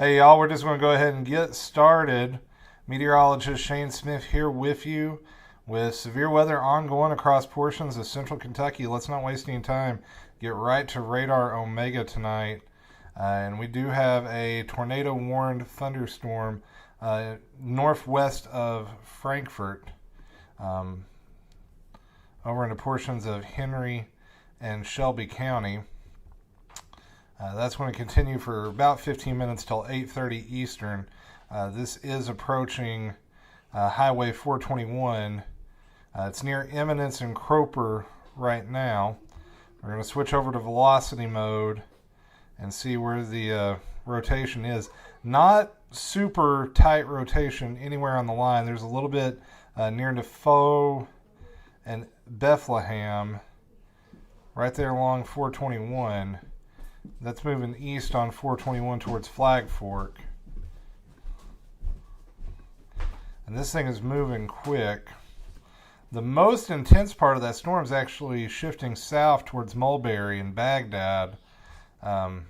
Hey y'all, we're just going to go ahead and get started. Meteorologist Shane Smith here with you with severe weather ongoing across portions of central Kentucky. Let's not waste any time. Get right to radar Omega tonight. And we do have a tornado warned thunderstorm northwest of Frankfort over into portions of Henry and Shelby County. That's going to continue for about 15 minutes till 8:30 Eastern. This is approaching Highway 421. It's near Eminence and Croper right now. We're going to switch over to velocity mode and see where the rotation is. Not super tight rotation anywhere on the line. There's a little bit near Defoe and Bethlehem right there along 421. That's moving east on 421 towards Flag Fork. And this thing is moving quick. The most intense part of that storm is actually shifting south towards Mulberry and Baghdad. The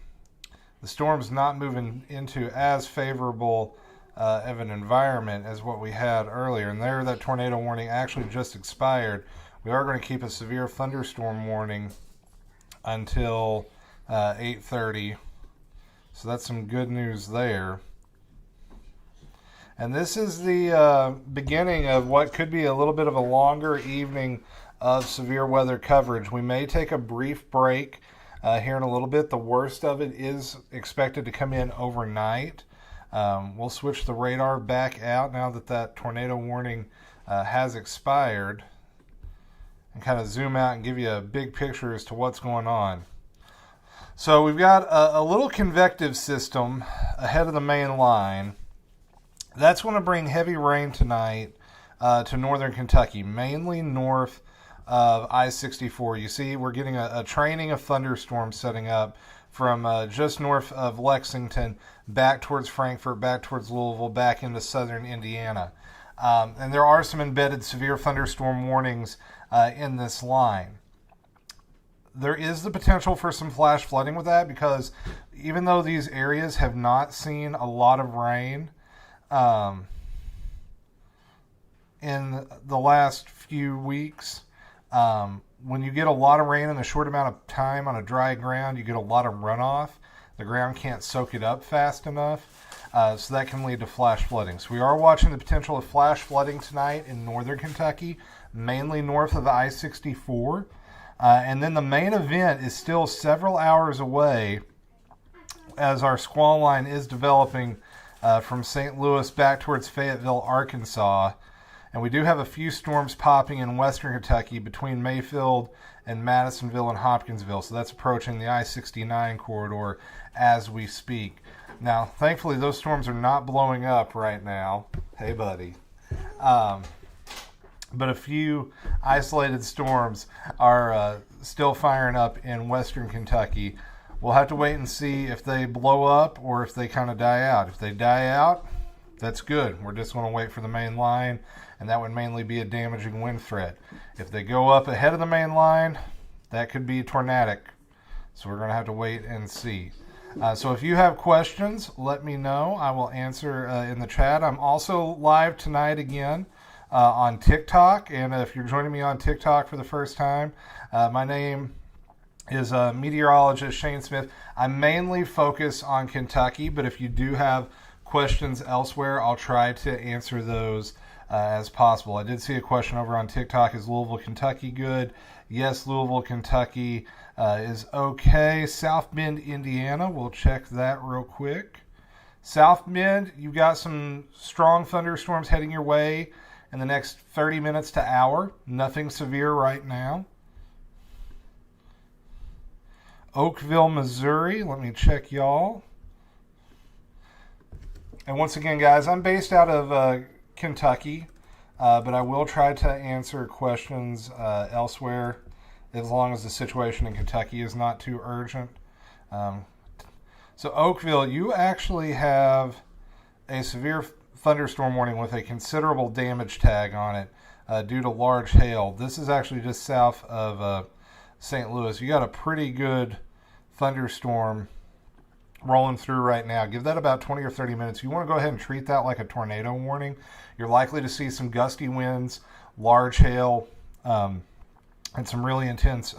storm's not moving into as favorable of an environment as what we had earlier. And there, that tornado warning actually just expired. We are going to keep a severe thunderstorm warning until 8:30, so that's some good news there. And this is the beginning of what could be a little bit of a longer evening of severe weather coverage. We may take a brief break here in a little bit. The worst of it is expected to come in overnight. We'll switch the radar back out now that that tornado warning has expired, and kind of zoom out and give you a big picture as to what's going on. So we've got a little convective system ahead of the main line. That's going to bring heavy rain tonight to northern Kentucky, mainly north of I-64. You see, we're getting a training of thunderstorms setting up from just north of Lexington back towards Frankfort, back towards Louisville, back into southern Indiana. And there are some embedded severe thunderstorm warnings in this line. There is the potential for some flash flooding with that, because even though these areas have not seen a lot of rain in the last few weeks, when you get a lot of rain in a short amount of time on a dry ground, you get a lot of runoff. The ground can't soak it up fast enough, so that can lead to flash flooding. So we are watching the potential of flash flooding tonight in northern Kentucky, mainly north of I-64. And then the main event is still several hours away, as our squall line is developing from St. Louis back towards Fayetteville, Arkansas. And we do have a few storms popping in western Kentucky between Mayfield and Madisonville and Hopkinsville. So that's approaching the I-69 corridor as we speak. Now, thankfully, those storms are not blowing up right now. Hey, buddy. But a few isolated storms are still firing up in western Kentucky. We'll have to wait and see if they blow up or if they kind of die out. If they die out, that's good. We're just going to wait for the main line, and that would mainly be a damaging wind threat. If they go up ahead of the main line, that could be tornadic. So we're going to have to wait and see. So if you have questions, let me know. I will answer in the chat. I'm also live tonight again on TikTok, and if you're joining me on TikTok for the first time, my name is Meteorologist Shane Smith. I mainly focus on Kentucky, but if you do have questions elsewhere, I'll try to answer those as possible. I did see a question over on TikTok: is Louisville, Kentucky good? Yes, Louisville, Kentucky is okay. South Bend, Indiana, we'll check that real quick. South Bend, you've got some strong thunderstorms heading your way in the next 30 minutes to hour. Nothing severe right now. Oakville, Missouri. Let me check y'all. And once again, guys, I'm based out of Kentucky, but I will try to answer questions elsewhere as long as the situation in Kentucky is not too urgent. So Oakville, you actually have a severe thunderstorm warning with a considerable damage tag on it due to large hail. This is actually just south of St. Louis. You got a pretty good thunderstorm rolling through right now. Give that about 20 or 30 minutes. You want to go ahead and treat that like a tornado warning. You're likely to see some gusty winds, large hail, and some really intense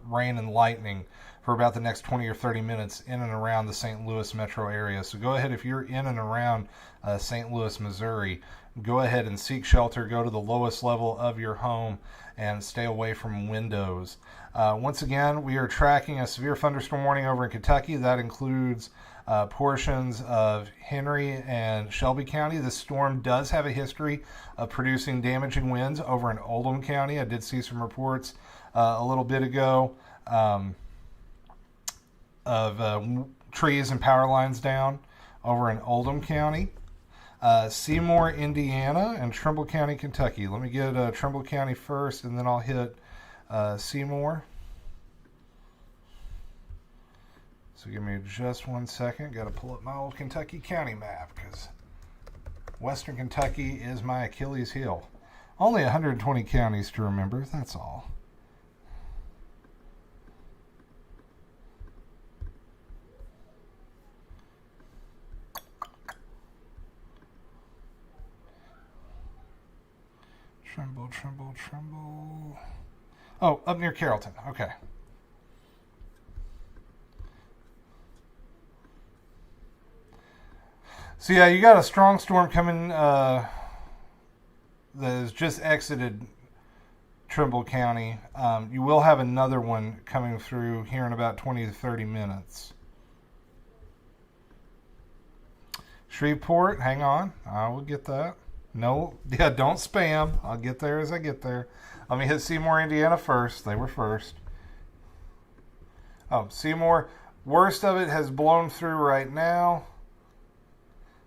rain and lightning for about the next 20 or 30 minutes in and around the St. Louis metro area. So go ahead, if you're in and around St. Louis, Missouri, go ahead and seek shelter. Go to the lowest level of your home and stay away from windows. Once again, we are tracking a severe thunderstorm warning over in Kentucky. That includes portions of Henry and Shelby County. This storm does have a history of producing damaging winds over in Oldham County. I did see some reports a little bit ago of trees and power lines down over in Oldham County. Seymour, Indiana, and Trimble County, Kentucky. Let me get Trimble County first, and then I'll hit Seymour. So give me just 1 second. Got to pull up my old Kentucky county map because Western Kentucky is my Achilles heel. Only 120 counties to remember, that's all. Trimble, Trimble, Trimble. Oh, up near Carrollton. Okay. So yeah, you got a strong storm coming that has just exited Trimble County. You will have another one coming through here in about 20 to 30 minutes. Shreveport, hang on. I will get that. No, yeah, don't spam. I'll get there as I get there. Let me hit Seymour, Indiana first. They were first. Oh, Seymour. Worst of it has blown through right now.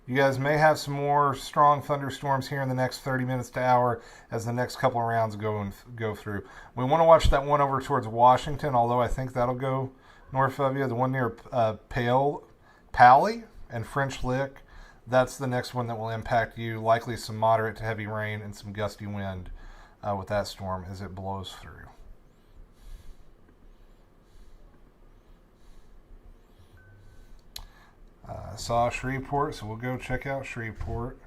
You guys may have some more strong thunderstorms here in the next 30 minutes to hour as the next couple of rounds go through. We want to watch that one over towards Washington, although I think that'll go north of you. The one near Pally and French Lick, that's the next one that will impact you. Likely some moderate to heavy rain and some gusty wind with that storm as it blows through. Saw Shreveport, so we'll go check out Shreveport.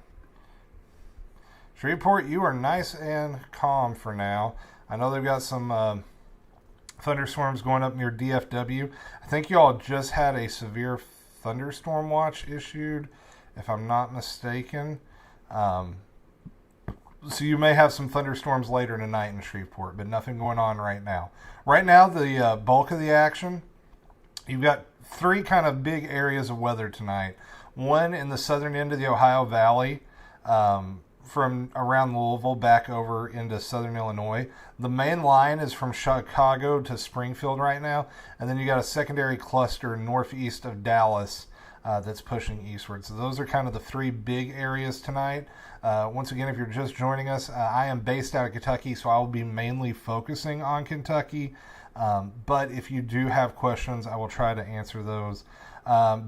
Shreveport, you are nice and calm for now. I know they've got some thunderstorms going up near DFW. I think you all just had a severe thunderstorm watch issued, if I'm not mistaken. So you may have some thunderstorms later tonight in Shreveport, but nothing going on right now. Right now, the bulk of the action, you've got three kind of big areas of weather tonight. One in the southern end of the Ohio Valley, from around Louisville back over into southern Illinois. The main line is from Chicago to Springfield right now, and then you got a secondary cluster northeast of Dallas that's pushing eastward. So those are kind of the three big areas tonight. Once again, if you're just joining us, I am based out of Kentucky, so I will be mainly focusing on Kentucky. But if you do have questions, I will try to answer those.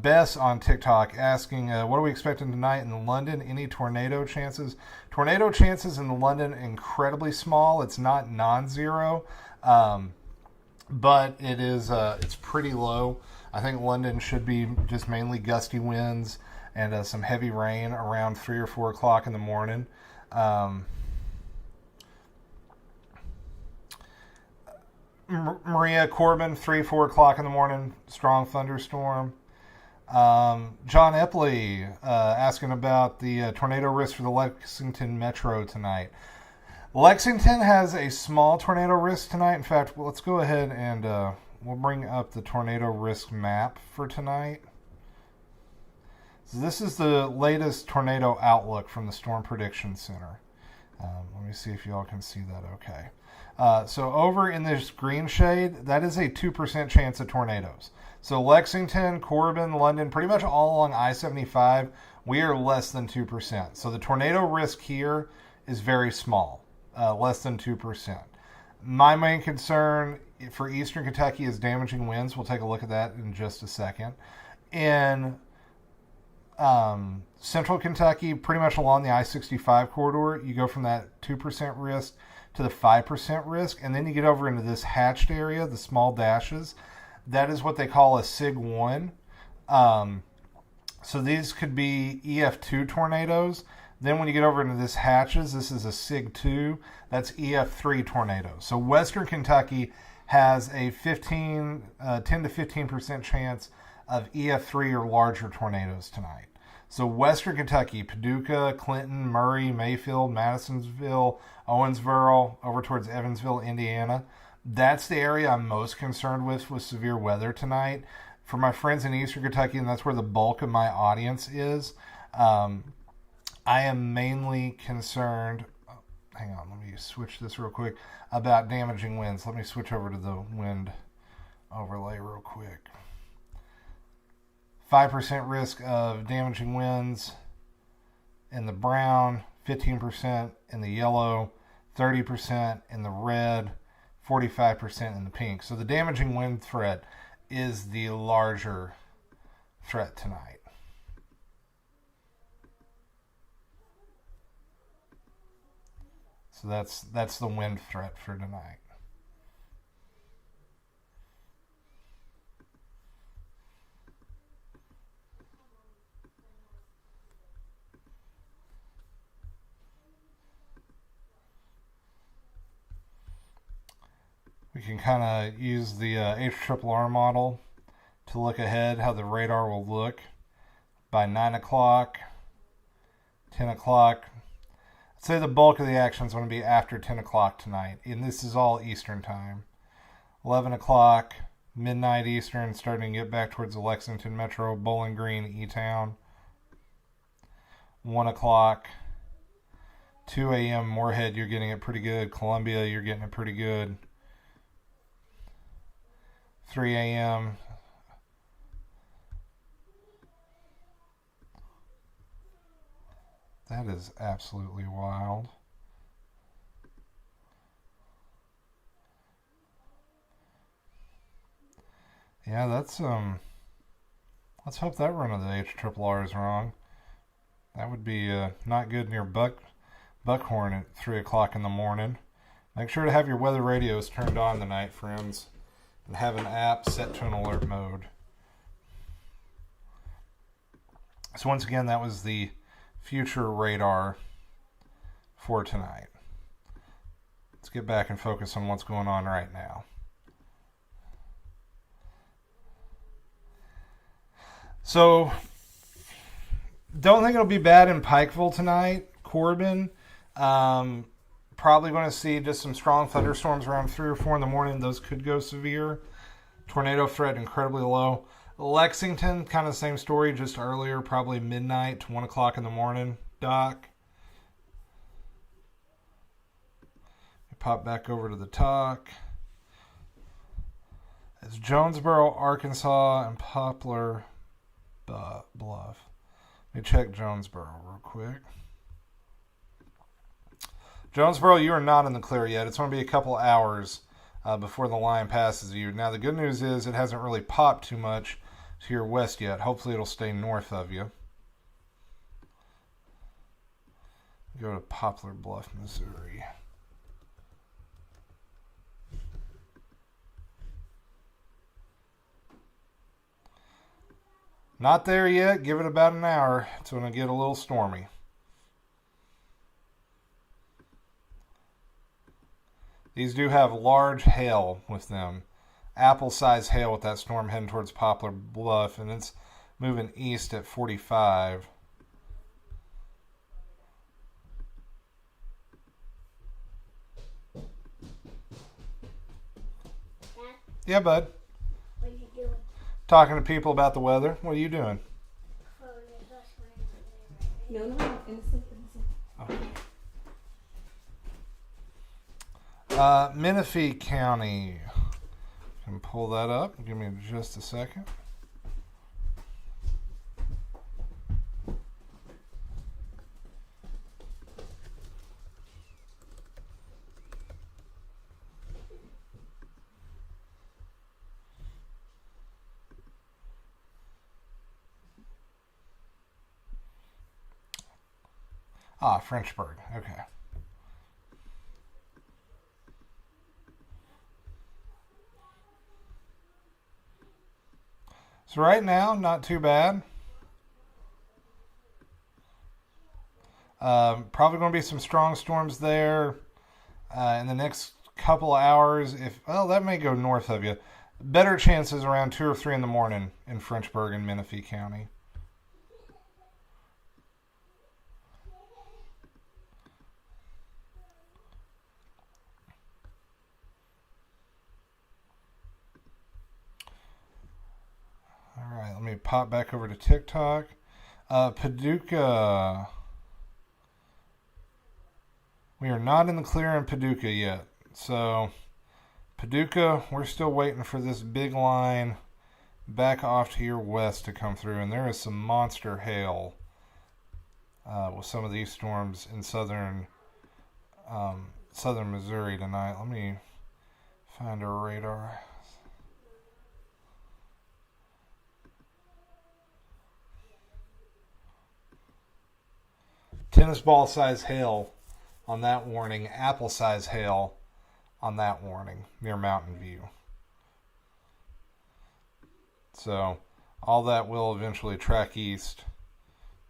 Bess on TikTok asking, what are we expecting tonight in London? Any tornado chances? Tornado chances in London incredibly small. It's not non-zero, but it is. It's pretty low. I think London should be just mainly gusty winds and some heavy rain around 3 or 4 o'clock in the morning. Maria Corbin, 3, 4 o'clock in the morning, strong thunderstorm. John Epley asking about the tornado risk for the Lexington Metro tonight. Lexington has a small tornado risk tonight. In fact, let's go ahead and we'll bring up the tornado risk map for tonight. So this is the latest tornado outlook from the Storm Prediction Center. Let me see if you all can see that okay. So over in this green shade, that is a 2% chance of tornadoes. So Lexington, Corbin, London, pretty much all along I-75, we are less than 2%. So the tornado risk here is very small, less than 2%. My main concern for Eastern Kentucky is damaging winds. We'll take a look at that in just a second. In Central Kentucky, pretty much along the I-65 corridor, you go from that 2% risk to the 5% risk, and then you get over into this hatched area, the small dashes. That is what they call a SIG 1. So these could be EF2 tornadoes. Then when you get over into this hatches, this is a SIG 2. That's EF3 tornado. So Western Kentucky has a 10 to 15% chance of EF3 or larger tornadoes tonight. So Western Kentucky, Paducah, Clinton, Murray, Mayfield, Madisonville, Owensboro, over towards Evansville, Indiana. That's the area I'm most concerned with severe weather tonight. For my friends in Eastern Kentucky, and that's where the bulk of my audience is, I am mainly concerned, hang on, let me switch this real quick, about damaging winds. Let me switch over to the wind overlay real quick. 5% risk of damaging winds in the brown, 15% in the yellow, 30% in the red, 45% in the pink. So the damaging wind threat is the larger threat tonight. So that's the wind threat for tonight. We can kind of use the HRRR model to look ahead how the radar will look by 9 o'clock, 10 o'clock. I'd say the bulk of the action is going to be after 10 o'clock tonight, and this is all Eastern time. 11 o'clock, midnight Eastern, starting to get back towards the Lexington Metro, Bowling Green, E-Town. 1 o'clock, 2 a.m. Moorhead, you're getting it pretty good. Columbia, you're getting it pretty good. 3 a.m. That is absolutely wild. Yeah, that's let's hope that run of the HRRR is wrong. That would be not good near Buckhorn at 3 o'clock in the morning. Make sure to have your weather radios turned on tonight, friends, and have an app set to an alert mode. So once again, that was the future radar for tonight. Let's get back and focus on what's going on right now. So, don't think it'll be bad in Pikeville tonight. Corbin, probably going to see just some strong thunderstorms around 3 or 4 in the morning. Those could go severe. Tornado threat incredibly low. Lexington, kind of the same story, just earlier, probably midnight to 1 o'clock in the morning. Doc. Pop back over to the talk. It's Jonesboro, Arkansas, and Poplar Bluff. Let me check Jonesboro real quick. Jonesboro, you are not in the clear yet. It's going to be a couple hours before the line passes you. Now, the good news is it hasn't really popped too much to your west yet. Hopefully, it'll stay north of you. Go to Poplar Bluff, Missouri. Not there yet. Give it about an hour. It's going to get a little stormy. These do have large hail with them. Apple-sized hail with that storm heading towards Poplar Bluff, and it's moving east at 45. Dad? Yeah, bud. What are you doing? Talking to people about the weather. What are you doing? No, innocent. Menifee County. Can pull that up. Give me just a second. Frenchburg. Okay. So right now, not too bad. Probably going to be some strong storms there in the next couple of hours. That may go north of you. Better chances around 2 or 3 in the morning in Frenchburg and Menifee County. All right, let me pop back over to TikTok. Paducah. We are not in the clear in Paducah yet. So, Paducah, we're still waiting for this big line back off to your west to come through. And there is some monster hail with some of these storms in southern Missouri tonight. Let me find a radar. Tennis ball size hail on that warning. Apple size hail on that warning near Mountain View. So all that will eventually track east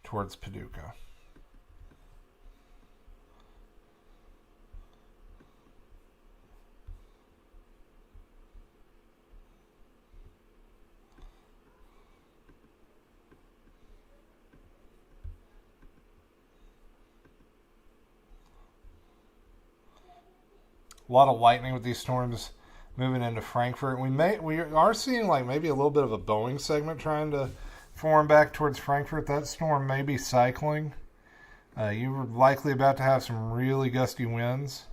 towards Paducah. A lot of lightning with these storms moving into Frankfurt. We are seeing like maybe a little bit of a Boeing segment trying to form back towards Frankfurt. That storm may be cycling. You're likely about to have some really gusty winds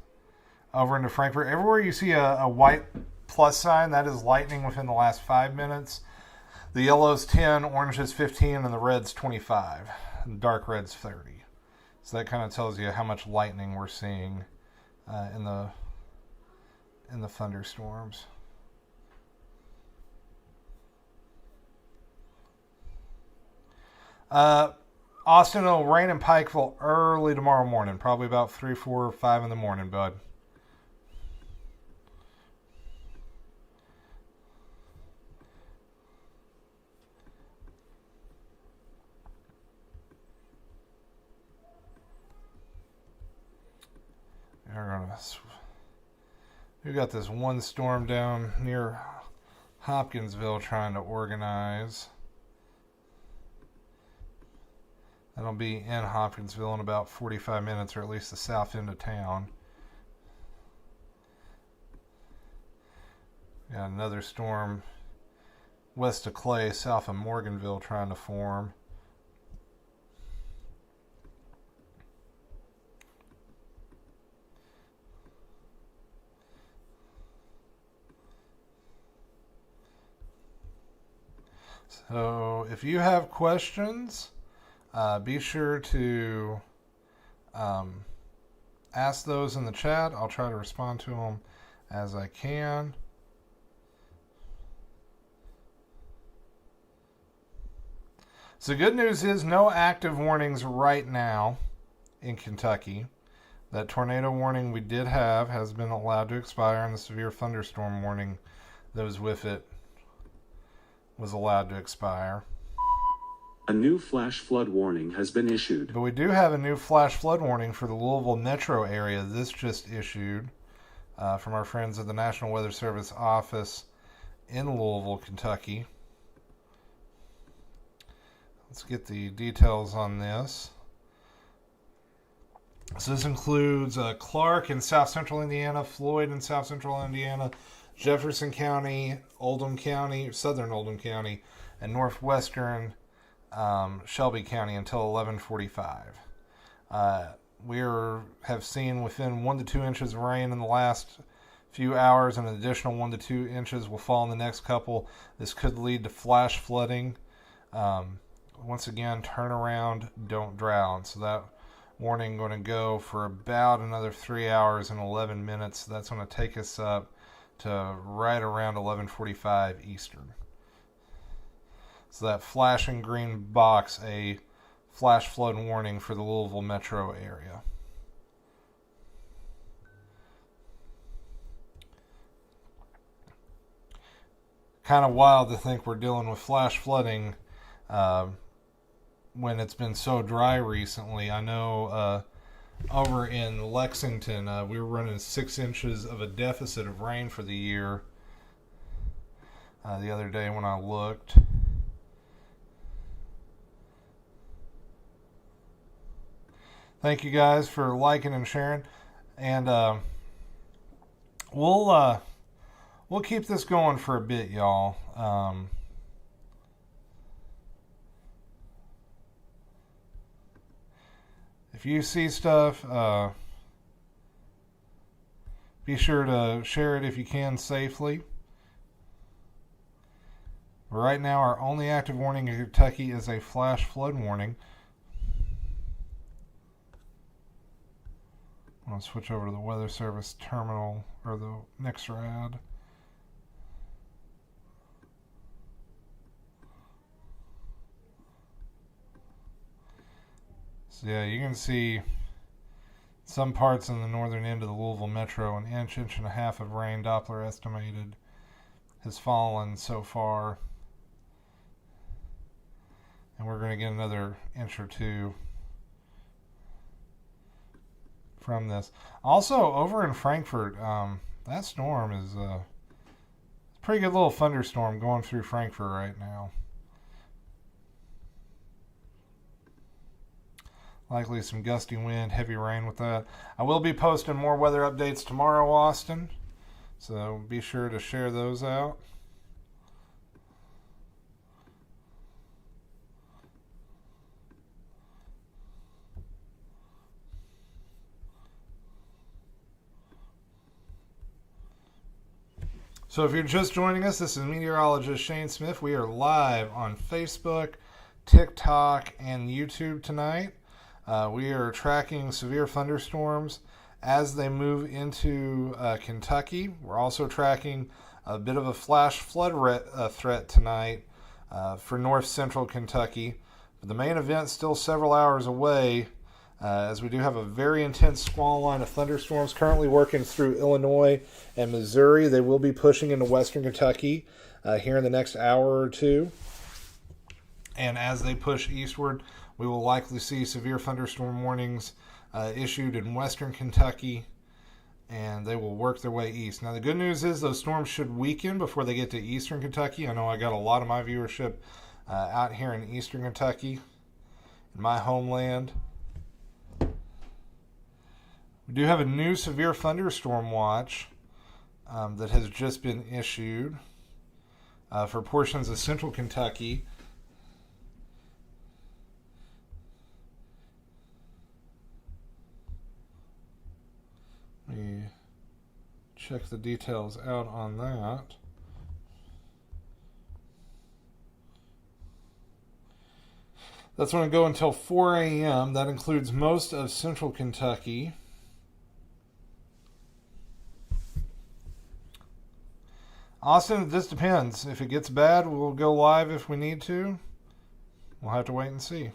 over into Frankfurt. Everywhere you see a white plus sign, that is lightning within the last 5 minutes. The yellow's 10, orange is 15, and the red's 25. And dark red's 30. So that kind of tells you how much lightning we're seeing in the thunderstorms. Austin, it'll rain in Pikeville early tomorrow morning, probably about 3, 4, 5 in the morning, bud. We got this one storm down near Hopkinsville trying to organize. That'll be in Hopkinsville in about 45 minutes, or at least the south end of town. Got another storm west of Clay, south of Morganville trying to form. So if you have questions, be sure to ask those in the chat. I'll try to respond to them as I can. So good news is no active warnings right now in Kentucky. That tornado warning we did have has been allowed to expire, and the severe thunderstorm warning that was with it was allowed to expire. A new flash flood warning has been issued. But we do have a new flash flood warning for the Louisville metro area. This just issued from our friends at the National Weather Service office in Louisville, Kentucky. Let's get the details on this. So this includes Clark in south central Indiana, Floyd in south central Indiana, Jefferson County, Oldham County, southern Oldham County, and northwestern Shelby County until 11:45. We have seen within 1 to 2 inches of rain in the last few hours, and an additional 1 to 2 inches will fall in the next couple. This could lead to flash flooding. Once again, turn around, don't drown. So that warning going to go for about another 3 hours and 11 minutes. That's going to take us up to right around 11:45 Eastern. So that flashing green box, a flash flood warning for the Louisville metro area. kind of wild to think we're dealing with flash flooding when it's been so dry recently. I know over in Lexington, we were running 6 inches of a deficit of rain for the year the other day when I looked. Thank you guys for liking and sharing, and we'll keep this going for a bit, y'all. If you see stuff, be sure to share it if you can safely. Right now, our only active warning in Kentucky is a flash flood warning. I'm going to switch over to the Weather Service terminal, or the NIXRAD. So yeah, you can see some parts in the northern end of the Louisville Metro, an inch and a half of rain, Doppler estimated, has fallen so far. And we're going to get another inch or two from this. Also, over in Frankfort, that storm is a pretty good little thunderstorm going through Frankfort right now. Likely some gusty wind, heavy rain with that. I will be posting more weather updates tomorrow, Austin, so be sure to share those out. So if you're just joining us, this is Meteorologist Shane Smith. We are live on Facebook, TikTok, and YouTube tonight. We are tracking severe thunderstorms as they move into Kentucky. We're also tracking a bit of a flash flood threat tonight for north central Kentucky. But the main event still several hours away, as we do have a very intense squall line of thunderstorms currently working through Illinois and Missouri. They will be pushing into western Kentucky here in the next hour or two. And as they push eastward, we will likely see severe thunderstorm warnings issued in western Kentucky, and they will work their way east. Now, the good news is those storms should weaken before they get to eastern Kentucky. I know I got a lot of my viewership out here in eastern Kentucky, in my homeland. We do have a new severe thunderstorm watch that has just been issued for portions of central Kentucky. Let me check the details out on that. That's going to go until 4 a.m. That includes most of central Kentucky. Austin, this depends. If it gets bad, we'll go live if we need to. We'll have to wait and see.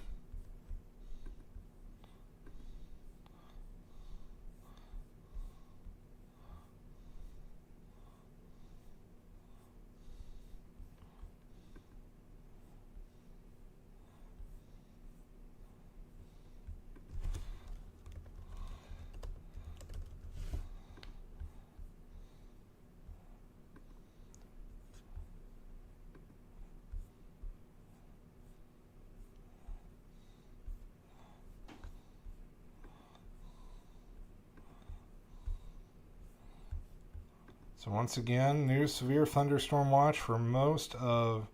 So once again, new severe thunderstorm watch for most of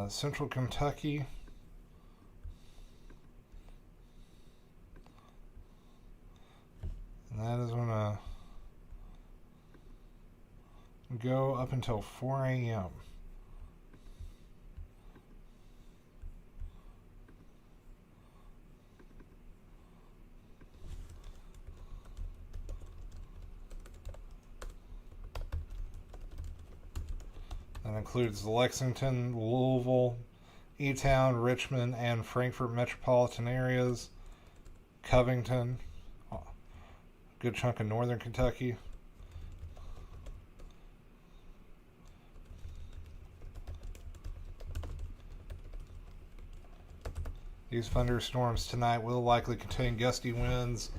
central Kentucky. And that is going to go up until 4 a.m. That includes the Lexington, Louisville, E-Town, Richmond, and Frankfort metropolitan areas, Covington, a good chunk of northern Kentucky. These thunderstorms tonight will likely contain gusty winds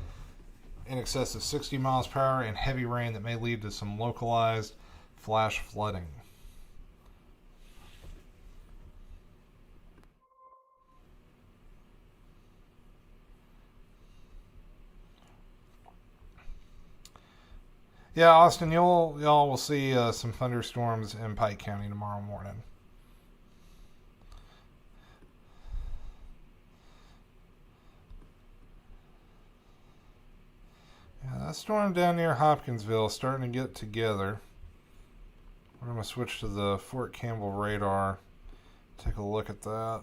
in excess of 60 miles per hour and heavy rain that may lead to some localized flash flooding. Yeah, Austin, y'all will see some thunderstorms in Pike County tomorrow morning. Yeah, that storm down near Hopkinsville is starting to get together. We're going to switch to the Fort Campbell radar. Take a look at that.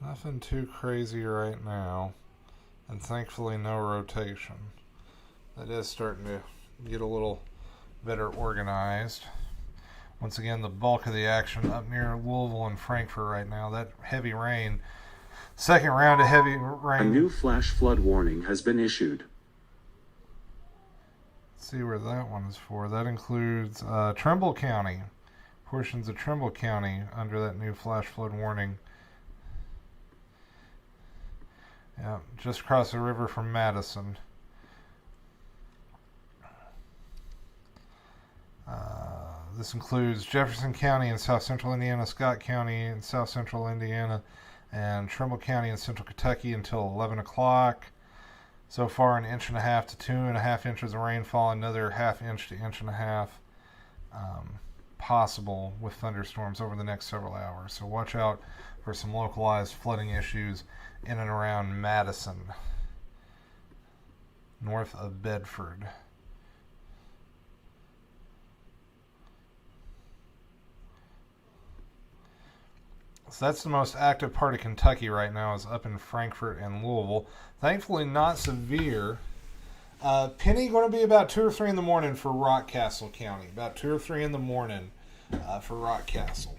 Nothing too crazy right now. And thankfully no rotation. That is starting to get a little better organized. Once again, the bulk of the action up near Louisville and Frankfort right now. That heavy rain, second round of heavy rain. A new flash flood warning has been issued. Let's see where that one is for. That includes Trimble County. Portions of Trimble County under that new flash flood warning. Yeah, just across the river from Madison. This includes Jefferson County in south central Indiana, Scott County in south central Indiana, and Trimble County in central Kentucky until 11 o'clock. So far, 1.5 to 2.5 inches of rainfall, another 1/2 inch to 1.5 inches possible with thunderstorms over the next several hours. So watch out for some localized flooding issues in and around Madison, north of Bedford. So that's the most active part of Kentucky right now, is up in Frankfort and Louisville. Thankfully not severe. Penny going to be about 2 or 3 in the morning for Rockcastle County. About 2 or 3 in the morning for Rockcastle.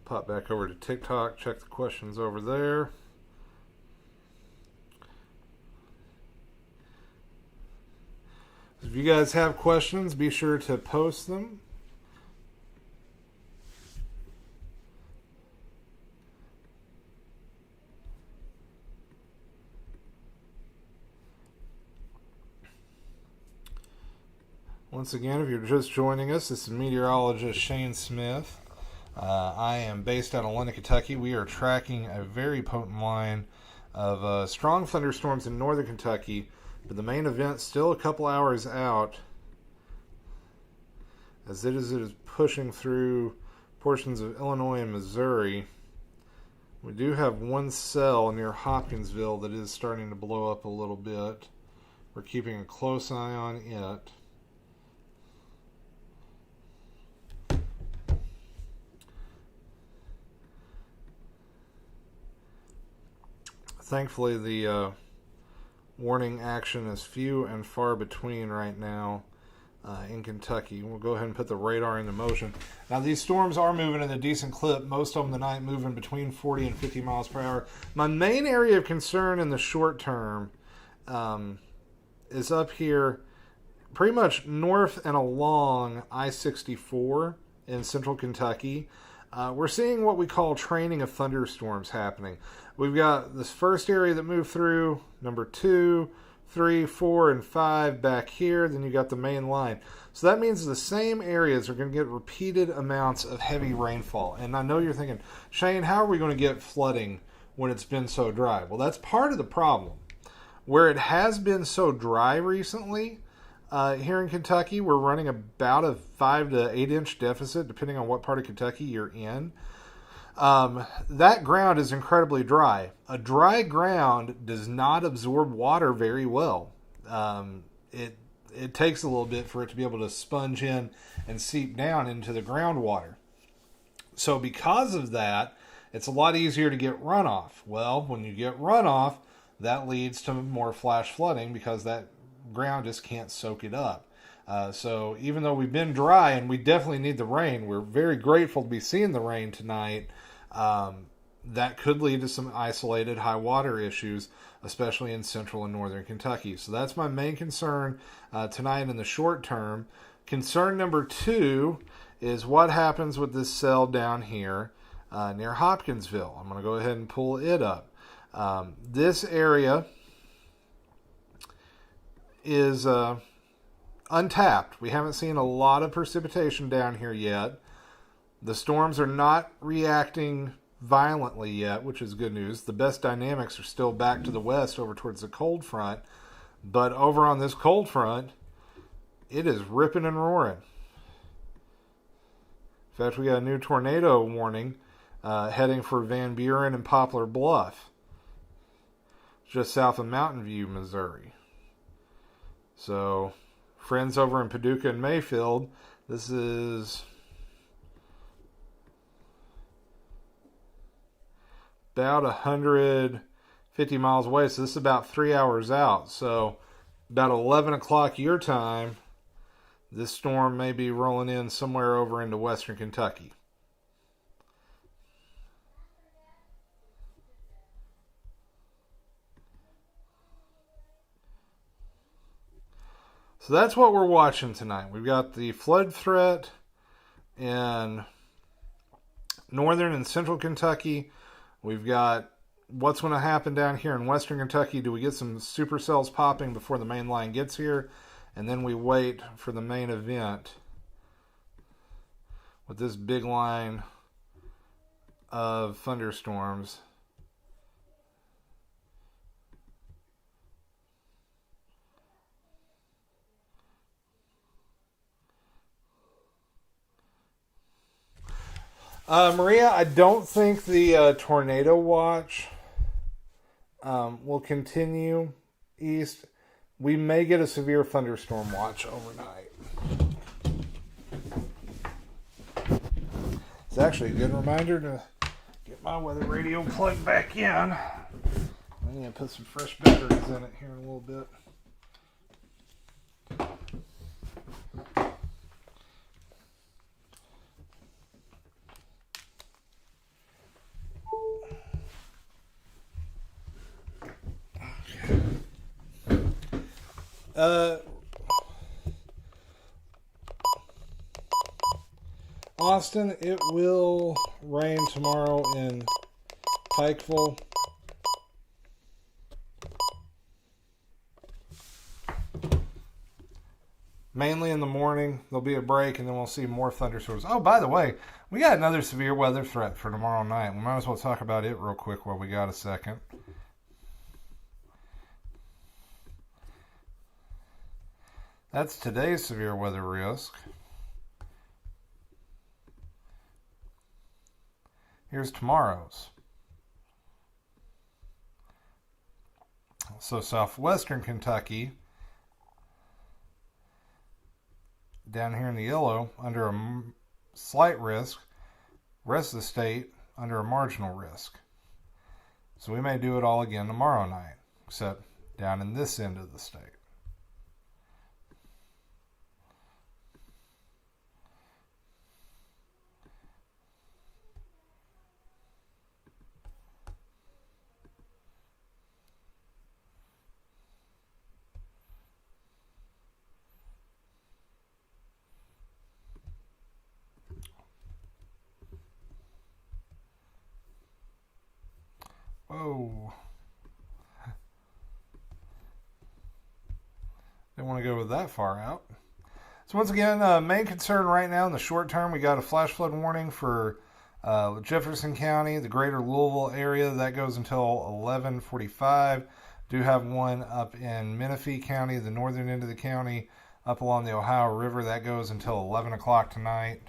Pop back over to TikTok, check the questions over there. If you guys have questions, be sure to post them. Once again, if you're just joining us, this is Meteorologist Shane Smith. I am based out of London, Kentucky. We are tracking a very potent line of strong thunderstorms in northern Kentucky, but the main event still a couple hours out, as it is pushing through portions of Illinois and Missouri. We do have one cell near Hopkinsville that is starting to blow up a little bit. We're keeping a close eye on it. Thankfully, the warning action is few and far between right now in Kentucky. We'll go ahead and put the radar into motion. Now, these storms are moving at a decent clip. Most of them tonight moving between 40 and 50 miles per hour. My main area of concern in the short term is up here pretty much north and along I-64 in central Kentucky. We're seeing what we call training of thunderstorms happening. We've got this first area that moved through, number 2, 3, 4, and 5 back here. Then you got the main line. So that means the same areas are going to get repeated amounts of heavy rainfall. And I know you're thinking, Shane, how are we going to get flooding when it's been so dry? Well, that's part of the problem. Where it has been so dry recently, here in Kentucky, we're running about a 5 to 8 inch deficit, depending on what part of Kentucky you're in. That ground is incredibly dry. A dry ground does not absorb water very well. It takes a little bit for it to be able to sponge in and seep down into the groundwater. So because of that, it's a lot easier to get runoff. Well, when you get runoff, that leads to more flash flooding because that ground just can't soak it up. So even though we've been dry and we definitely need the rain, we're very grateful to be seeing the rain tonight. that could lead to some isolated high water issues, especially in central and northern Kentucky. So that's my main concern tonight in the short term. Concern number 2 is what happens with this cell down here near Hopkinsville. I'm going to go ahead and pull it up. This area is untapped. We haven't seen a lot of precipitation down here yet. The storms are not reacting violently yet, which is good news. The best dynamics are still back to the west over towards the cold front. But over on this cold front, it is ripping and roaring. In fact, we got a new tornado warning heading for Van Buren and Poplar Bluff, just south of Mountain View, Missouri. So, friends over in Paducah and Mayfield, this is about 150 miles away, so this is about 3 hours out. So about 11 o'clock your time, this storm may be rolling in somewhere over into western Kentucky. So that's what we're watching tonight. We've got the flood threat in northern and central Kentucky. We've got what's going to happen down here in western Kentucky. Do we get some supercells popping before the main line gets here? And then we wait for the main event with this big line of thunderstorms. Maria, I don't think the tornado watch will continue east. We may get a severe thunderstorm watch overnight. It's actually a good reminder to get my weather radio plugged back in. I need to put some fresh batteries in it here in a little bit. Austin, it will rain tomorrow in Pikeville. Mainly in the morning. There'll be a break, and then we'll see more thunderstorms. Oh, by the way, we got another severe weather threat for tomorrow night. We might as well talk about it real quick while we got a second. That's today's severe weather risk. Here's tomorrow's. So southwestern Kentucky, down here in the yellow, under a slight risk. Rest of the state, under a marginal risk. So we may do it all again tomorrow night, except down in this end of the state. Whoa. Didn't want to go that far out. So once again, main concern right now in the short term, we got a flash flood warning for Jefferson County, the greater Louisville area. That goes until 11:45. Do have one up in Menifee County, the northern end of the county, up along the Ohio River. That goes until 11 o'clock tonight.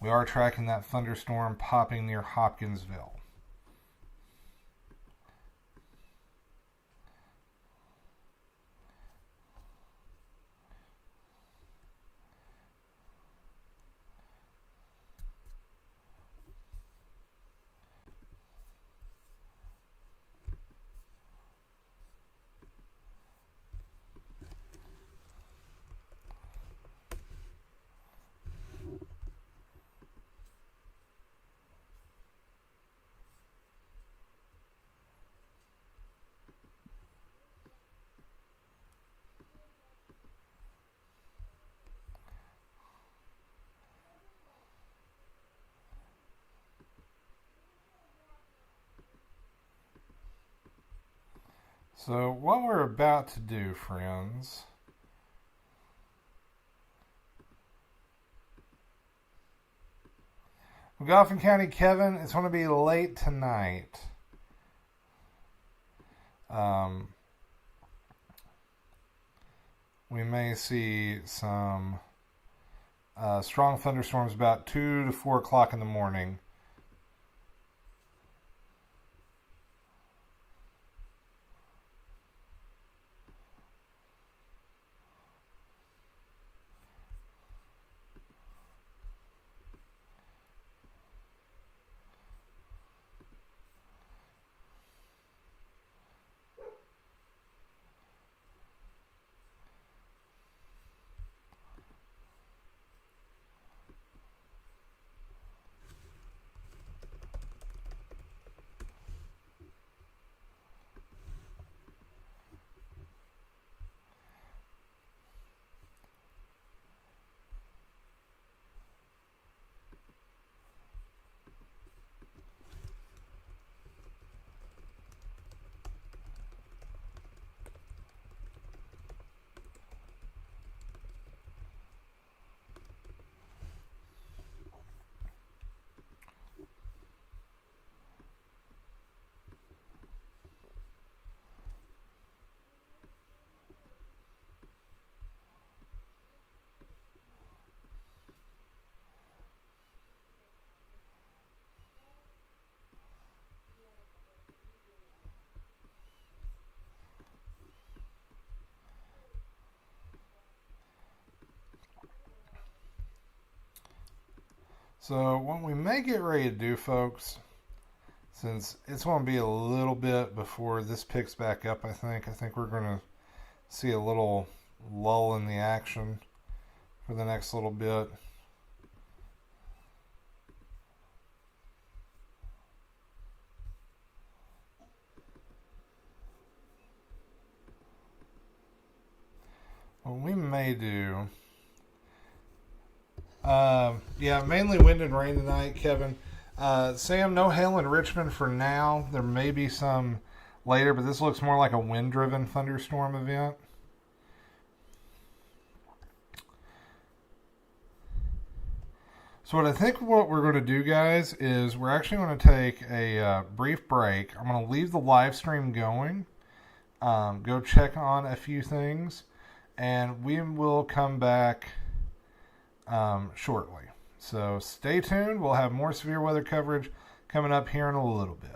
We are tracking that thunderstorm popping near Hopkinsville. So what we're about to do, friends, McGoffin County, Kevin, it's going to be late tonight. We may see some strong thunderstorms about 2 to 4 o'clock in the morning. So what we may get ready to do, folks, since it's going to be a little bit before this picks back up, I think we're going to see a little lull in the action for the next little bit. What we may do, mainly wind and rain tonight, Kevin. Sam, no hail in Richmond for now. There may be some later, but this looks more like a wind-driven thunderstorm event. So what we're going to do, guys, is we're actually going to take a brief break. I'm going to leave the live stream going, go check on a few things, and we will come back shortly. So stay tuned. We'll have more severe weather coverage coming up here in a little bit.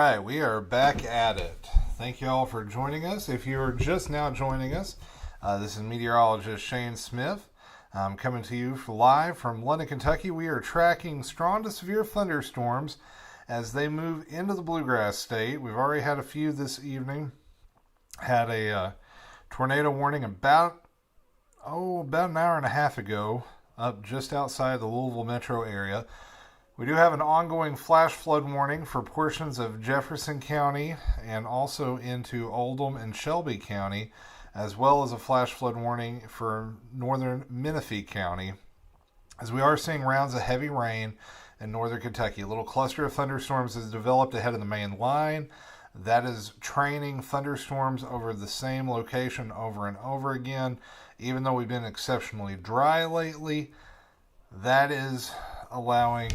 right, we are back at it. Thank you all for joining us. If you are just now joining us, this is Meteorologist Shane Smith. I'm coming to you live from London, Kentucky. We are tracking strong to severe thunderstorms as they move into the Bluegrass state. We've already had a few this evening. Had a tornado warning about an hour and a half ago up just outside the Louisville metro area. We do have an ongoing flash flood warning for portions of Jefferson County and also into Oldham and Shelby County, as well as a flash flood warning for northern Menifee County, as we are seeing rounds of heavy rain in northern Kentucky. A little cluster of thunderstorms has developed ahead of the main line. That is training thunderstorms over the same location over and over again. Even though we've been exceptionally dry lately, that is allowing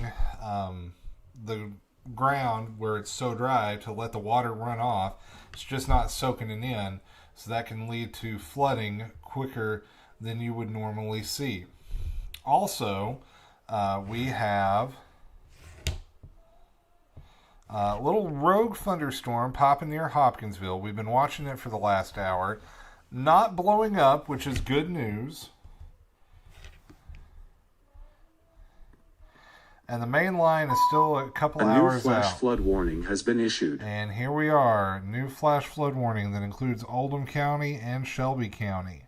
the ground where it's so dry to let the water run off. It's just not soaking it in, so that can lead to flooding quicker than you would normally see. Also, we have a little rogue thunderstorm popping near Hopkinsville. We've been watching it for the last hour. Not blowing up, which is good news. And the main line is still a couple hours out. A new flash flood warning has been issued. And here we are, new flash flood warning that includes Oldham County and Shelby County.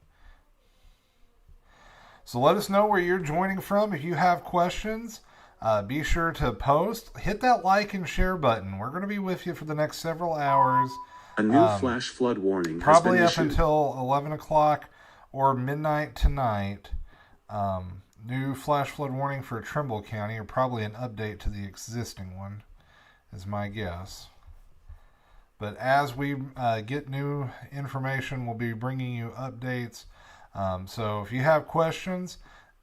So let us know where you're joining from. If you have questions, be sure to post. Hit that like and share button. We're going to be with you for the next several hours. A new flash flood warning has probably been up issued. until 11 o'clock or midnight tonight. New flash flood warning for Trimble County, or probably an update to the existing one, is my guess. But as we get new information, we'll be bringing you updates. So if you have questions,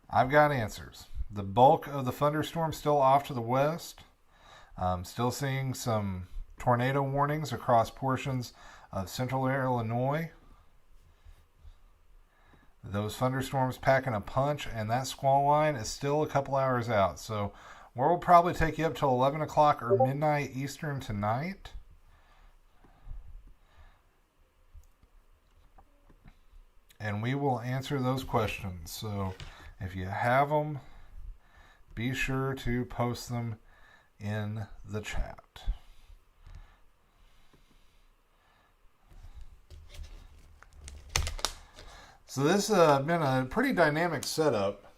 I've got answers. The bulk of the thunderstorm still off to the west. Still seeing some tornado warnings across portions of central Illinois. Those thunderstorms packing a punch, and that squall line is still a couple hours out. So we'll probably take you up till 11 o'clock or midnight Eastern tonight. And we will answer those questions. So if you have them, be sure to post them in the chat. So this has been a pretty dynamic setup.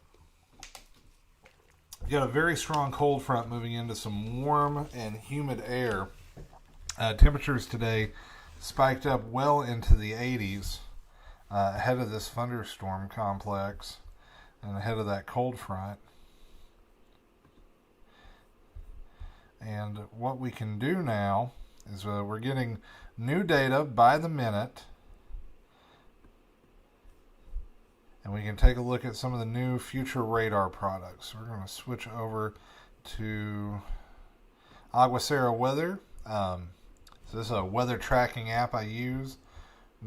We've got a very strong cold front moving into some warm and humid air. Temperatures today spiked up well into the 80s ahead of this thunderstorm complex and ahead of that cold front. And what we can do now is we're getting new data by the minute. And we can take a look at some of the new future radar products. We're going to switch over to Aguacero Weather. So this is a weather tracking app I use.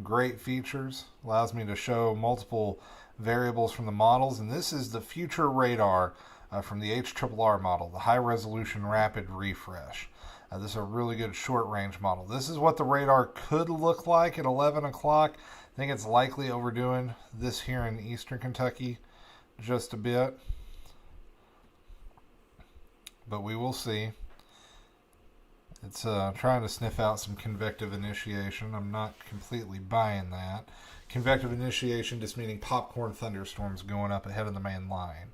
Great features. Allows me to show multiple variables from the models. And this is the future radar from the HRRR model, the High Resolution Rapid Refresh. This is a really good short range model. This is what the radar could look like at 11 o'clock. I think it's likely overdoing this here in eastern Kentucky just a bit. But we will see. It's trying to sniff out some convective initiation. I'm not completely buying that. Convective initiation just meaning popcorn thunderstorms going up ahead of the main line.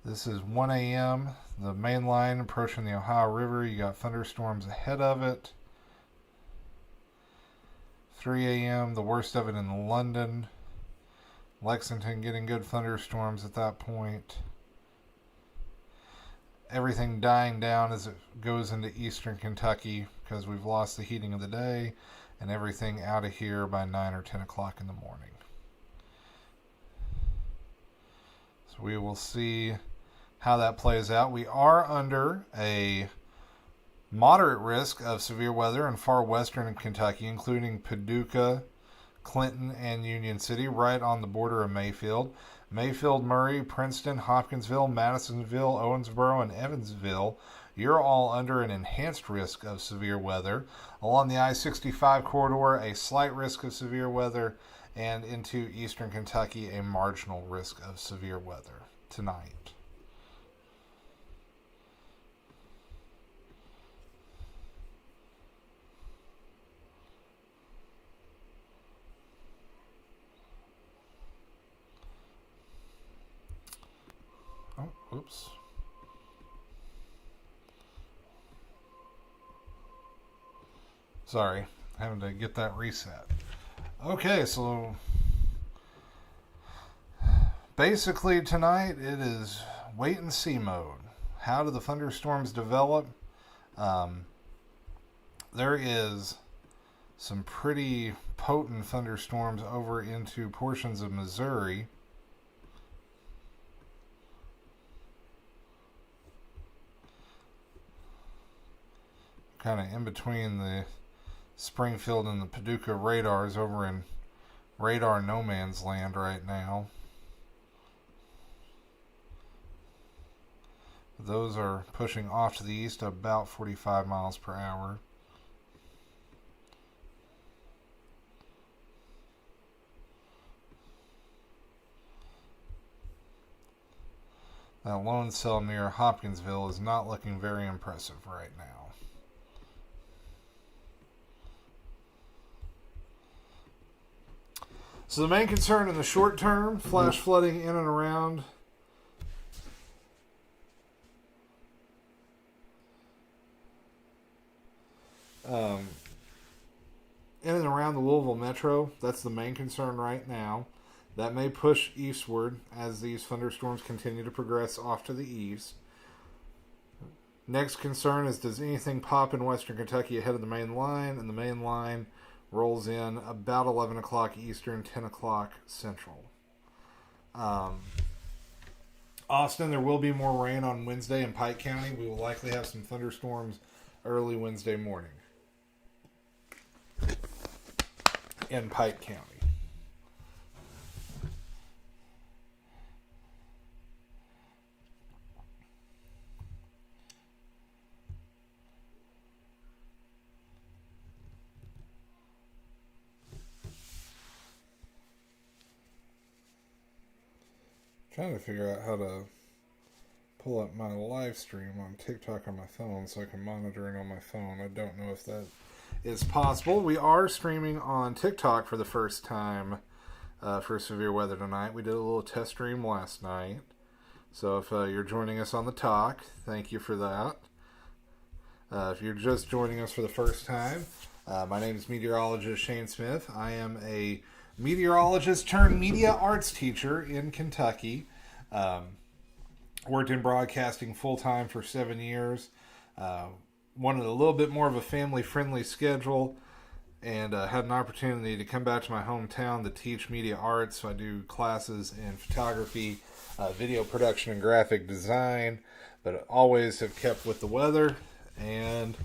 This is 1 a.m. The main line approaching the Ohio River. You got thunderstorms ahead of it. 3 a.m. the worst of it in London. Lexington getting good thunderstorms at that point. Everything dying down as it goes into eastern Kentucky because we've lost the heating of the day, and everything out of here by 9 or 10 o'clock in the morning. So we will see how that plays out. We are under a moderate risk of severe weather in far western Kentucky, including Paducah, Clinton, and Union City, right on the border of Mayfield. Mayfield, Murray, Princeton, Hopkinsville, Madisonville, Owensboro, and Evansville you're all under an enhanced risk of severe weather. Along the I-65 corridor, a slight risk of severe weather, and into eastern Kentucky, a marginal risk of severe weather tonight. Oh, oops. Sorry, having to get that reset. Okay, so basically tonight it is wait and see mode. How do the thunderstorms develop? There is some pretty potent thunderstorms over into portions of Missouri. Kind of in between the Springfield and the Paducah radars over in radar no man's land right now. Those are pushing off to the east about 45 miles per hour. That lone cell near Hopkinsville is not looking very impressive right now. So the main concern in the short term, flash flooding in and around the Louisville metro. That's the main concern right now. That may push eastward as these thunderstorms continue to progress off to the east. Next concern is, does anything pop in western Kentucky ahead of the main line? And the main line rolls in about 11 o'clock Eastern, 10 o'clock Central. Austin, there will be more rain on Wednesday in Pike County. We will likely have some thunderstorms early Wednesday morning in Pike County. Trying to figure out how to pull up my live stream on TikTok on my phone so I can monitor it on my phone. I don't know if that is possible. We are streaming on TikTok for the first time for severe weather tonight. We did a little test stream last night. So if you're joining us on the talk, thank you for that. If you're just joining us for the first time, my name is Meteorologist Shane Smith. I am a meteorologist turned media arts teacher in Kentucky. Worked in broadcasting full-time for 7 years. Wanted a little bit more of a family-friendly schedule, and had an opportunity to come back to my hometown to teach media arts. So I do classes in photography, video production, and graphic design, but always have kept with the weather, and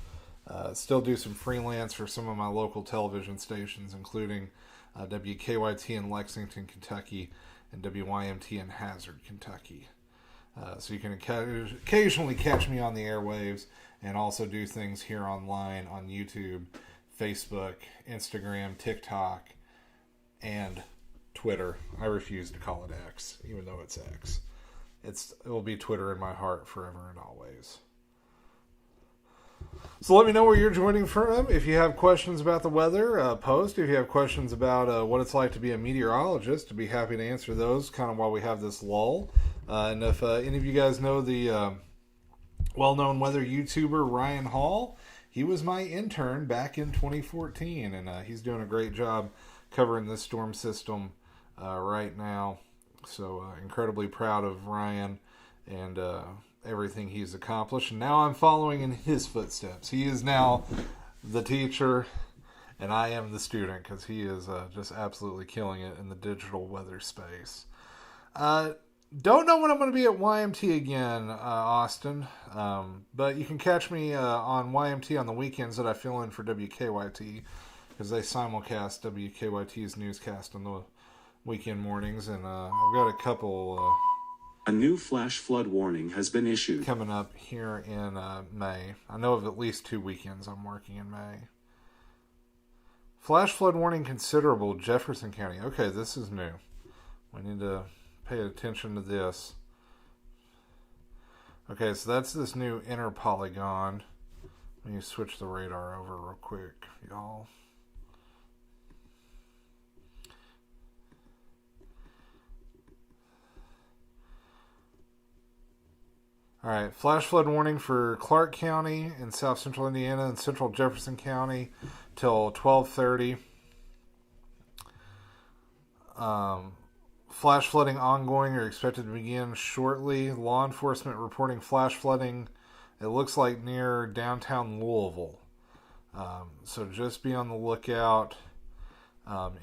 still do some freelance for some of my local television stations, including WKYT in Lexington, Kentucky, and WYMT in Hazard, Kentucky. So you can occasionally catch me on the airwaves, and also do things here online on YouTube, Facebook, Instagram, TikTok, and Twitter. I refuse to call it X, even though it's X. It will be Twitter in my heart forever and always. So let me know where you're joining from. If you have questions about the weather, post. If you have questions about what it's like to be a meteorologist, I'd be happy to answer those kind of while we have this lull. And if any of you guys know the well-known weather YouTuber Ryan Hall, he was my intern back in 2014, and he's doing a great job covering this storm system right now. So incredibly proud of Ryan and everything he's accomplished, and now I'm following in his footsteps. He is now the teacher, and I am the student, because he is just absolutely killing it in the digital weather space. Don't know when I'm going to be at YMT again, Austin, but you can catch me on YMT on the weekends that I fill in for WKYT, because they simulcast WKYT's newscast on the weekend mornings, and I've got a couple A new flash flood warning has been issued. Coming up here in May. I know of at least 2 weekends I'm working in May. Flash flood warning considerable, Jefferson County. Okay, this is new. We need to pay attention to this. Okay, so that's this new inner polygon. Let me switch the radar over real quick, y'all. Alright, flash flood warning for Clark County in south central Indiana and central Jefferson County till 12:30. Flash flooding ongoing or expected to begin shortly. Law enforcement reporting flash flooding, it looks like near downtown Louisville. So just be on the lookout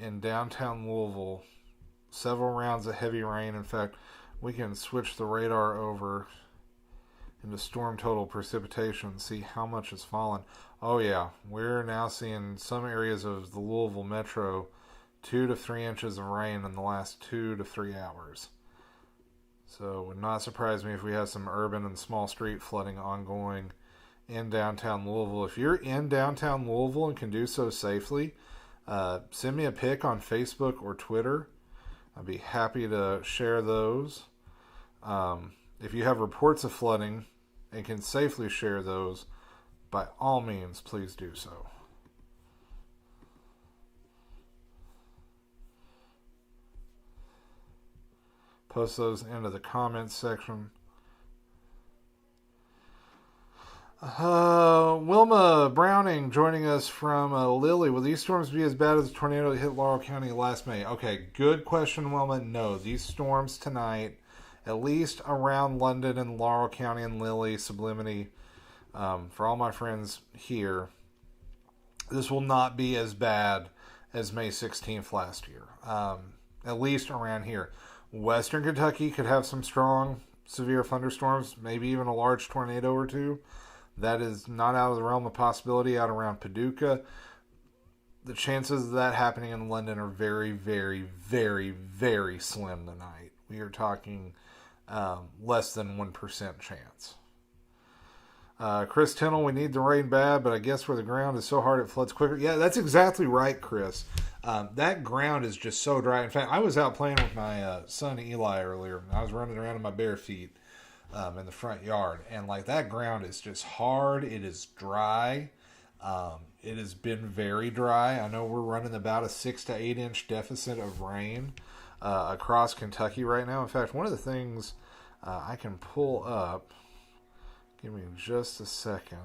in downtown Louisville. Several rounds of heavy rain. In fact, we can switch the radar over into storm total precipitation and see how much has fallen. Oh yeah, we're now seeing some areas of the Louisville metro 2 to 3 inches of rain in the last 2 to 3 hours. So it would not surprise me if we have some urban and small street flooding ongoing in downtown Louisville. If you're in downtown Louisville and can do so safely, send me a pic on Facebook or Twitter. I'd be happy to share those. If you have reports of flooding and can safely share those, by all means, please do so. Post those into the comments section. Wilma Browning joining us from Lily. Will these storms be as bad as the tornado that hit Laurel County last May? Okay, good question, Wilma. No, these storms tonight, at least around London and Laurel County and Lily, Sublimity, for all my friends here, this will not be as bad as May 16th last year. At least around here. Western Kentucky could have some strong, severe thunderstorms, maybe even a large tornado or two. That is not out of the realm of possibility out around Paducah. The chances of that happening in London are very, very, very, very slim tonight. We are talking less than 1% chance. Chris Tennell, we need the rain bad, but I guess where the ground is so hard it floods quicker. Yeah, that's exactly right, Chris. That ground is just so dry. In fact, I was out playing with my son Eli earlier. I was running around in my bare feet in the front yard. And like that ground is just hard. It is dry. It has been very dry. I know we're running about a 6 to 8 inch deficit of rain across Kentucky right now. In fact, one of the things I can pull up, give me just a second.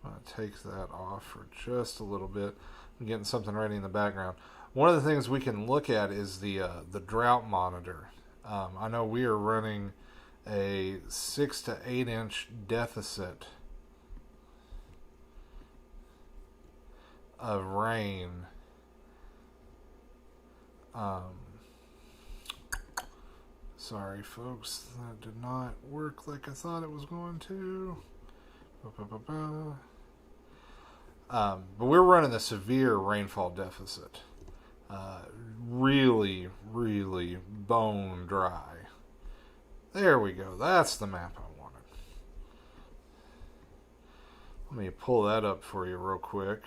I'm going to take that off for just a little bit. I'm getting something ready in the background. One of the things we can look at is the drought monitor. I know we are running a 6 to 8 inch deficit of rain. Sorry, folks, that did not work like I thought it was going to. But we're running a severe rainfall deficit. Really, really bone dry. There we go. That's the map I wanted. Let me pull that up for you real quick.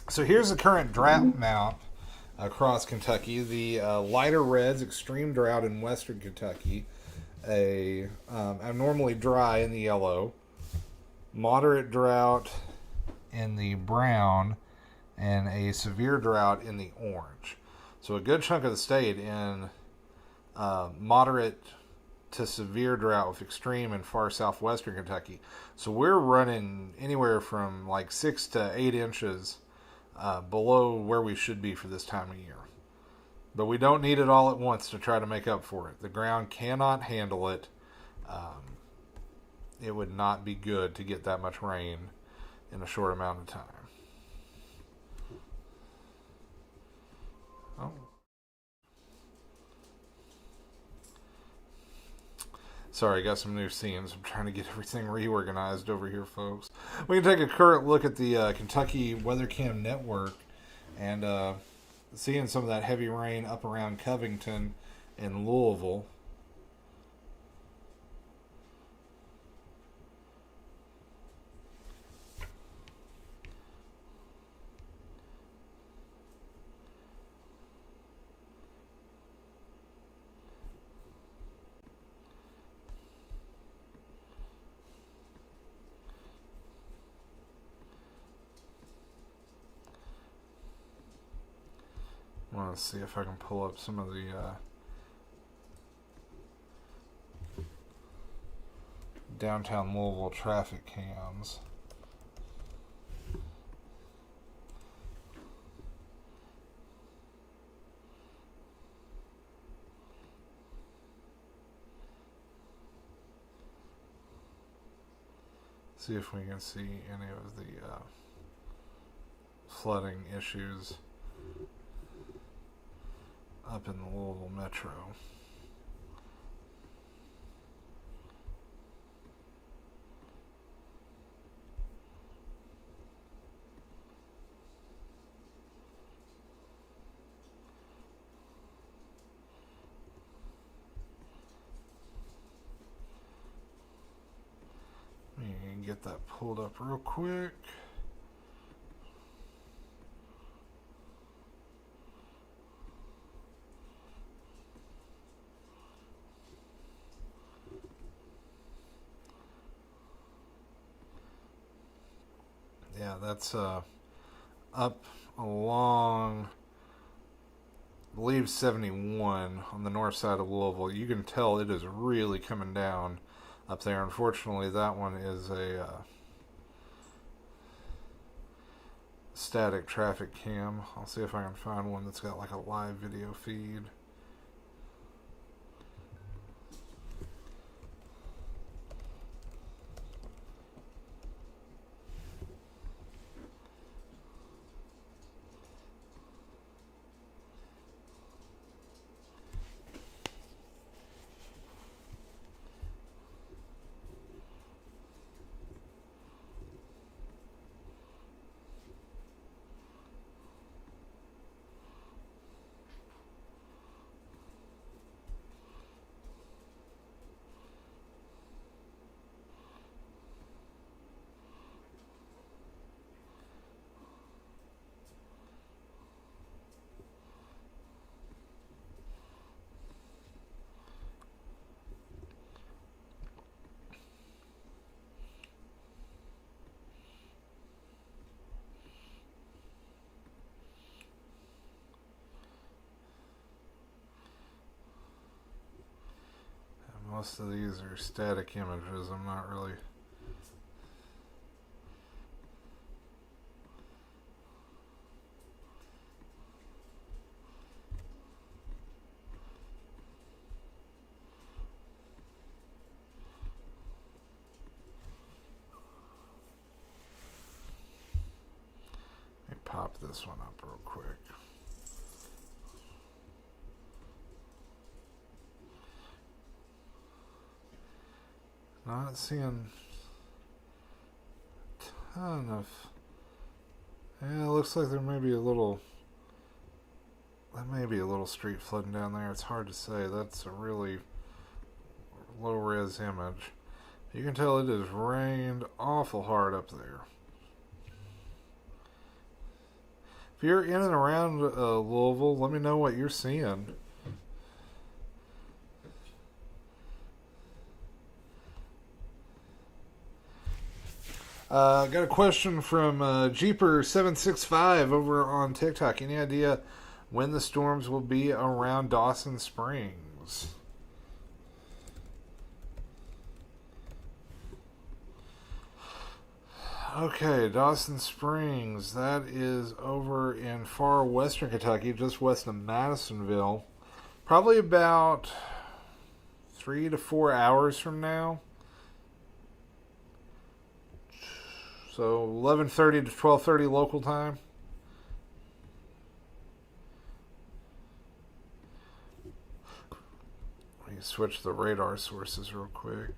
So here's the current drought map across Kentucky. The lighter reds, extreme drought in western Kentucky. Abnormally dry in the yellow. Moderate drought in the brown. And a severe drought in the orange. So a good chunk of the state in moderate to severe drought with extreme in far southwestern Kentucky. So we're running anywhere from like 6 to 8 inches below where we should be for this time of year. But we don't need it all at once to try to make up for it. The ground cannot handle it. It would not be good to get that much rain in a short amount of time. Oh. Sorry, I got some new scenes. I'm trying to get everything reorganized over here, folks. We can take a current look at the Kentucky WeatherCam network, and seeing some of that heavy rain up around Covington and Louisville. I want to see if I can pull up some of the downtown Louisville traffic cams. See if we can see any of the flooding issues up in the Louisville Metro. You can get that pulled up real quick. Yeah, that's up along, I believe, 71 on the north side of Louisville. You can tell it is really coming down up there. Unfortunately, that one is a static traffic cam. I'll see if I can find one that's got like a live video feed. Most of these are static images. I'm not really... Let me pop this one up real quick. Not seeing a ton of... Yeah, it looks like there may be a little... That may be a little street flooding down there. It's hard to say. That's a really low-res image. You can tell it has rained awful hard up there. If you're in and around Louisville, let me know what you're seeing. Got a question from Jeeper765 over on TikTok. Any idea when the storms will be around Dawson Springs? Okay, Dawson Springs. That is over in far western Kentucky, just west of Madisonville. Probably about 3 to 4 hours from now. So 11:30 to 12:30 local time. Let me switch the radar sources real quick.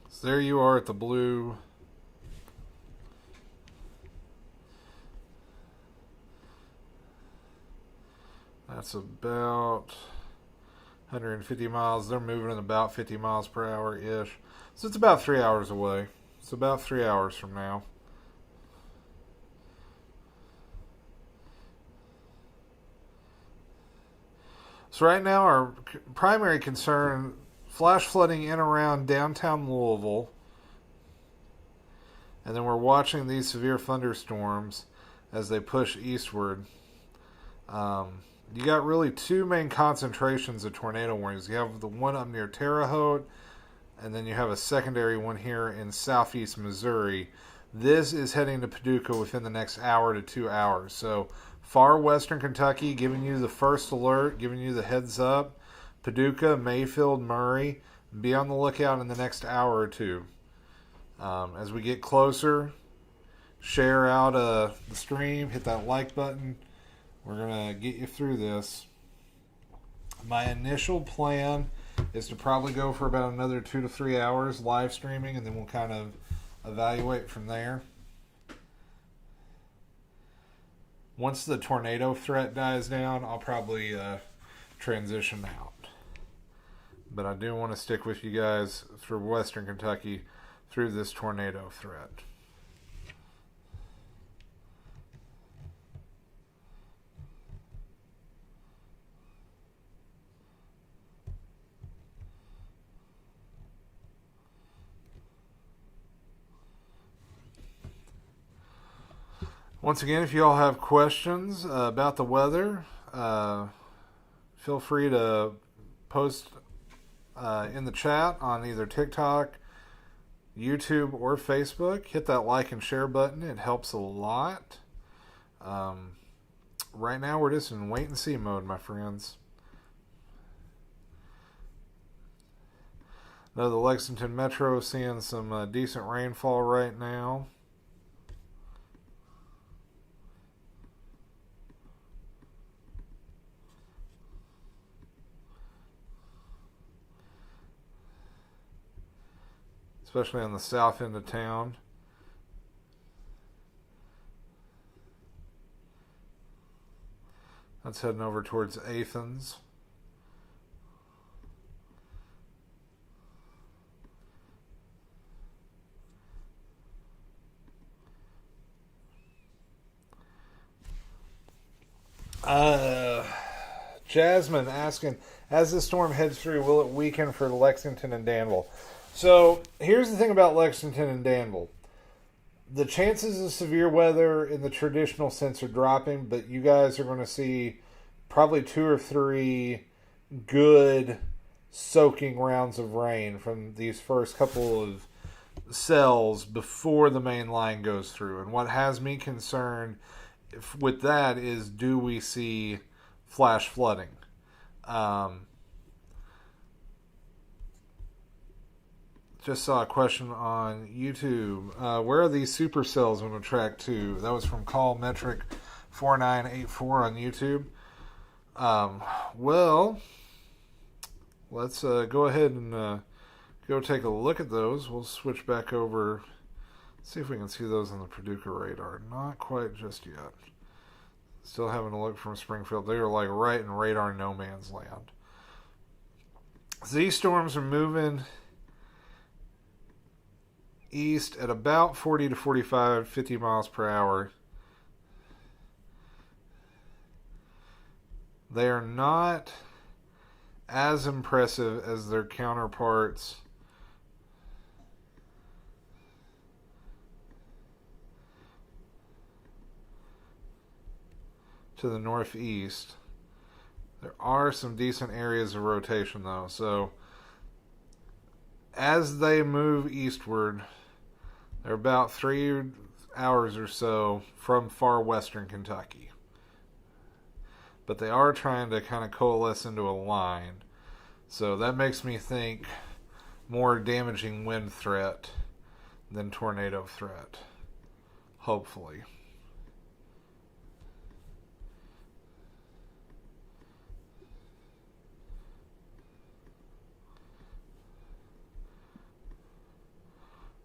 So there you are at the blue. That's about 150 miles. They're moving at about 50 miles per hour ish. So it's about 3 hours away. It's about 3 hours from now. So right now our primary concern, flash flooding in around downtown Louisville. And then we're watching these severe thunderstorms as they push eastward. You got really two main concentrations of tornado warnings. You have the one up near Terre Haute, and then you have a secondary one here in southeast Missouri. This is heading to Paducah within the next hour to 2 hours. So far western Kentucky, giving you the first alert, giving you the heads up. Paducah, Mayfield, Murray, be on the lookout in the next hour or two. As we get closer, share out the stream, hit that like button. We're going to get you through this. My initial plan is to probably go for about another 2 to 3 hours live streaming, and then we'll kind of evaluate from there. Once the tornado threat dies down, I'll probably transition out. But I do want to stick with you guys through western Kentucky through this tornado threat. Once again, if you all have questions about the weather, feel free to post in the chat on either TikTok, YouTube, or Facebook. Hit that like and share button. It helps a lot. Right now, we're just in wait and see mode, my friends. Know the Lexington Metro is seeing some decent rainfall right now. Especially on the south end of town. That's heading over towards Athens. Jasmine asking, as the storm heads through, will it weaken for Lexington and Danville? So here's the thing about Lexington and Danville. The chances of severe weather in the traditional sense are dropping, but you guys are going to see probably 2 or 3 good soaking rounds of rain from these first couple of cells before the main line goes through. And what has me concerned with that is, do we see flash flooding? Just saw a question on YouTube. Where are these supercells going to track to? That was from Call Metric 4984 on YouTube. Well, let's go ahead and go take a look at those. We'll switch back over. See if we can see those on the Paducah radar. Not quite just yet. Still having a look from Springfield. They are like right in radar no man's land. So these storms are moving east at about 40 to 45, 50 miles per hour. They are not as impressive as their counterparts to the northeast. There are some decent areas of rotation though, so as they move eastward, they're about 3 hours or so from far western Kentucky. But they are trying to kind of coalesce into a line. So that makes me think more damaging wind threat than tornado threat. Hopefully.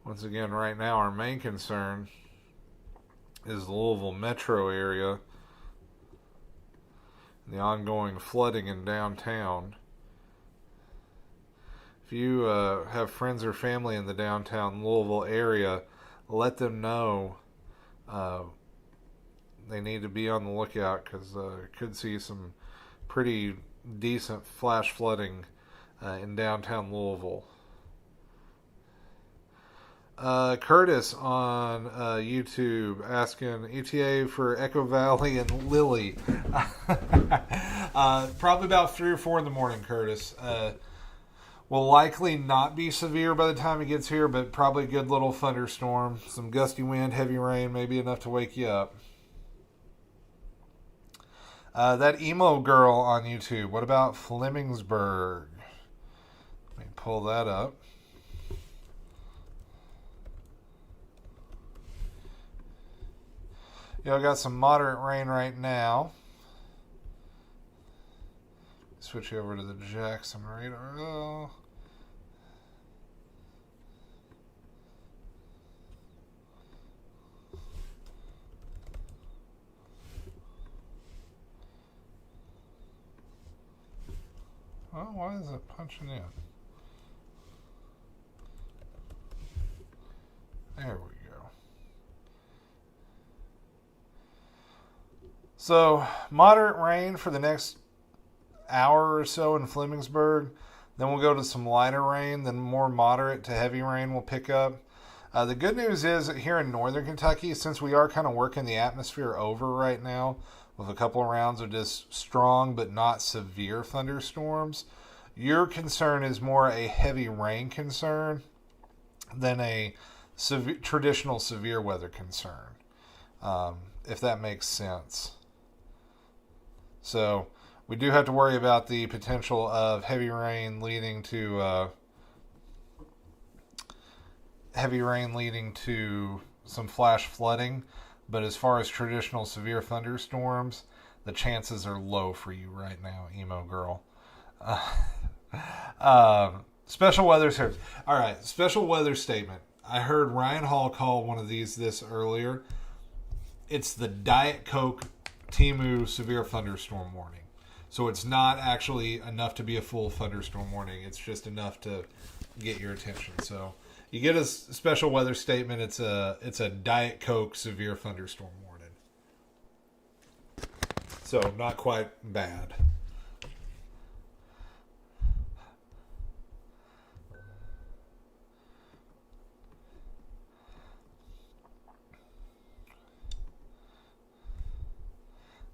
Once again, right now our main concern is the Louisville metro area. the ongoing flooding in downtown. If you have friends or family in the downtown Louisville area, let them know they need to be on the lookout because could see some pretty decent flash flooding in downtown Louisville. Curtis on YouTube asking ETA for Echo Valley and Lily. Probably about 3 or 4 in the morning, Curtis. Will likely not be severe by the time it gets here, but probably a good little thunderstorm. Some gusty wind, heavy rain, maybe enough to wake you up. That emo girl on YouTube, what about Flemingsburg? Let me pull that up. Yeah, I got some moderate rain right now. Switch over to the Jackson radar. Oh. Well, why is it punching in? There we go. So, moderate rain for the next hour or so in Flemingsburg. Then we'll go to some lighter rain. Then more moderate to heavy rain will pick up. The good news is that here in northern Kentucky, since we are kind of working the atmosphere over right now with a couple of rounds of just strong but not severe thunderstorms, your concern is more a heavy rain concern than a traditional severe weather concern, if that makes sense. So we do have to worry about the potential of heavy rain leading to some flash flooding. But as far as traditional severe thunderstorms, the chances are low for you right now, emo girl. Special weather service. All right, special weather statement. I heard Ryan Hall call one of these this earlier. It's the Diet Coke Temu severe thunderstorm warning. So it's not actually enough to be a full thunderstorm warning. It's just enough to get your attention. So you get a special weather statement. It's a Diet Coke severe thunderstorm warning. So not quite bad.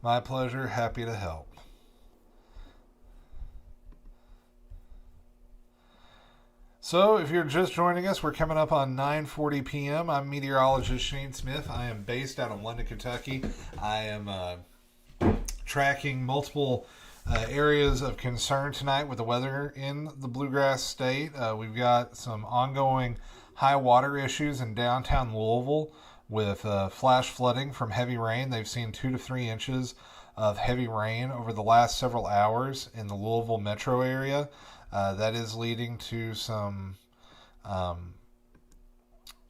My pleasure. Happy to help. So, if you're just joining us, we're coming up on 9:40 p.m. I'm meteorologist Shane Smith. I am based out of London, Kentucky. I am tracking multiple areas of concern tonight with the weather in the Bluegrass state. We've got some ongoing high water issues in downtown Louisville with flash flooding from heavy rain. They've seen 2 to 3 inches of heavy rain over the last several hours in the Louisville metro area. That is leading to some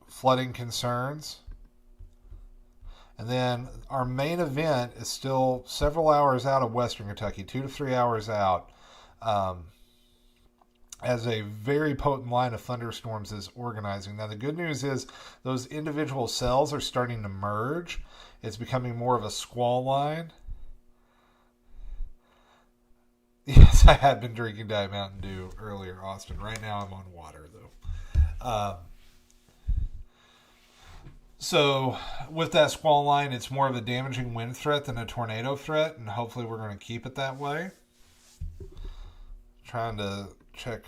flooding concerns. And then our main event is still several hours out of Western Kentucky, 2 to 3 hours out, as a very potent line of thunderstorms is organizing. Now, the good news is those individual cells are starting to merge. It's becoming more of a squall line. Yes, I had been drinking Diet Mountain Dew earlier, Austin. Right now I'm on water, though. So with that squall line, it's more of a damaging wind threat than a tornado threat, and hopefully we're going to keep it that way. Trying to check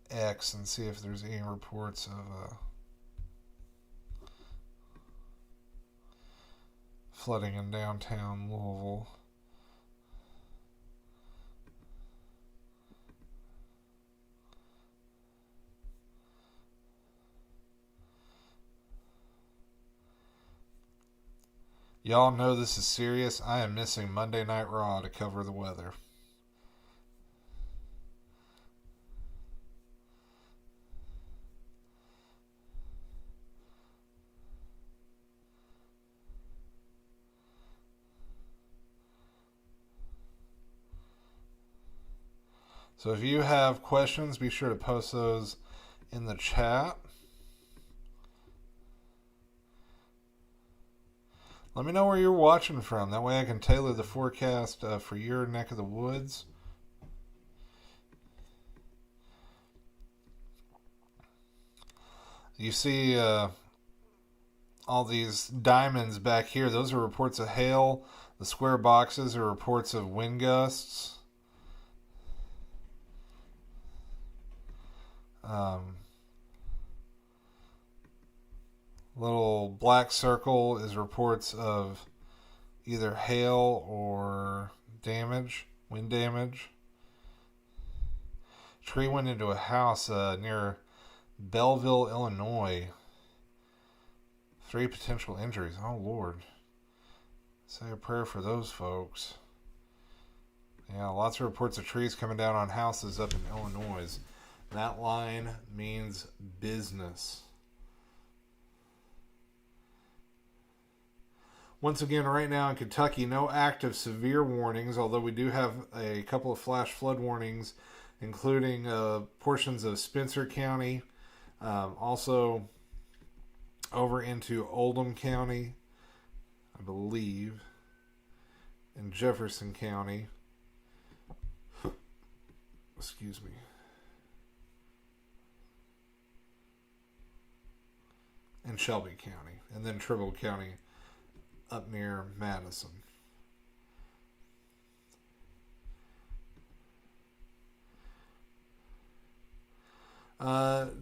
X and see if there's any reports of flooding in downtown Louisville. Y'all know this is serious. I am missing Monday Night Raw to cover the weather. So if you have questions, be sure to post those in the chat. Let me know where you're watching from. That way I can tailor the forecast for your neck of the woods. You see all these diamonds back here. Those are reports of hail. The square boxes are reports of wind gusts. Little black circle is reports of either hail or damage, wind damage. Tree went into a house near Belleville, Illinois. 3 potential injuries. Oh, Lord. Say a prayer for those folks. Yeah, lots of reports of trees coming down on houses up in Illinois. That line means business. Once again, right now in Kentucky, no active severe warnings, although we do have a couple of flash flood warnings, including portions of Spencer County, also over into Oldham County, I believe, and Jefferson County. Excuse me. And Shelby County, and then Tribble County up near Madison.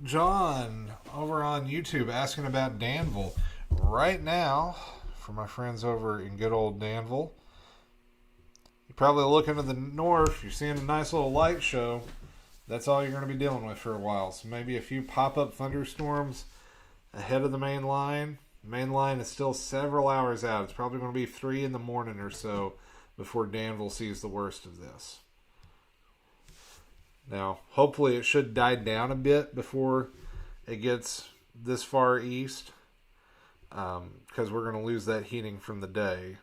John over on YouTube asking about Danville. Right now, for my friends over in good old Danville, you're probably looking to the north, you're seeing a nice little light show. That's all you're going to be dealing with for a while. So maybe a few pop-up thunderstorms ahead of the main line. The main line is still several hours out. It's probably going to be 3 in the morning or so before Danville sees the worst of this. Now, hopefully it should die down a bit before it gets this far east, because we're going to lose that heating from the day.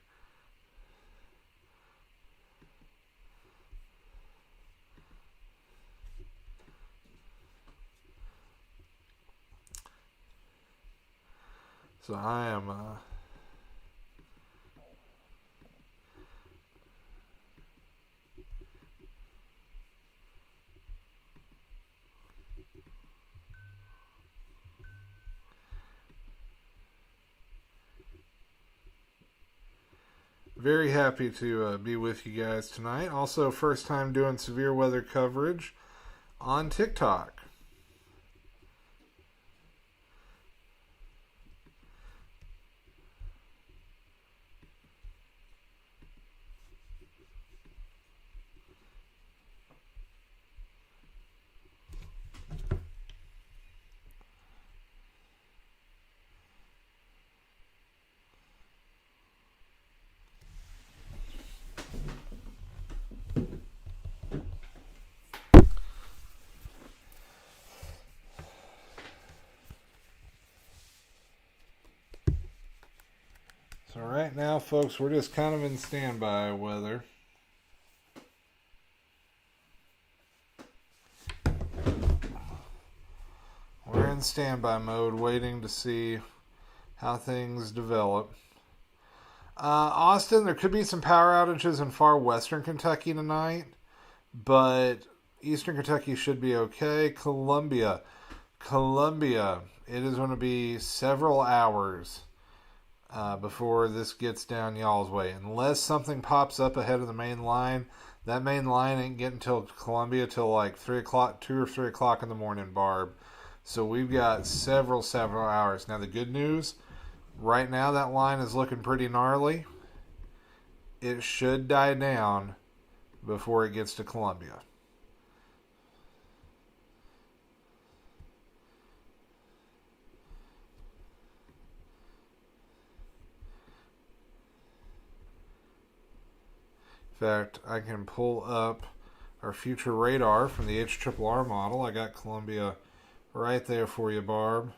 So I am very happy to be with you guys tonight. Also, first time doing severe weather coverage on TikTok. So right now, folks, we're just kind of in standby weather. We're in standby mode, waiting to see how things develop. Austin, there could be some power outages in far western Kentucky tonight, but eastern Kentucky should be okay. Columbia, it is going to be several hours before this gets down y'all's way. Unless something pops up ahead of the main line, that main line ain't getting till Columbia till like 3 o'clock, 2 or 3 o'clock in the morning, Barb. So we've got several hours. Now the good news, right now that line is looking pretty gnarly. It should die down before it gets to Columbia. In fact, I can pull up our future radar from the HRRR model. I got Columbia right there for you, Barb.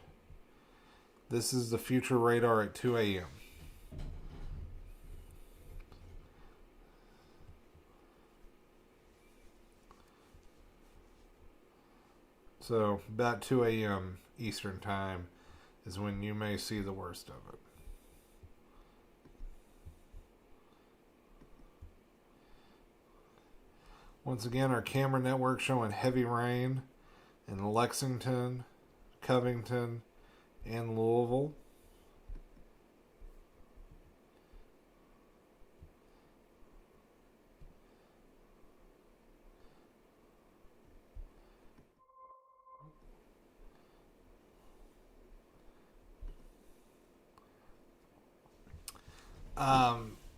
This is the future radar at 2 a.m. So about 2 a.m. Eastern time is when you may see the worst of it. Once again, our camera network showing heavy rain in Lexington, Covington, and Louisville.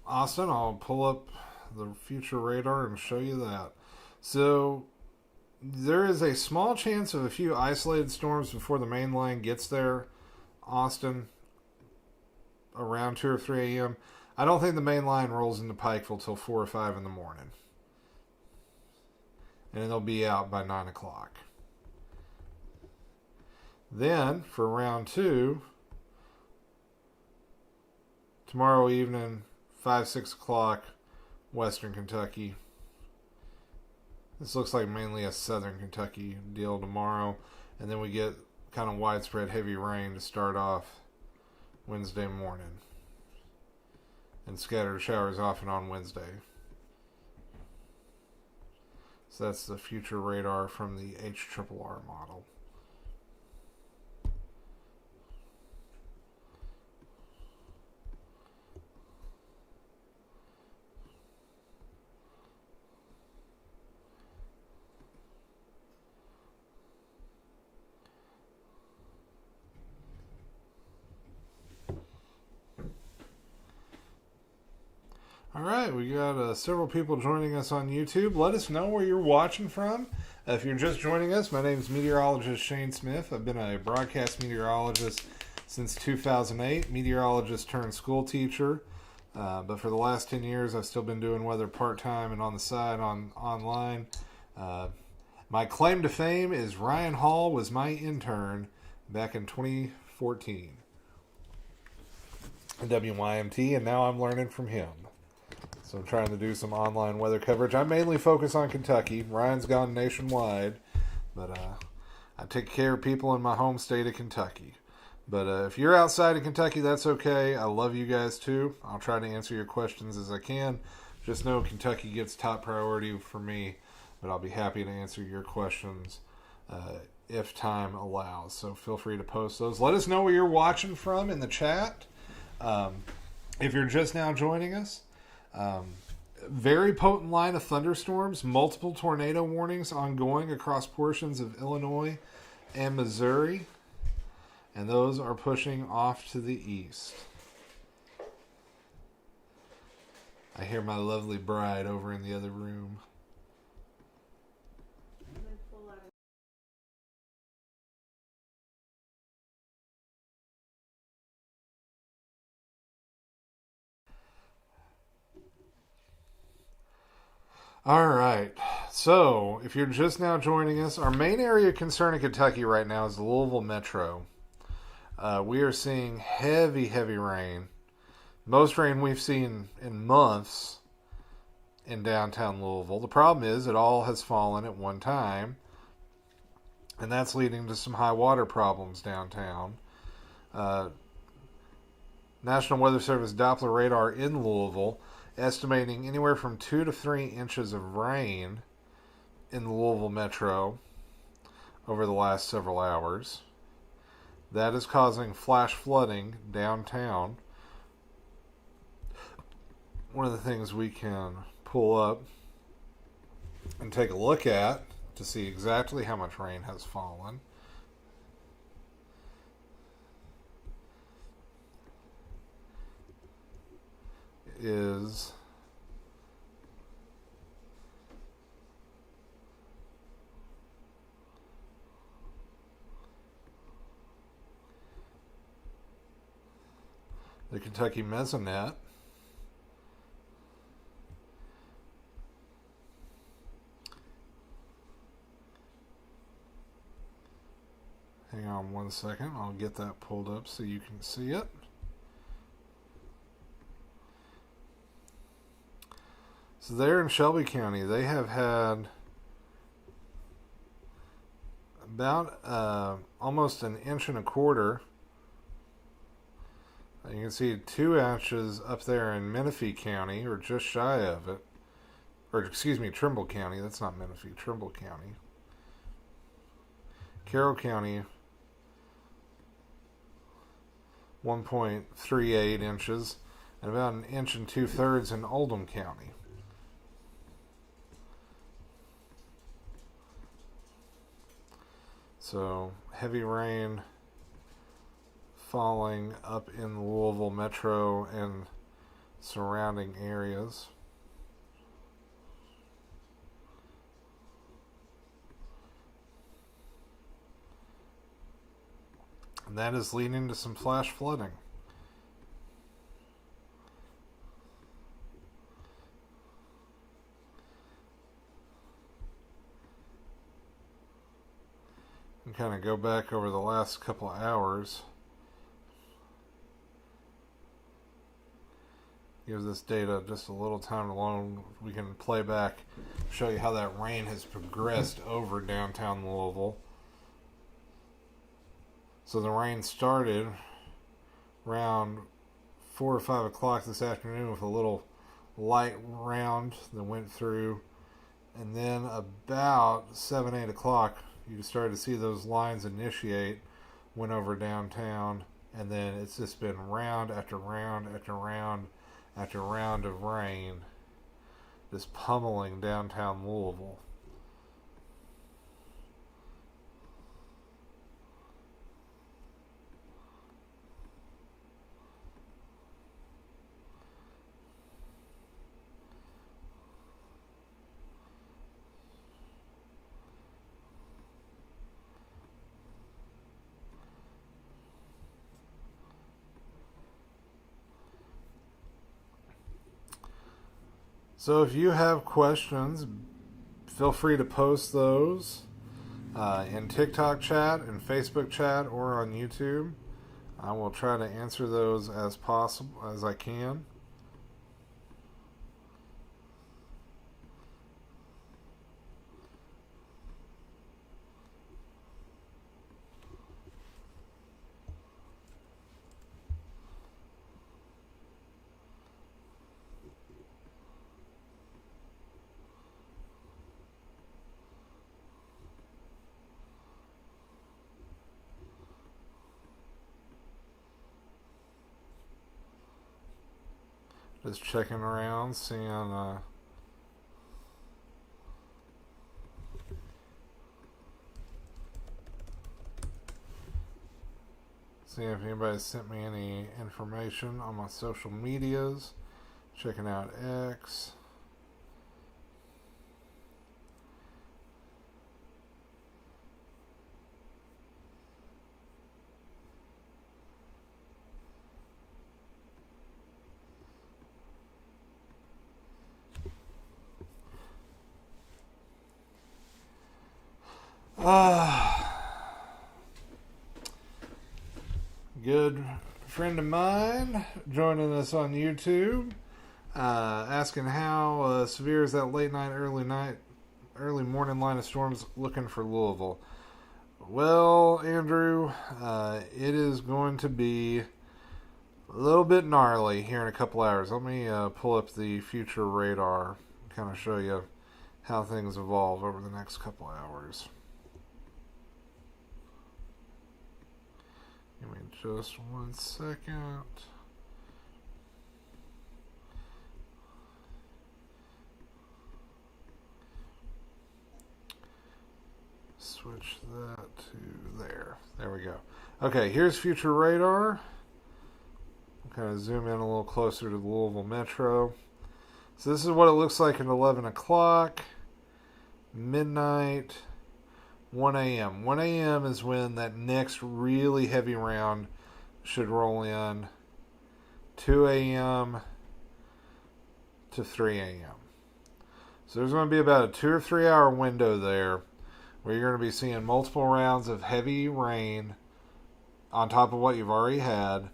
Austin, I'll pull up the future radar and show you that. So there is a small chance of a few isolated storms before the main line gets there, Austin, around 2 or 3 a.m. I don't think the main line rolls into Pikeville till 4 or 5 in the morning. And it'll be out by 9 o'clock. Then, for round 2, tomorrow evening, 5, 6 o'clock, Western Kentucky. This looks like mainly a Southern Kentucky deal tomorrow. And then we get kind of widespread heavy rain to start off Wednesday morning. And scattered showers off and on Wednesday. So that's the future radar from the HRRR model. All right, we got several people joining us on YouTube. Let us know where you're watching from. If you're just joining us, my name is Meteorologist Shane Smith. I've been a broadcast meteorologist since 2008, meteorologist turned school teacher. But for the last 10 years, I've still been doing weather part-time and on the side online. My claim to fame is Ryan Hall was my intern back in 2014 at WYMT, and now I'm learning from him. So I'm trying to do some online weather coverage. I mainly focus on Kentucky. Ryan's gone nationwide, but I take care of people in my home state of Kentucky. But if you're outside of Kentucky, that's okay. I love you guys too. I'll try to answer your questions as I can. Just know Kentucky gets top priority for me, but I'll be happy to answer your questions if time allows. So feel free to post those. Let us know where you're watching from in the chat. If you're just now joining us, very potent line of thunderstorms, multiple tornado warnings ongoing across portions of Illinois and Missouri, and those are pushing off to the east. I hear my lovely bride over in the other room. All right, so if you're just now joining us, our main area of concern in Kentucky right now is the Louisville Metro. We are seeing heavy, heavy rain. Most rain we've seen in months in downtown Louisville. The problem is it all has fallen at one time, and that's leading to some high water problems downtown. National Weather Service Doppler radar in Louisville estimating anywhere from 2 to 3 inches of rain in the Louisville Metro over the last several hours. That is causing flash flooding downtown. One of the things we can pull up and take a look at to see exactly how much rain has fallen is the Kentucky Mesonet. Hang on one second, I'll get that pulled up so you can see it. So there in Shelby County, they have had about almost an inch and a quarter. You can see 2 inches up there in Menifee County, or just shy of it. Or, excuse me, Trimble County. That's not Menifee, Trimble County. Carroll County, 1.38 inches, and about an inch and 2/3 in Oldham County. So, heavy rain falling up in the Louisville metro and surrounding areas. And that is leading to some flash flooding. And kind of go back over the last couple of hours. Give this data just a little time alone. We can play back, show you how that rain has progressed over downtown Louisville. So the rain started around 4 or 5 o'clock this afternoon with a little light round that went through. And then about 7, 8 o'clock, you started to see those lines initiate, went over downtown, and then it's just been round after round after round after round of rain, just pummeling downtown Louisville. So if you have questions, feel free to post those in TikTok chat and Facebook chat or on YouTube. I will try to answer those as possible as I can. Just checking around, seeing if anybody sent me any information on my social medias. Checking out X. Good friend of mine joining us on YouTube, asking how severe is that late night, early morning line of storms looking for Louisville. Well, Andrew, it is going to be a little bit gnarly here in a couple hours. Let me pull up the future radar, kind of show you how things evolve over the next couple hours. Give me just 1 second. Switch that to there. There we go. Okay, here's future radar. I'll kind of zoom in a little closer to the Louisville Metro. So this is what it looks like at 11 o'clock, midnight, 1 a.m. 1 a.m. is when that next really heavy round should roll in. 2 a.m. to 3 a.m. So there's going to be about a 2 or 3 hour window there where you're going to be seeing multiple rounds of heavy rain on top of what you've already had.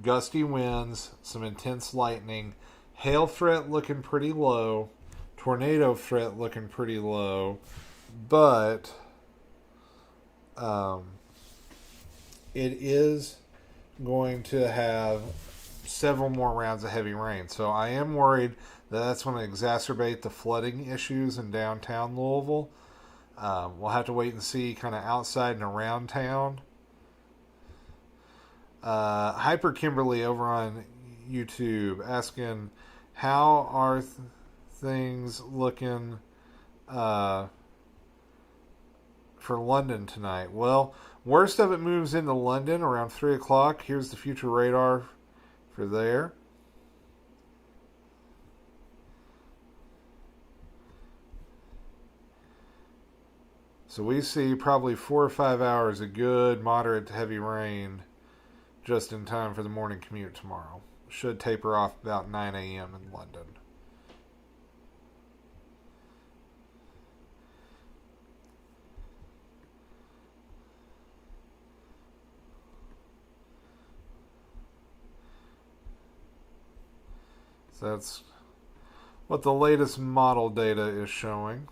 Gusty winds, some intense lightning, hail threat looking pretty low, tornado threat looking pretty low, but it is going to have several more rounds of heavy rain. So I am worried that that's going to exacerbate the flooding issues in downtown Louisville. We'll have to wait and see kind of outside and around town. Hyper Kimberly over on YouTube asking, how are things looking for London tonight? Well, worst of it moves into London around 3 o'clock. Here's the future radar for there. So we see probably 4 or 5 hours of good, moderate to heavy rain just in time for the morning commute tomorrow. Should taper off about 9 a.m. in London. So that's what the latest model data is showing.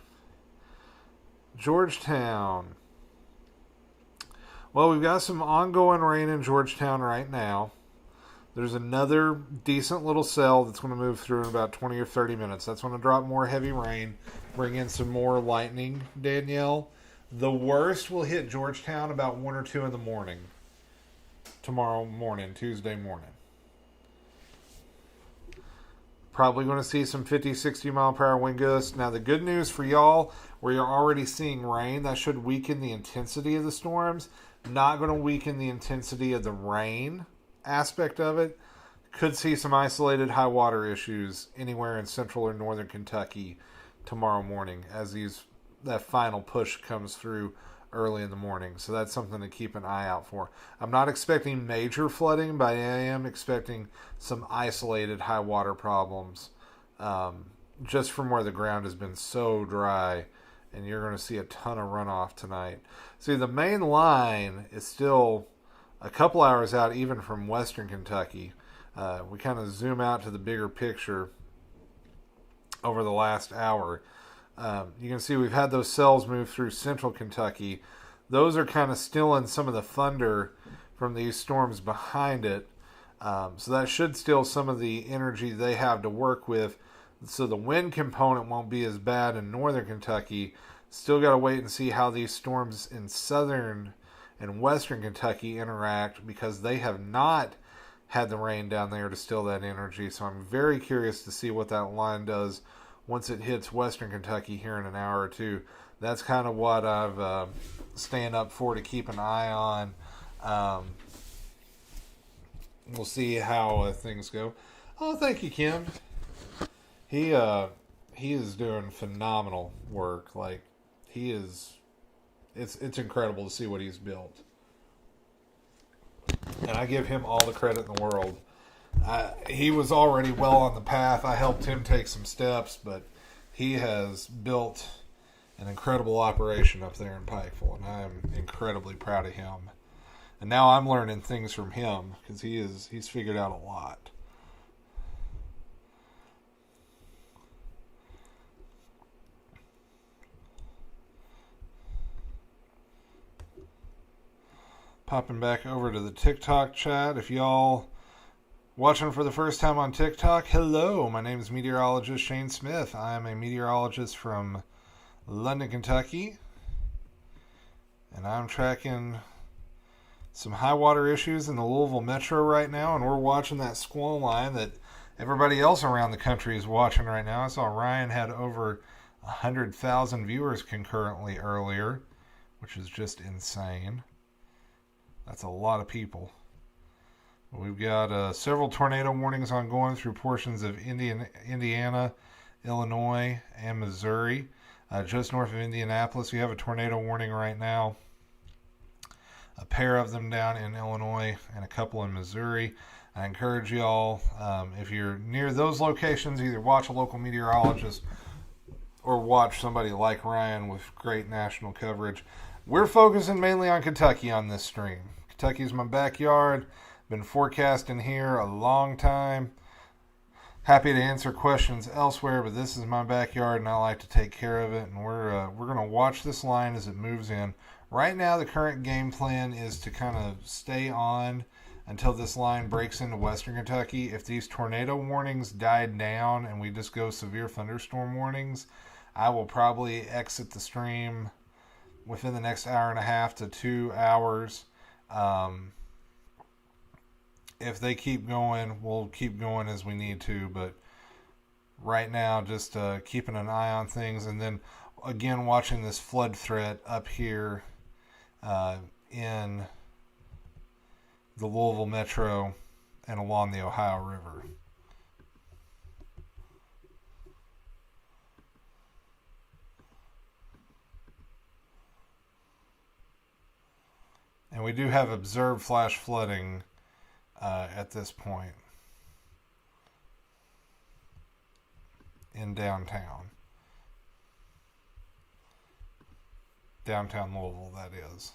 Georgetown. Well, we've got some ongoing rain in Georgetown right now. There's another decent little cell that's going to move through in about 20 or 30 minutes. That's going to drop more heavy rain, bring in some more lightning, Danielle. The worst will hit Georgetown about 1 or 2 in the morning. Tomorrow morning, Tuesday morning. Probably going to see some 50, 60 mile per hour wind gusts. Now, the good news for y'all, where you're already seeing rain, that should weaken the intensity of the storms. Not going to weaken the intensity of the rain aspect of it. Could see some isolated high water issues anywhere in central or northern Kentucky tomorrow morning as that final push comes through early in the morning. So that's something to keep an eye out for. I'm not expecting major flooding, but I am expecting some isolated high water problems just from where the ground has been so dry, and you're going to see a ton of runoff tonight. See, the main line is still a couple hours out even from western Kentucky. We kind of zoom out to the bigger picture over the last hour. You can see we've had those cells move through central Kentucky. Those are kind of still in some of the thunder from these storms behind it. So that should steal some of the energy they have to work with. So the wind component won't be as bad in northern Kentucky. Still got to wait and see how these storms in southern and western Kentucky interact, because they have not had the rain down there to steal that energy. So I'm very curious to see what that line does once it hits western Kentucky here in an hour or two. That's kind of what I've staying up for to keep an eye on. We'll see how things go. Oh, thank you, Kim. He is doing phenomenal work. Like, he is, it's incredible to see what he's built. And I give him all the credit in the world. He was already well on the path. I helped him take some steps, but he has built an incredible operation up there in Pikeville, and I am incredibly proud of him. And now I'm learning things from him, because he's figured out a lot. Popping back over to the TikTok chat. If y'all watching for the first time on TikTok, hello, my name is Meteorologist Shane Smith. I am a meteorologist from London, Kentucky, and I'm tracking some high water issues in the Louisville Metro right now, and we're watching that squall line that everybody else around the country is watching right now. I saw Ryan had over 100,000 viewers concurrently earlier, which is just insane. That's a lot of people. We've got several tornado warnings ongoing through portions of Indiana, Illinois, and Missouri. Just north of Indianapolis, we have a tornado warning right now. A pair of them down in Illinois and a couple in Missouri. I encourage y'all, if you're near those locations, either watch a local meteorologist or watch somebody like Ryan with great national coverage. We're focusing mainly on Kentucky on this stream. Kentucky's my backyard. Been forecasting here a long time. Happy to answer questions elsewhere, but this is my backyard, and I like to take care of it. And we're going to watch this line as it moves in Right now, the current game plan is to kind of stay on until this line breaks into western Kentucky. If these tornado warnings died down and we just go severe thunderstorm warnings, I will probably exit the stream within the next hour and a half to 2 hours. If they keep going, we'll keep going as we need to, but right now just keeping an eye on things, and then again watching this flood threat up here in the Louisville Metro and along the Ohio River. And we do have observed flash flooding at this point in downtown Louisville, that is.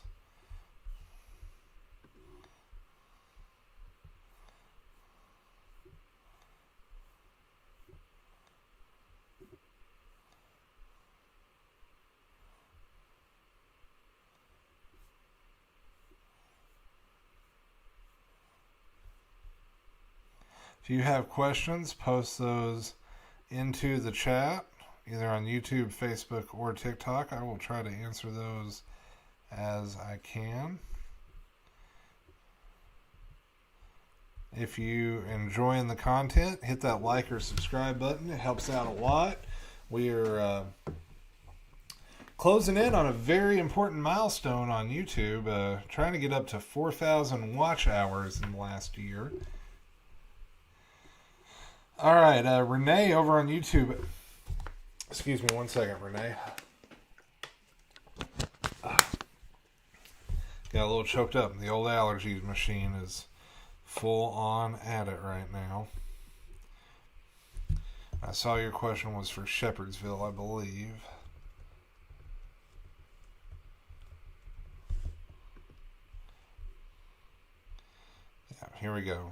If you have questions, post those into the chat, either on YouTube, Facebook, or TikTok. I will try to answer those as I can. If you enjoying the content, hit that like or subscribe button. It helps out a lot. We are closing in on a very important milestone on YouTube, trying to get up to 4,000 watch hours in the last year. All right, Renee over on YouTube. Excuse me one second, Renee. Got a little choked up. The old allergies machine is full on at it right now. I saw your question was for Shepherdsville, I believe. Yeah, here we go.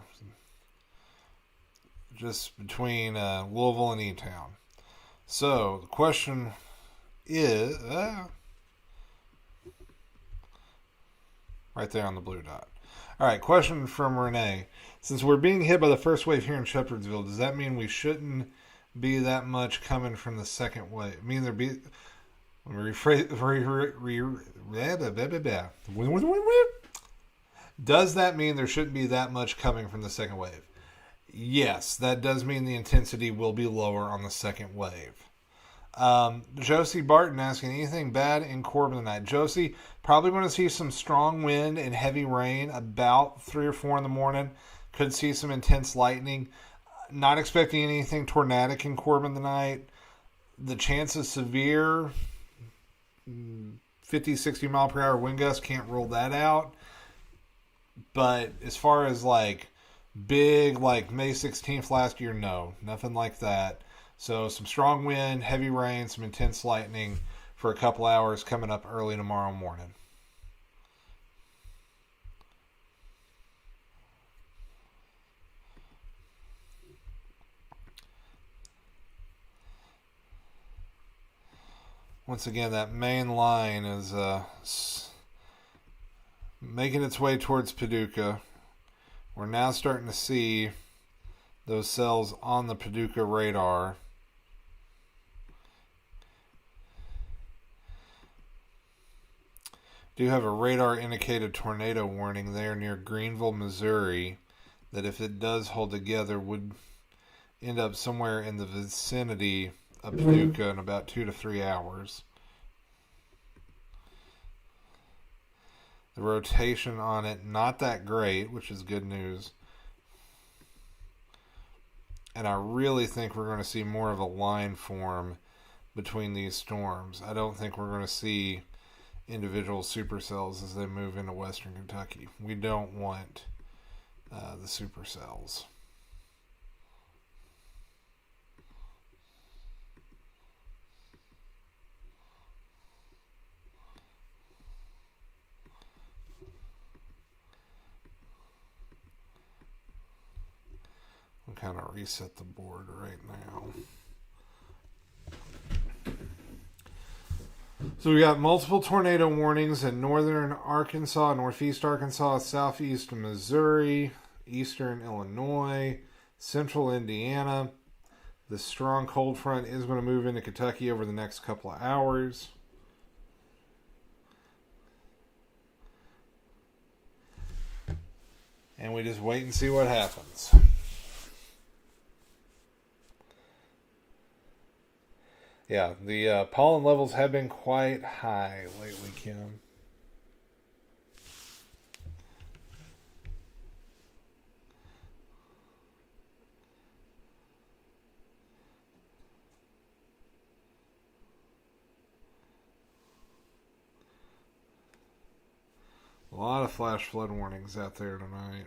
Just between Louisville and E-Town. So the question is right there on the blue dot. All right, question from Renee. Since we're being hit by the first wave here in Shepherdsville, does that mean we shouldn't be that much coming from the second wave? I mean, let me rephrase. Does that mean there shouldn't be that much coming from the second wave? Yes, that does mean the intensity will be lower on the second wave. Josie Barton asking, anything bad in Corbin tonight? Josie, probably going to see some strong wind and heavy rain about 3 or 4 in the morning. Could see some intense lightning. Not expecting anything tornadic in Corbin tonight. The chance of severe 50, 60 mile per hour wind gusts, can't rule that out. But as far as like big, like May 16th last year, no, nothing like that. So some strong wind, heavy rain, some intense lightning for a couple hours coming up early tomorrow morning. Once again, that main line is making its way towards Paducah. We're now starting to see those cells on the Paducah radar. Do have a radar indicated tornado warning there near Greenville, Missouri, that if it does hold together would end up somewhere in the vicinity of Paducah in about 2 to 3 hours. The rotation on it, not that great, which is good news. And I really think we're going to see more of a line form between these storms. I don't think we're going to see individual supercells as they move into western Kentucky. We don't want the supercells. I'll kind of reset the board right now. So we got multiple tornado warnings in northern Arkansas, northeast Arkansas, southeast Missouri, eastern Illinois, central Indiana. The strong cold front is going to move into Kentucky over the next couple of hours. And we just wait and see what happens. Yeah, the pollen levels have been quite high lately, Kim. A lot of flash flood warnings out there tonight.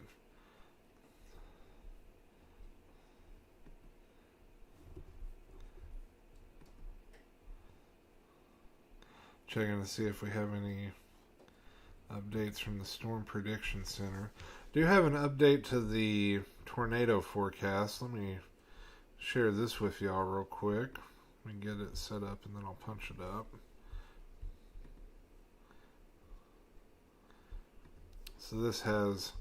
Checking to see if we have any updates from the Storm Prediction Center. Do have an update to the tornado forecast. Let me share this with y'all real quick. Let me get it set up and then I'll punch it up. So this has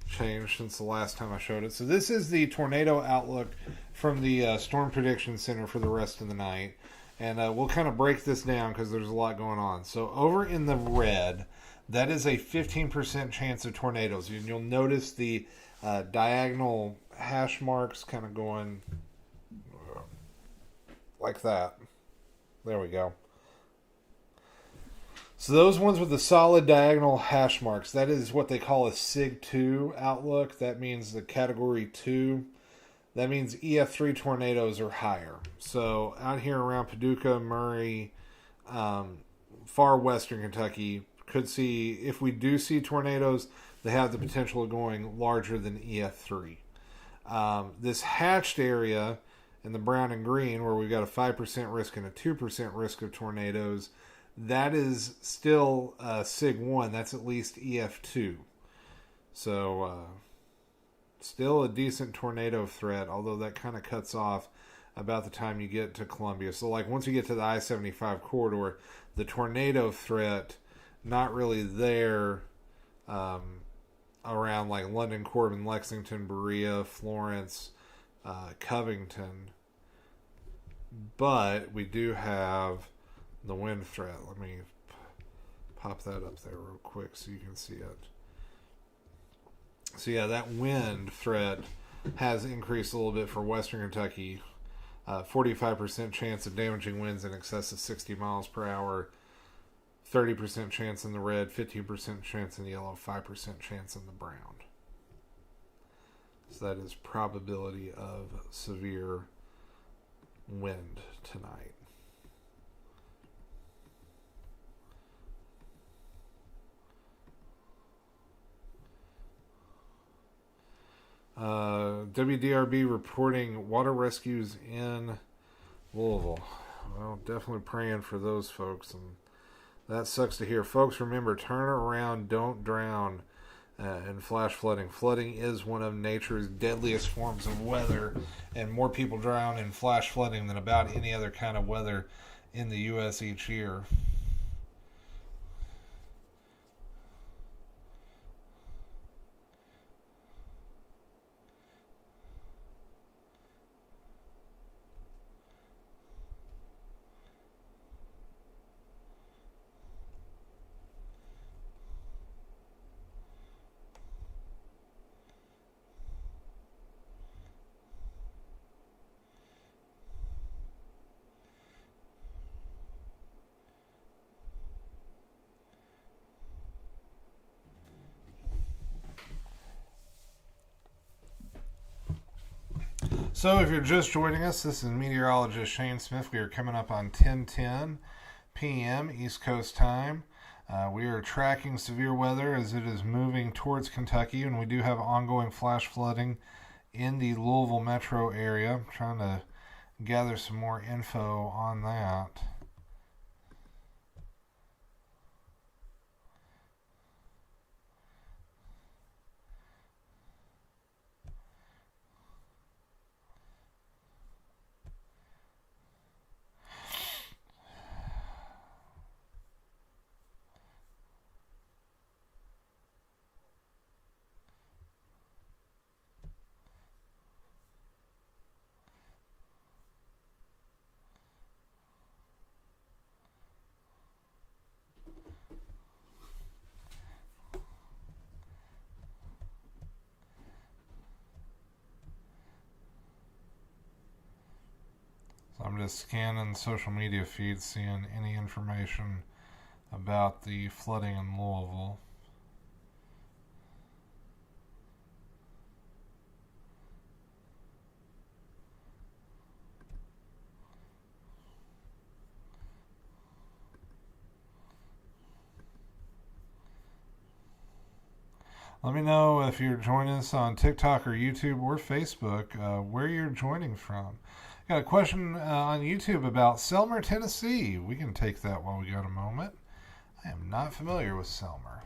changed since the last time I showed it. So this is the tornado outlook from the Storm Prediction Center for the rest of the night. And we'll kind of break this down because there's a lot going on. So over in the red, that is a 15% chance of tornadoes. And you'll notice the diagonal hash marks kind of going like that. There we go. So those ones with the solid diagonal hash marks, that is what they call a SIG 2 outlook. That means the category 2. That means EF3 tornadoes are higher. So out here around Paducah, Murray, far western Kentucky, could see, if we do see tornadoes, they have the potential of going larger than EF3. This hatched area in the brown and green, where we've got a 5% risk and a 2% risk of tornadoes, that is still SIG 1. That's at least EF2. So still a decent tornado threat, although that kind of cuts off about the time you get to Columbia. So like once you get to the I-75 corridor, the tornado threat not really there around like London, Corbin, Lexington, Berea, Florence, Covington. But we do have the wind threat. Let me pop that up there real quick so you can see it. So yeah, that wind threat has increased a little bit for western Kentucky. 45% chance of damaging winds in excess of 60 miles per hour. 30% chance in the red, 15% chance in the yellow, 5% chance in the brown. So that is probability of severe wind tonight. WDRB reporting water rescues in Louisville. Well, definitely praying for those folks, and that sucks to hear. Folks, remember, turn around, don't drown in flash flooding. Flooding is one of nature's deadliest forms of weather, and more people drown in flash flooding than about any other kind of weather in the U.S. each year. So if you're just joining us, this is Meteorologist Shane Smith. We are coming up on 10:10 p.m. East Coast time. We are tracking severe weather as it is moving towards Kentucky, and we do have ongoing flash flooding in the Louisville metro area. I'm trying to gather some more info on that. I'm just scanning social media feeds, seeing any information about the flooding in Louisville. Let me know if you're joining us on TikTok or YouTube or Facebook, where you're joining from. Got a question on YouTube about Selmer, Tennessee. We can take that while we got a moment. I am not familiar with Selmer.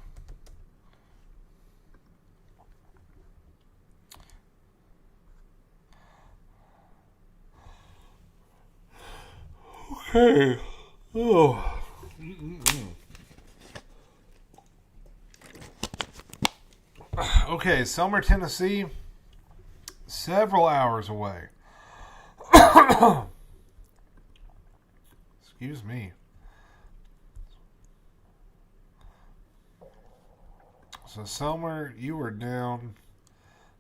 Okay. Oh. Okay, Selmer, Tennessee, several hours away. Excuse me. So, Selmer, you were down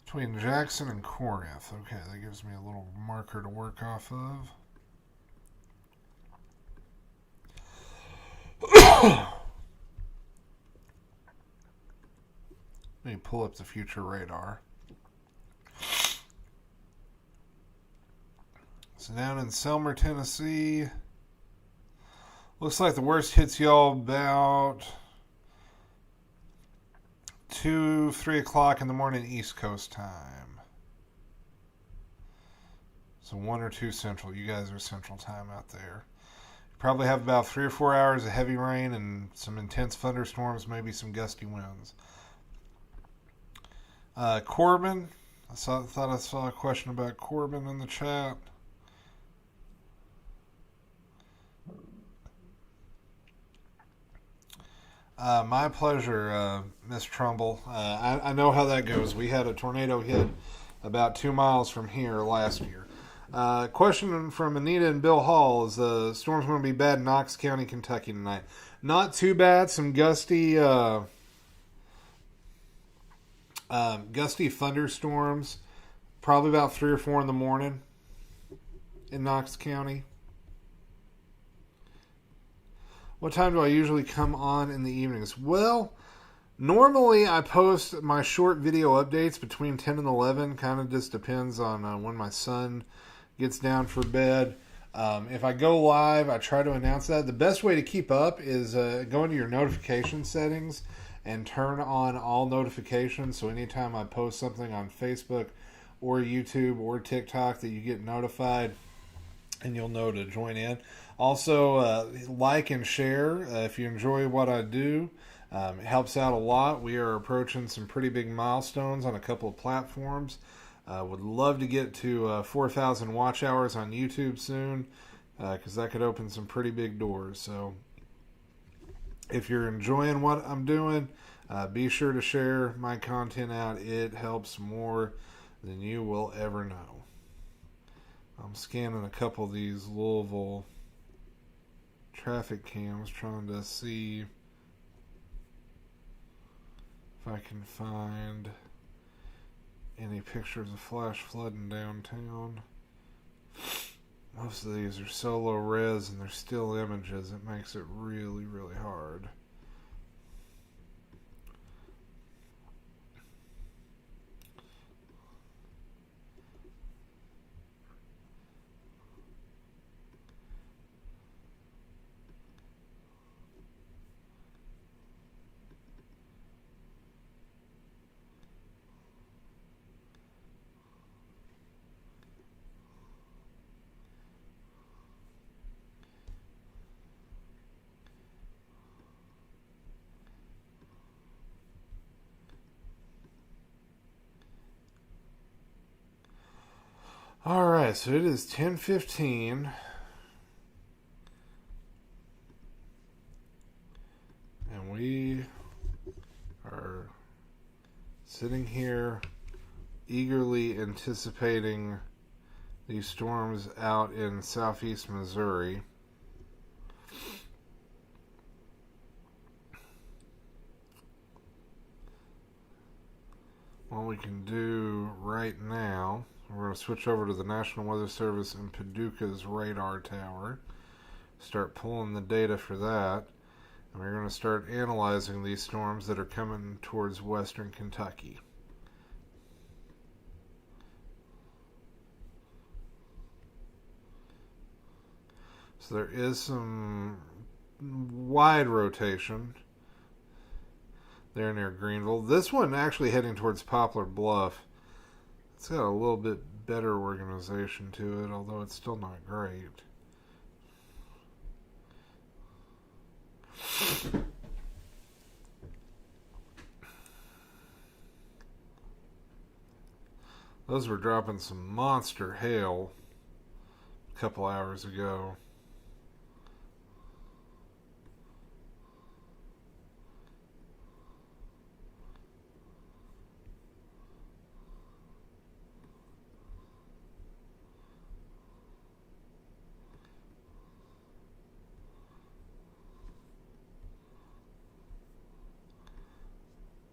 between Jackson and Corinth. Okay, that gives me a little marker to work off of. Let me pull up the future radar. So down in Selmer, Tennessee, looks like the worst hits y'all about 3 o'clock in the morning East Coast time. So 1 or 2 Central. You guys are Central time out there. You probably have about 3 or 4 hours of heavy rain and some intense thunderstorms, maybe some gusty winds. Corbin, thought I saw a question about Corbin in the chat. My pleasure, Miss Trumbull. I know how that goes. We had a tornado hit about 2 miles from here last year. Question from Anita and Bill Hall. Is the storm's going to be bad in Knox County, Kentucky tonight? Not too bad. Some gusty thunderstorms. Probably about 3 or 4 in the morning in Knox County. What time do I usually come on in the evenings? Well, normally I post my short video updates between 10 and 11. Kind of just depends on when my son gets down for bed. If I go live, I try to announce that. The best way to keep up is go into your notification settings and turn on all notifications. So anytime I post something on Facebook or YouTube or TikTok that you get notified and you'll know to join in. Also, like and share if you enjoy what I do. It helps out a lot. We are approaching some pretty big milestones on a couple of platforms. Would love to get to 4,000 watch hours on YouTube soon, because that could open some pretty big doors. So if you're enjoying what I'm doing, be sure to share my content out. It helps more than you will ever know. I'm scanning a couple of these Louisville traffic cams, trying to see if I can find any pictures of flash flooding downtown. Most of these are so low res and they're still images. It makes it really, really hard. Alright, so it is 10:15. And we are sitting here eagerly anticipating these storms out in southeast Missouri. What we can do right now We're going to switch over to the National Weather Service in Paducah's radar tower. Start pulling the data for that. And we're going to start analyzing these storms that are coming towards western Kentucky. So there is some wide rotation there near Greenville. This one actually heading towards Poplar Bluff. It's got a little bit better organization to it, although it's still not great. Those were dropping some monster hail a couple hours ago.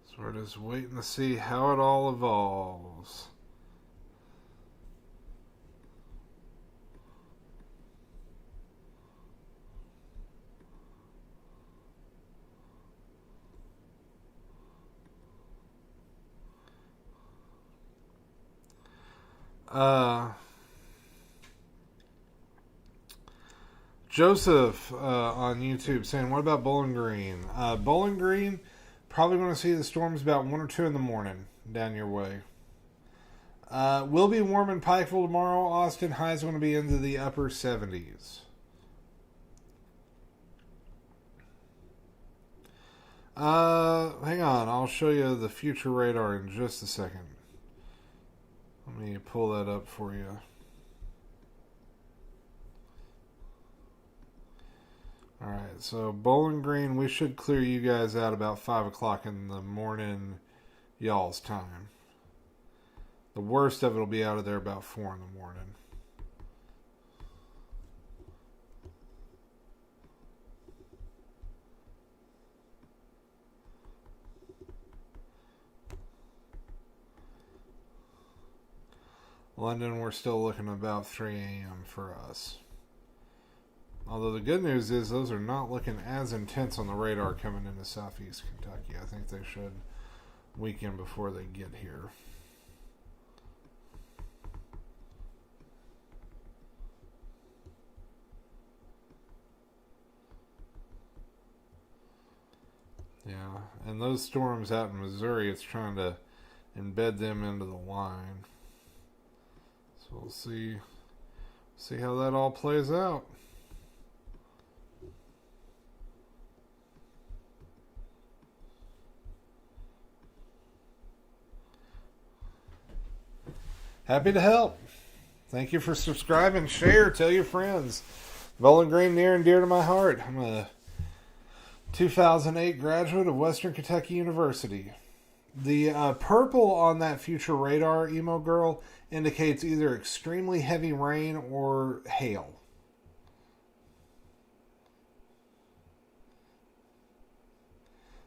So we're just waiting to see how it all evolves. Joseph on YouTube saying, what about Bowling Green? Bowling Green, probably going to see the storms about 1 or 2 in the morning down your way. Will be warm in Pikeville tomorrow. Austin, highs going to be into the upper 70s. Hang on, I'll show you the future radar in just a second. Let me pull that up for you. Alright, so Bowling Green, we should clear you guys out about 5 o'clock in the morning, y'all's time. The worst of it will be out of there about 4 in the morning. London, we're still looking about 3 a.m. for us. Although the good news is those are not looking as intense on the radar coming into southeast Kentucky. I think they should weaken before they get here. Yeah, and those storms out in Missouri, it's trying to embed them into the line. So we'll see how that all plays out. Happy to help. Thank you for subscribing, share, tell your friends. Bowling Green, near and dear to my heart. I'm a 2008 graduate of Western Kentucky University. The purple on that future radar, emo girl, indicates either extremely heavy rain or hail.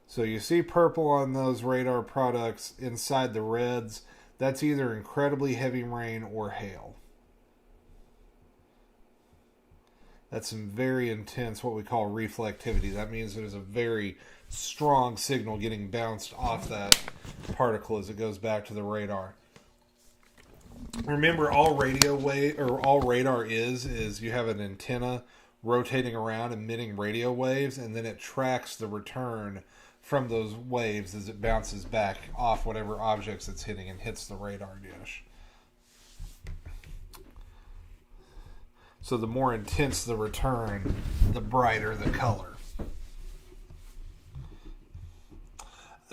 So you see purple on those radar products inside the reds. That's either incredibly heavy rain or hail. That's some very intense, what we call reflectivity. That means there's a very strong signal getting bounced off that particle as it goes back to the radar. Remember, all radar is you have an antenna rotating around, emitting radio waves, and then it tracks the return from those waves as it bounces back off whatever objects it's hitting and hits the radar dish. So the more intense the return, the brighter the color.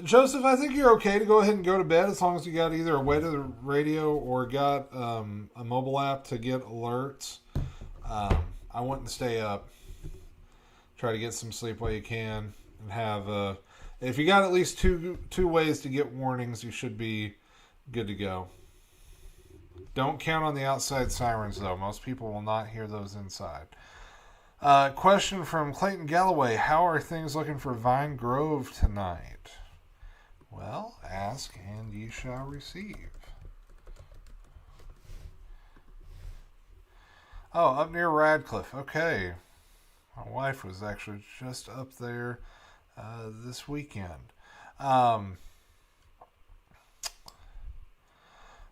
Joseph, I think you're okay to go ahead and go to bed as long as you got either a way to the radio or got a mobile app to get alerts. I wouldn't stay up. Try to get some sleep while you can, and have if you got at least two ways to get warnings, you should be good to go. Don't count on the outside sirens, though. Most people will not hear those inside. Question from Clayton Galloway. How are things looking for Vine Grove tonight? Well, ask and ye shall receive. Oh, up near Radcliffe. Okay. My wife was actually just up there this weekend.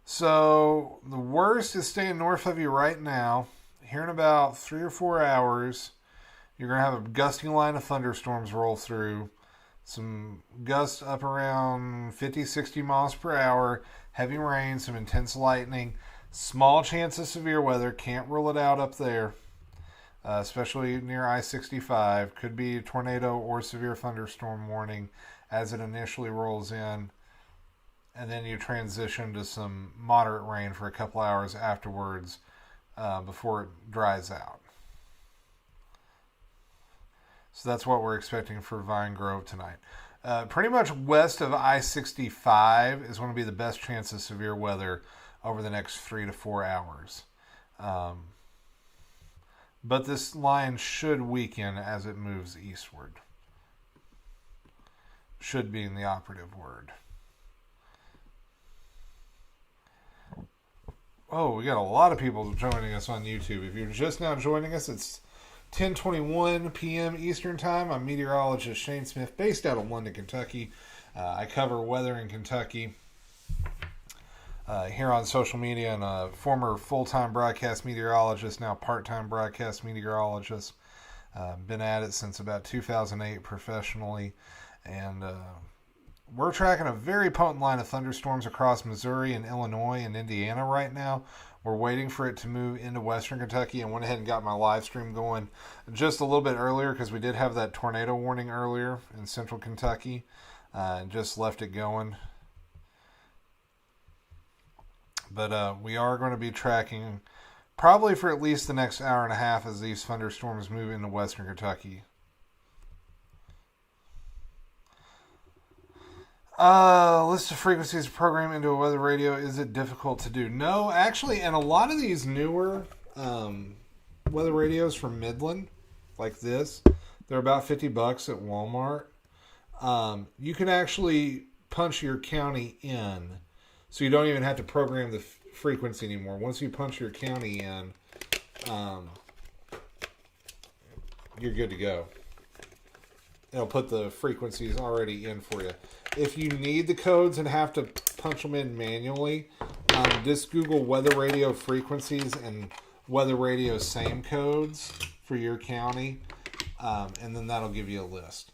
So the worst is staying north of you right now. Here in about 3 or 4 hours, you're going to have a gusting line of thunderstorms roll through. Some gusts up around 50, 60 miles per hour. Heavy rain, some intense lightning. Small chance of severe weather. Can't rule it out up there. Especially near I-65. Could be a tornado or severe thunderstorm warning as it initially rolls in. And then you transition to some moderate rain for a couple hours afterwards before it dries out. So that's what we're expecting for Vine Grove tonight. Pretty much west of I-65 is going to be the best chance of severe weather over the next 3 to 4 hours. But this line should weaken as it moves eastward. Should being the operative word. Oh, we got a lot of people joining us on YouTube. If you're just now joining us, it's 10:21 p.m. Eastern Time. I'm meteorologist Shane Smith, based out of London, Kentucky. I cover weather in Kentucky here on social media, and a former full-time broadcast meteorologist, now part-time broadcast meteorologist. Been at it since about 2008 professionally, and we're tracking a very potent line of thunderstorms across Missouri and Illinois and Indiana right now. We're waiting for it to move into western Kentucky, and went ahead and got my live stream going just a little bit earlier because we did have that tornado warning earlier in central Kentucky, and just left it going. But we are going to be tracking probably for at least the next hour and a half as these thunderstorms move into western Kentucky. List of frequencies to program into a weather radio. Is it difficult to do? No, actually, and a lot of these newer weather radios from Midland, like this, they're about $50 at Walmart. You can actually punch your county in, so you don't even have to program the frequency anymore. Once you punch your county in, you're good to go. It'll put the frequencies already in for you. If you need the codes and have to punch them in manually, just Google weather radio frequencies and weather radio same codes for your county, and then that'll give you a list.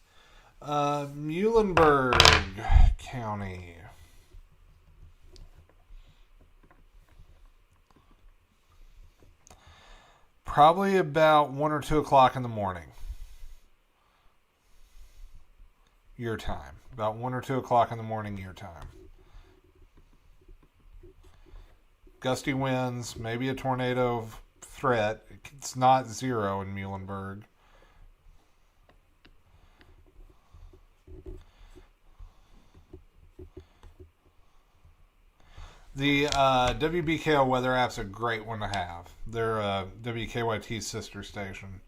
Muhlenberg County. Probably about 1 or 2 o'clock in the morning. Your time. About 1 or 2 o'clock in the morning, your time. Gusty winds, maybe a tornado threat. It's not 0 in Muhlenberg. The WBKO weather app's a great one to have. They're WKYT's sister station.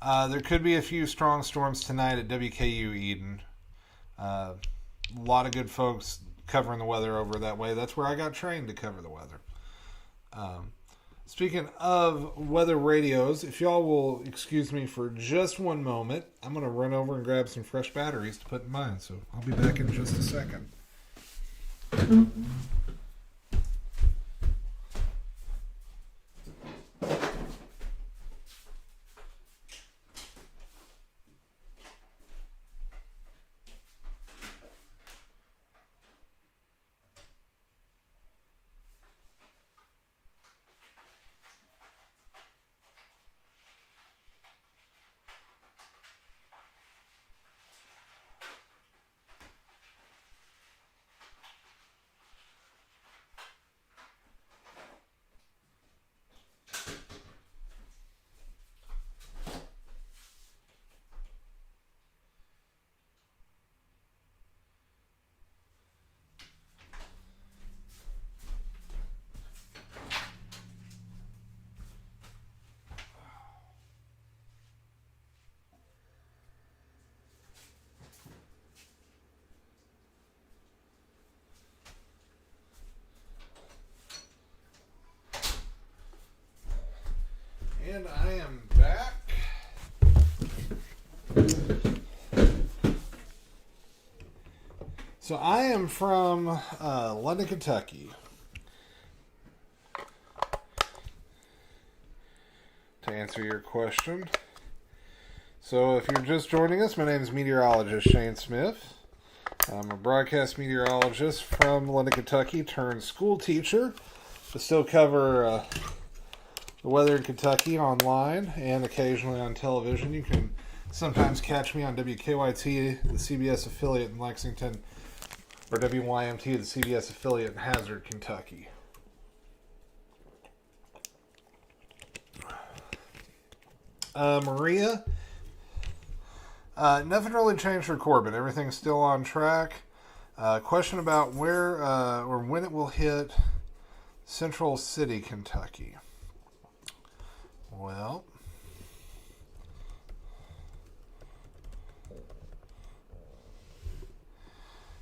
There could be a few strong storms tonight at WKU Eden. A lot of good folks covering the weather over that way. That's where I got trained to cover the weather. Speaking of weather radios, if y'all will excuse me for just one moment, I'm going to run over and grab some fresh batteries to put in mine. So I'll be back in just a second. So I am from London, Kentucky. To answer your question. So if you're just joining us, my name is Meteorologist Shane Smith. I'm a broadcast meteorologist from London, Kentucky, turned school teacher. I still cover the weather in Kentucky online and occasionally on television. You can sometimes catch me on WKYT, the CBS affiliate in Lexington, or WYMT, the CBS affiliate in Hazard, Kentucky. Maria, nothing really changed for Corbin. Everything's still on track. Question about where or when it will hit Central City, Kentucky. Well,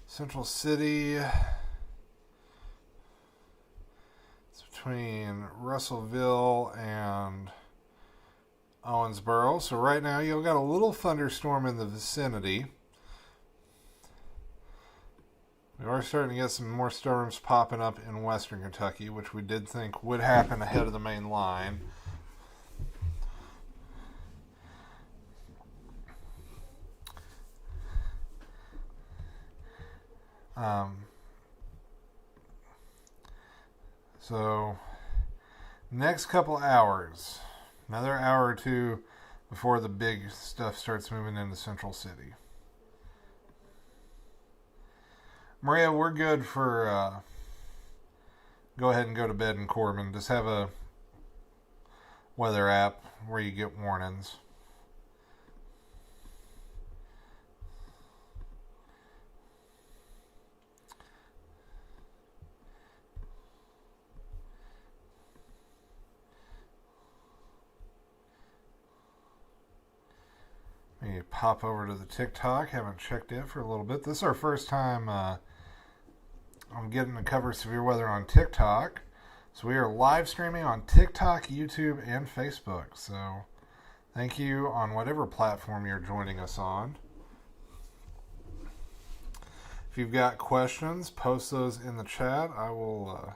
Central City, it's between Russellville and Owensboro. So right now you've got a little thunderstorm in the vicinity. We are starting to get some more storms popping up in western Kentucky, which we did think would happen ahead of the main line. So next couple hours, another hour or two before the big stuff starts moving into Central City. Maria, we're good for go ahead and go to bed in Corbin. Just have a weather app where you get warnings. Maybe pop over to the TikTok. Haven't checked it for a little bit. This is our first time I'm getting to cover severe weather on TikTok. So we are live streaming on TikTok, YouTube, and Facebook. So thank you on whatever platform you're joining us on. If you've got questions, post those in the chat. I will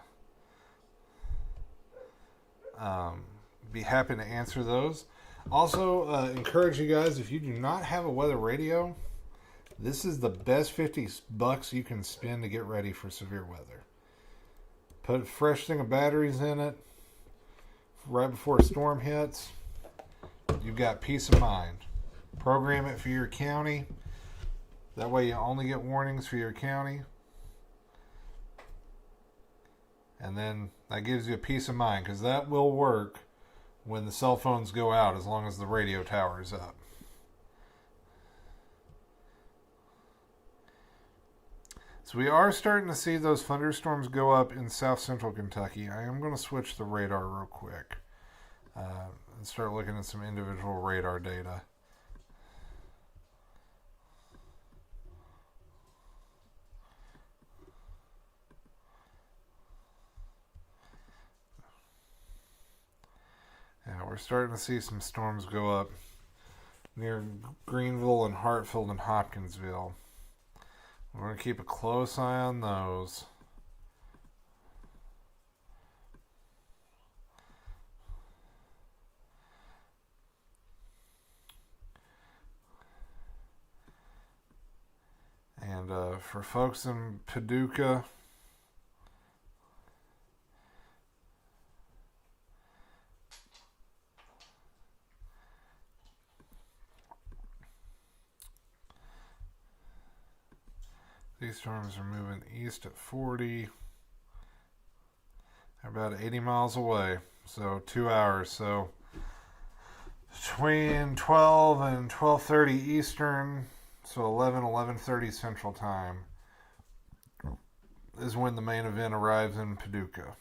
be happy to answer those. Also, encourage you guys, if you do not have a weather radio, this is the best $50 you can spend to get ready for severe weather. Put a fresh thing of batteries in it right before a storm hits. You've got peace of mind. Program it for your county. That way you only get warnings for your county. And then that gives you a peace of mind, because that will work when the cell phones go out, as long as the radio tower is up. So we are starting to see those thunderstorms go up in south central Kentucky. I am going to switch the radar real quick and start looking at some individual radar data. Yeah, we're starting to see some storms go up near Greenville and Hartfield and Hopkinsville. We're going to keep a close eye on those. And for folks in Paducah, these storms are moving east at 40. They're about 80 miles away, so 2 hours. So between 12 and 12:30 Eastern, so 11:30 Central Time, is when the main event arrives in Paducah.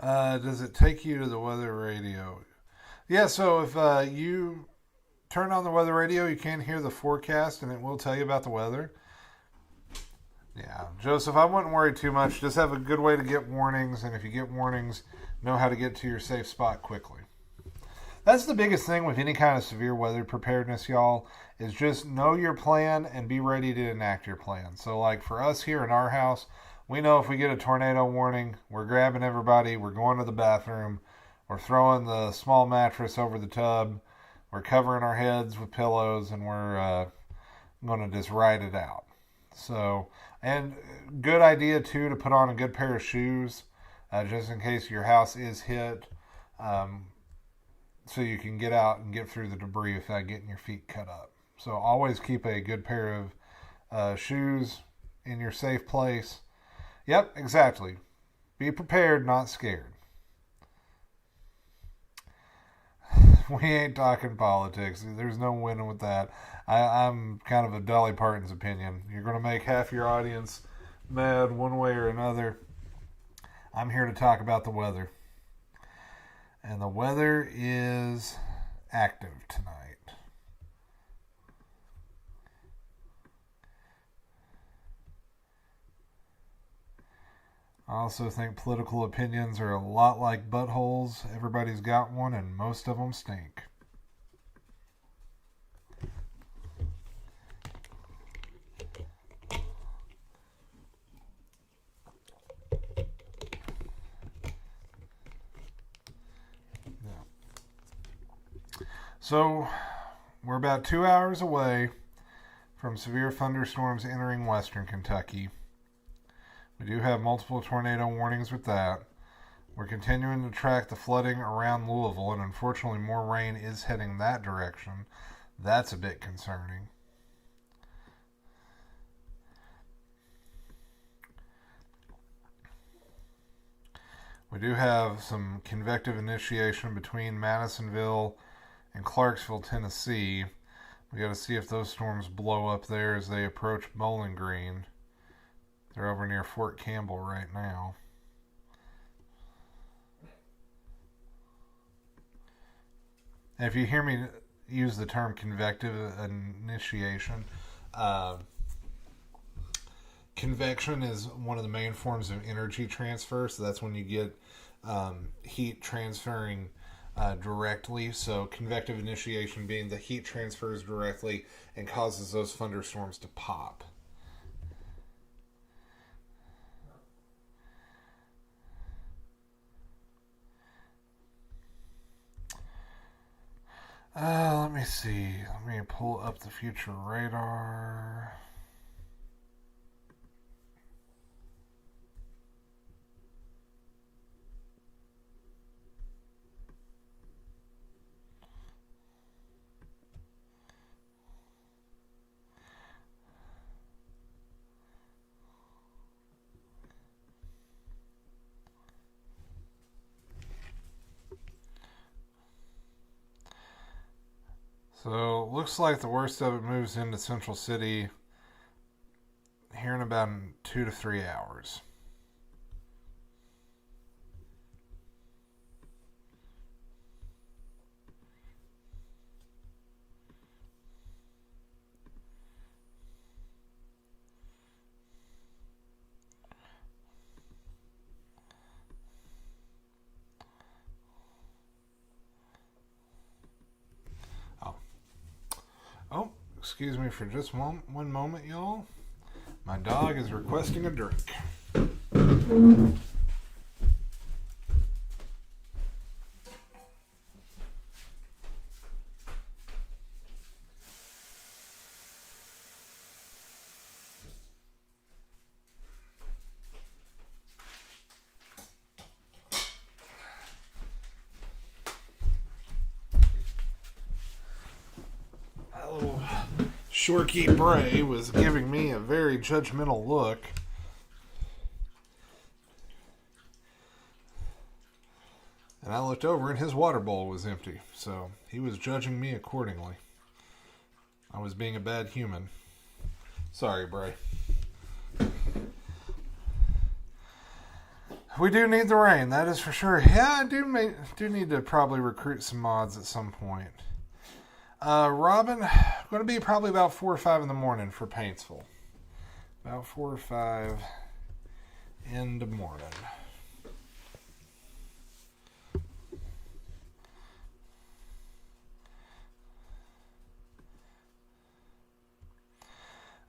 Does it take you to the weather radio? Yeah, so if you turn on the weather radio, you can hear the forecast and it will tell you about the weather. Yeah, Joseph, I wouldn't worry too much. Just have a good way to get warnings, and if you get warnings, know how to get to your safe spot quickly. That's the biggest thing with any kind of severe weather preparedness, y'all, is just know your plan and be ready to enact your plan. So, like for us here in our house, we know if we get a tornado warning, we're grabbing everybody, we're going to the bathroom, we're throwing the small mattress over the tub, we're covering our heads with pillows, and we're going to just ride it out. So, and good idea too to put on a good pair of shoes, just in case your house is hit, so you can get out and get through the debris without getting your feet cut up. So always keep a good pair of shoes in your safe place. Yep, exactly. Be prepared, not scared. We ain't talking politics. There's no winning with that. I'm kind of a Dolly Parton's opinion. You're going to make half your audience mad one way or another. I'm here to talk about the weather. And the weather is active tonight. I also think political opinions are a lot like buttholes. Everybody's got one, and most of them stink. So, we're about 2 hours away from severe thunderstorms entering western Kentucky. We do have multiple tornado warnings with that. We're continuing to track the flooding around Louisville, and unfortunately more rain is heading that direction. That's a bit concerning. We do have some convective initiation between Madisonville and Clarksville, Tennessee. We got to see if those storms blow up there as they approach Bowling Green. They're over near Fort Campbell right now. And if you hear me use the term convective initiation, convection is one of the main forms of energy transfer. So that's when you get heat transferring directly. So convective initiation being the heat transfers directly and causes those thunderstorms to pop. Let me see. Let me pull up the future radar. So, looks like the worst of it moves into Central City here in about 2 to 3 hours. Oh, excuse me for just one moment, y'all. My dog is requesting a drink. Shorky Bray was giving me a very judgmental look. And I looked over and his water bowl was empty. So he was judging me accordingly. I was being a bad human. Sorry, Bray. We do need the rain, that is for sure. Yeah, I do need to probably recruit some mods at some point. Robin, going to be probably about 4 or 5 in the morning for Paintsville. About 4 or 5 in the morning.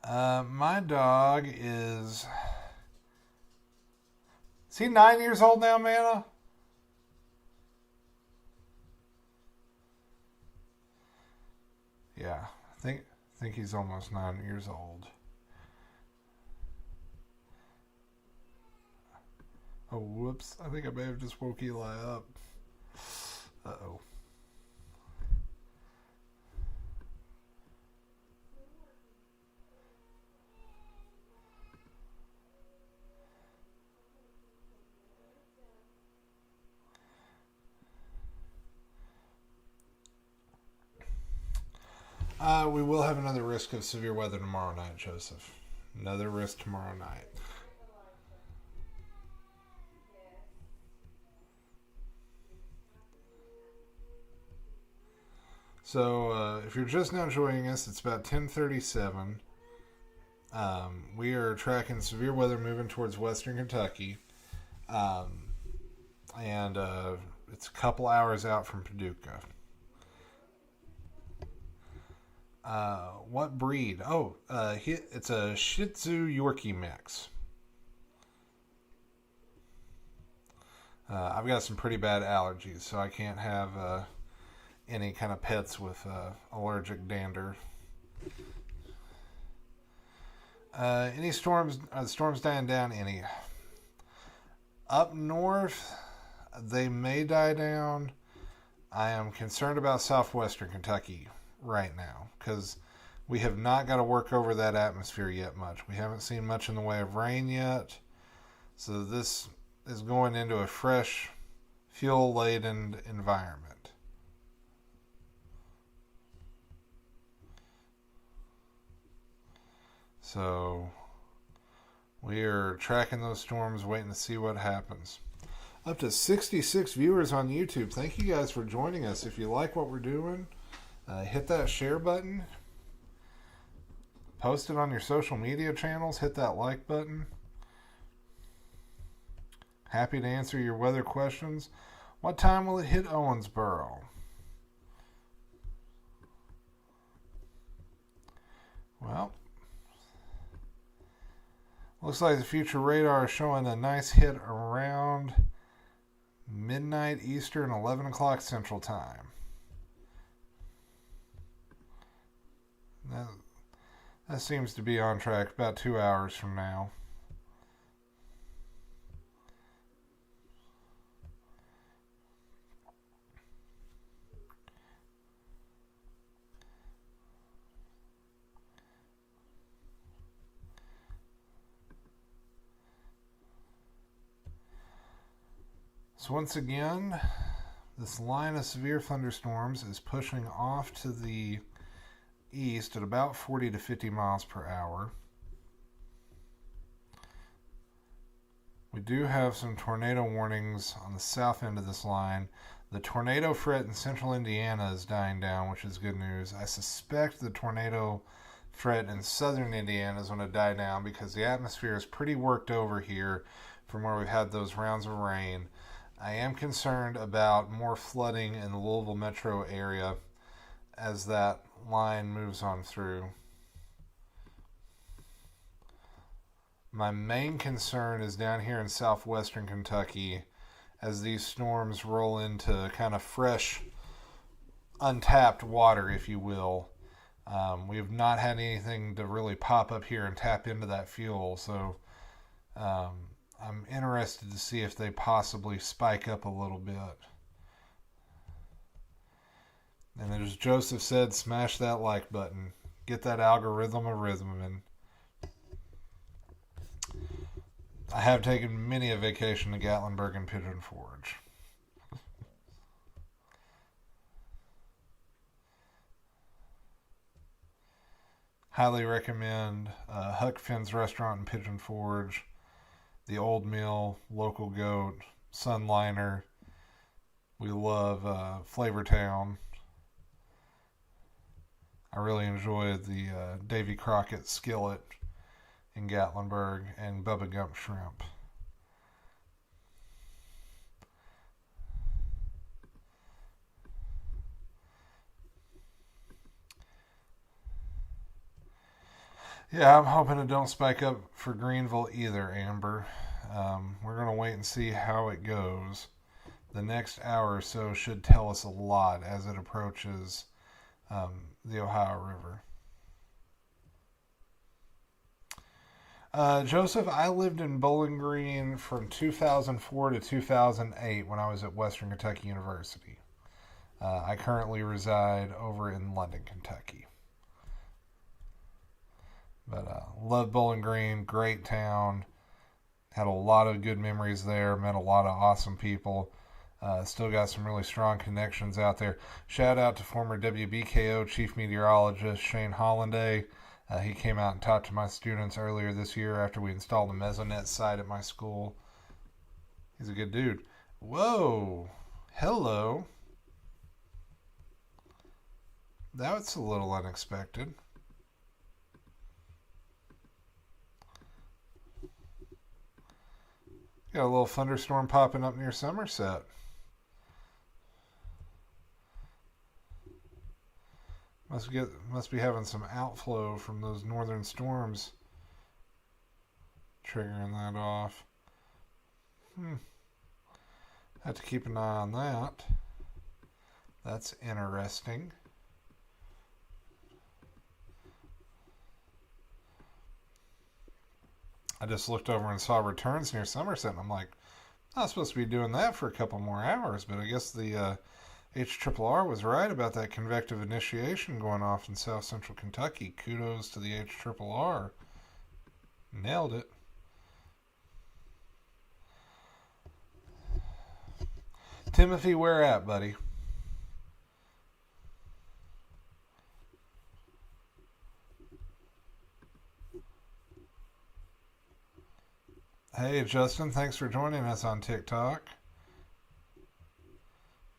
My dog is he 9 years old now, Manna? Yeah, I think he's almost 9 years old. Oh, whoops. I think I may have just woke Eli up. Uh-oh. We will have another risk of severe weather tomorrow night, Joseph. Another risk tomorrow night. So, if you're just now joining us, it's about 10:37. We are tracking severe weather moving towards western Kentucky. And it's a couple hours out from Paducah. What breed? Oh, it's a Shih Tzu Yorkie mix. I've got some pretty bad allergies, so I can't have any kind of pets with allergic dander. Any storms? Storms dying down? Any? Up north, they may die down. I am concerned about southwestern Kentucky right now because we have not got to work over that atmosphere yet much. We haven't seen much in the way of rain yet. So this is going into a fresh, fuel-laden environment. So we are tracking those storms, waiting to see what happens. Up to 66 viewers on YouTube. Thank you guys for joining us. If you like what we're doing, hit that share button. Post it on your social media channels. Hit that like button. Happy to answer your weather questions. What time will it hit Owensboro? Well, looks like the future radar is showing a nice hit around midnight Eastern, 11 o'clock Central Time. That seems to be on track about 2 hours from now. So once again, this line of severe thunderstorms is pushing off to the east at about 40 to 50 miles per hour. We do have some tornado warnings on the south end of this line. The tornado threat in central Indiana is dying down, which is good news. I suspect the tornado threat in southern Indiana is going to die down because the atmosphere is pretty worked over here from where we've had those rounds of rain. I am concerned about more flooding in the Louisville metro area as that line moves on through. My main concern is down here in southwestern Kentucky as these storms roll into kind of fresh, untapped water, if you will. We have not had anything to really pop up here and tap into that fuel, so I'm interested to see if they possibly spike up a little bit. And as Joseph said, smash that like button. Get that algorithm a rhythm. And I have taken many a vacation to Gatlinburg and Pigeon Forge. Highly recommend Huck Finn's restaurant in Pigeon Forge. the Old Mill, Local Goat, Sunliner. We love Flavortown. I really enjoyed the Davy Crockett Skillet in Gatlinburg and Bubba Gump Shrimp. Yeah, I'm hoping it don't spike up for Greenville either, Amber. We're going to wait and see how it goes. The next hour or so should tell us a lot as it approaches the Ohio River. Joseph, I lived in Bowling Green from 2004 to 2008 when I was at Western Kentucky University. I currently reside over in London, Kentucky. But love Bowling Green, great town. Had a lot of good memories there. Met a lot of awesome people. Still got some really strong connections out there. Shout out to former WBKO Chief Meteorologist Shane Hollanday. He came out and talked to my students earlier this year after we installed a Mesonet site at my school. He's a good dude. Whoa. Hello. That's a little unexpected. Got a little thunderstorm popping up near Somerset. Must be having some outflow from those northern storms triggering that off. Have to keep an eye on that. That's interesting. I just looked over and saw returns near Somerset, and I'm like, I was supposed to be doing that for a couple more hours, but I guess the HRRR was right about that convective initiation going off in South Central Kentucky. Kudos to the HRRR. Nailed it. Timothy, where at, buddy? Hey, Justin, thanks for joining us on TikTok.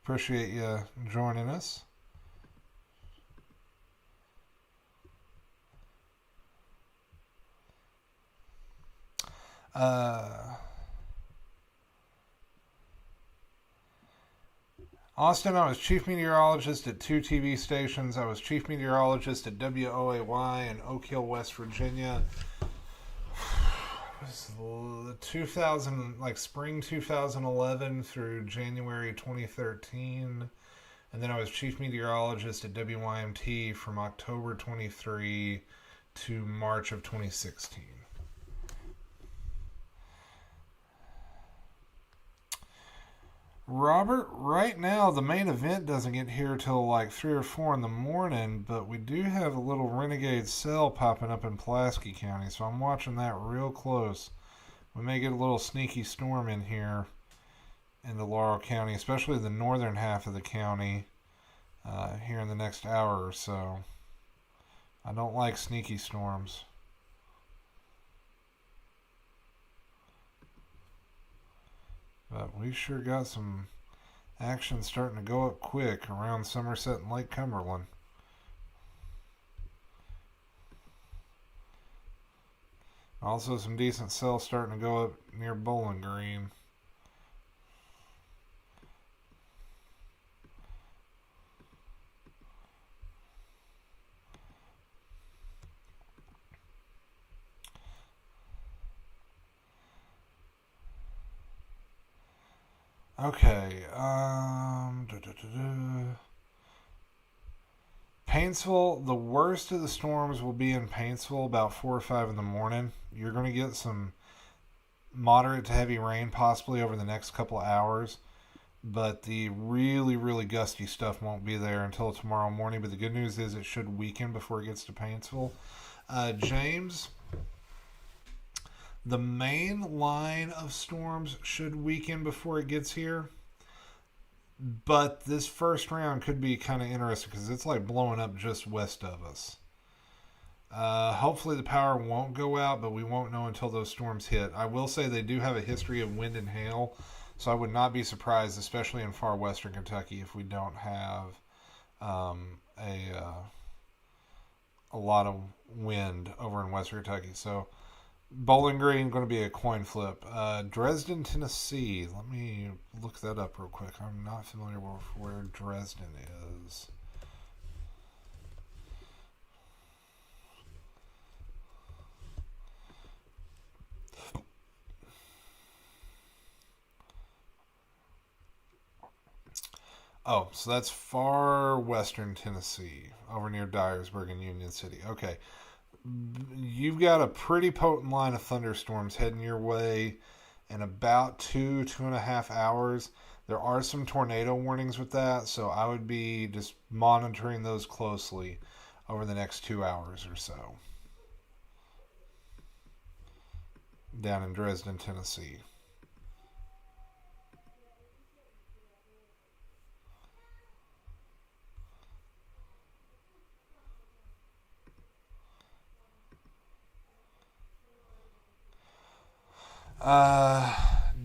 Appreciate you joining us. Austin, I was chief meteorologist at 2 TV stations. I was chief meteorologist at WOAY in Oak Hill, West Virginia. It was 2000, spring 2011 through January 2013. And then I was chief meteorologist at WYMT from October 23 to March of 2016. Robert, right now the main event doesn't get here till 3 or 4 in the morning, but we do have a little renegade cell popping up in Pulaski County, so I'm watching that real close. We may get a little sneaky storm in here into Laurel County, especially the northern half of the county here in the next hour or so. I don't like sneaky storms. But we sure got some action starting to go up quick around Somerset and Lake Cumberland. Also some decent cells starting to go up near Bowling Green. Okay, Paintsville, the worst of the storms will be in Paintsville about 4 or 5 in the morning. You're going to get some moderate to heavy rain possibly over the next couple of hours, but the really, really gusty stuff won't be there until tomorrow morning. But the good news is it should weaken before it gets to Paintsville. James, the main line of storms should weaken before it gets here. But this first round could be kind of interesting because it's blowing up just west of us. Hopefully the power won't go out, but we won't know until those storms hit. I will say they do have a history of wind and hail, so I would not be surprised, especially in far western Kentucky, if we don't have a lot of wind over in western Kentucky. So Bowling Green going to be a coin flip. Dresden, Tennessee. Let me look that up real quick. I'm not familiar with where Dresden is. Oh, so that's far western Tennessee, over near Dyersburg and Union City. Okay. You've got a pretty potent line of thunderstorms heading your way in about 2.5 hours. There are some tornado warnings with that, so I would be just monitoring those closely over the next 2 hours or so. Down in Dresden, Tennessee.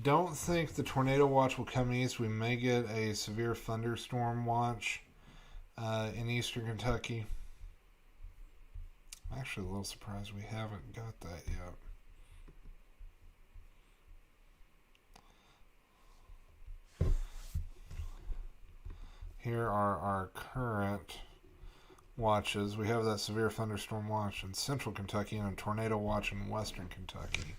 Don't think the tornado watch will come east. We may get a severe thunderstorm watch in eastern Kentucky. I'm actually a little surprised we haven't got that yet. Here are our current watches. We have that severe thunderstorm watch in central Kentucky and a tornado watch in western Kentucky.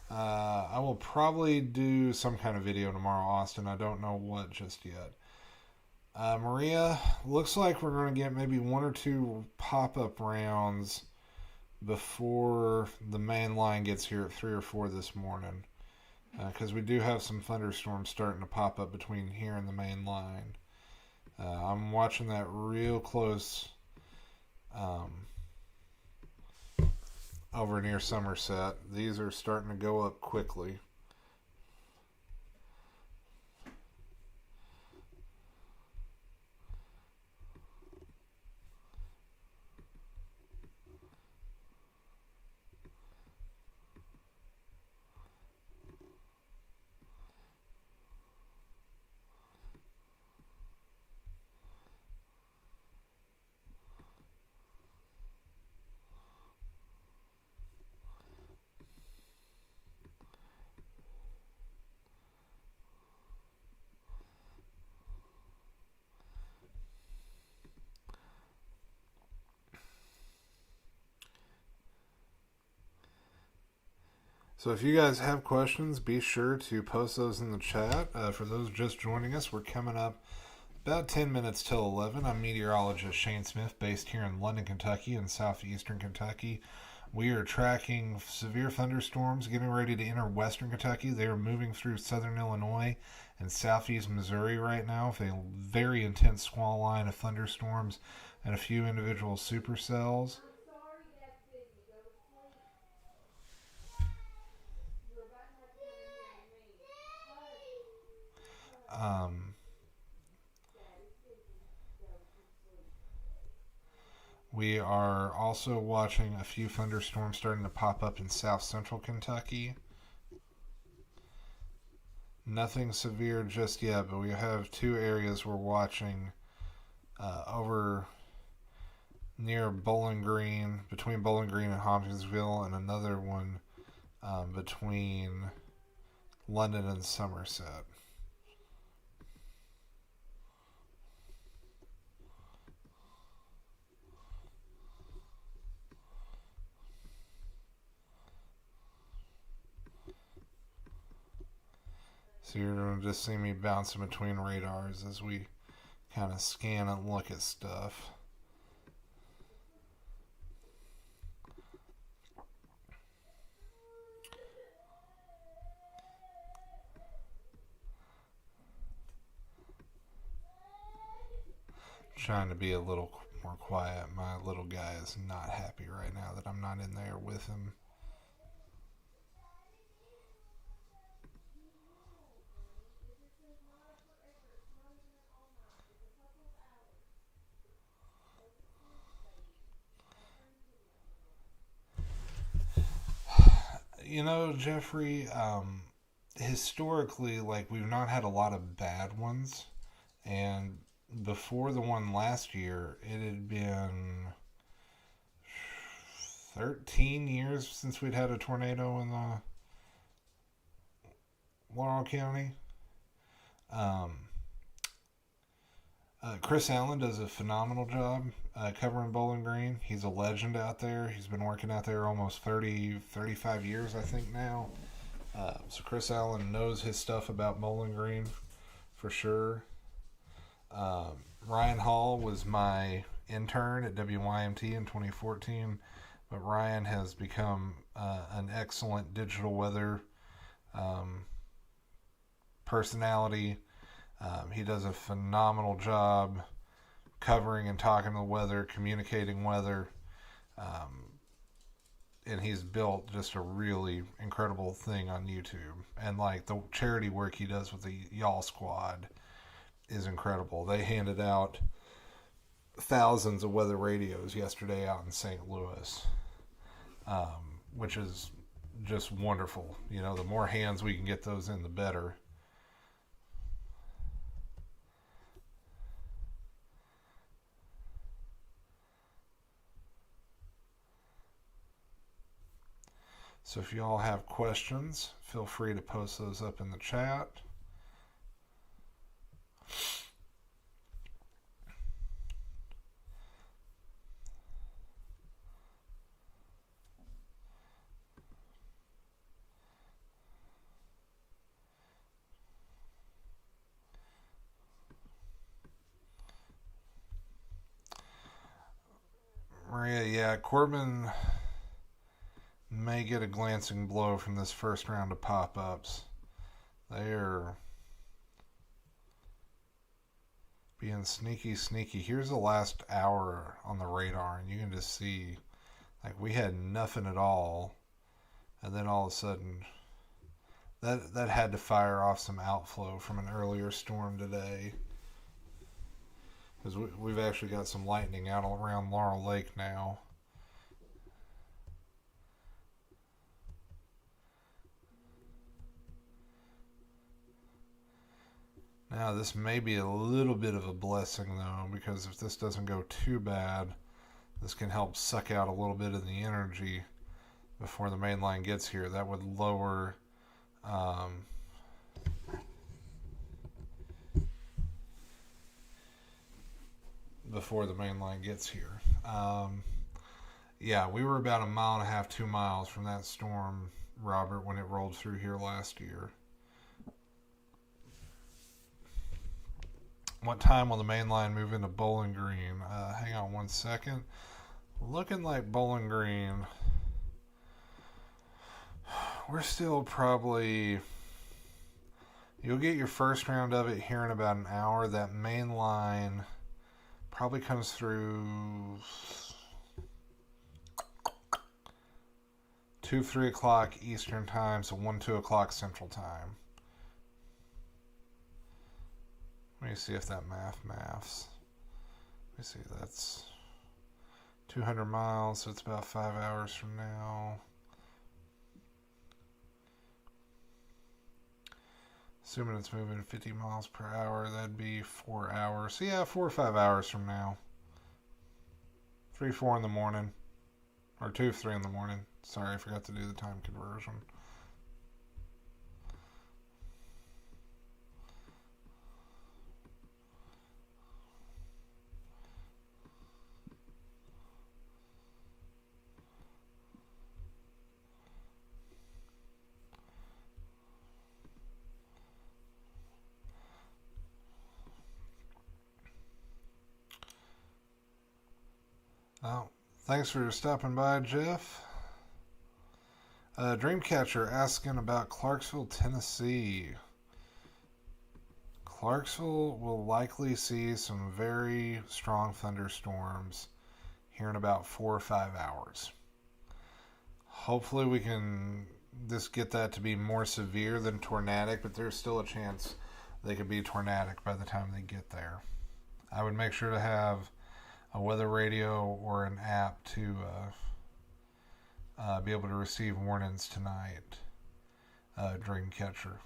I will probably do some kind of video tomorrow, Austin. I don't know what just yet. Maria, looks like we're going to get maybe 1 or 2 pop-up rounds before the main line gets here at 3 or 4 this morning. Because we do have some thunderstorms starting to pop up between here and the main line. I'm watching that real close over near Somerset. These are starting to go up quickly. So if you guys have questions, be sure to post those in the chat. For those just joining us, we're coming up about 10 minutes till 11. I'm meteorologist Shane Smith, based here in London, Kentucky and southeastern Kentucky. We are tracking severe thunderstorms getting ready to enter western Kentucky. They are moving through southern Illinois and southeast Missouri right now with a very intense squall line of thunderstorms and a few individual supercells. We are also watching a few thunderstorms starting to pop up in south central Kentucky. Nothing severe just yet, but we have 2 areas we're watching over near Bowling Green, between Bowling Green and Hopkinsville, and another one between London and Somerset. So you're going to just see me bouncing between radars as we kind of scan and look at stuff. Trying to be a little more quiet. My little guy is not happy right now that I'm not in there with him. Jeffrey, historically, like, we've not had a lot of bad ones. And before the one last year, it had been 13 years since we'd had a tornado in Laurel County. Um, Chris Allen does a phenomenal job covering Bowling Green. He's a legend out there. He's been working out there almost 35 years, I think, now. So Chris Allen knows his stuff about Bowling Green for sure. Ryan Hall was my intern at WYMT in 2014, but Ryan has become an excellent digital weather personality. He does a phenomenal job covering and talking the weather, communicating weather, and he's built just a really incredible thing on YouTube. And like the charity work he does with the Y'all Squad is incredible. They handed out thousands of weather radios yesterday out in St. Louis, which is just wonderful. The more hands we can get those in, the better. So if you all have questions, feel free to post those up in the chat. Maria, yeah, Corbin may get a glancing blow from this first round of pop-ups. They are being sneaky. Here's the last hour on the radar, and you can just see, like, we had nothing at all, and then all of a sudden, that had to fire off some outflow from an earlier storm today. Because we've actually got some lightning out around Laurel Lake now. Now, this may be a little bit of a blessing, though, because if this doesn't go too bad, this can help suck out a little bit of the energy before the main line gets here. That would lower before the main line gets here. Yeah, we were about 1.5 miles, 2 miles from that storm, Robert, when it rolled through here last year. What time will the main line move into Bowling Green? Hang on one second. Looking like Bowling Green, we're still probably... You'll get your first round of it here in about an hour. That main line probably comes through 2, 3 o'clock Eastern time, so 1, 2 o'clock Central time. Let me see if that maths. Let me see, that's 200 miles, so it's about 5 hours from now. Assuming it's moving 50 miles per hour, that'd be 4 hours. So yeah, 4 or 5 hours from now. 3, 4 in the morning. Or 2, 3 in the morning. Sorry, I forgot to do the time conversion. Oh, thanks for stopping by, Jeff. Dreamcatcher asking about Clarksville, Tennessee. Clarksville will likely see some very strong thunderstorms here in about 4 or 5 hours. Hopefully we can just get that to be more severe than tornadic, but there's still a chance they could be tornadic by the time they get there. I would make sure to have a weather radio or an app to be able to receive warnings tonight, Dreamcatcher.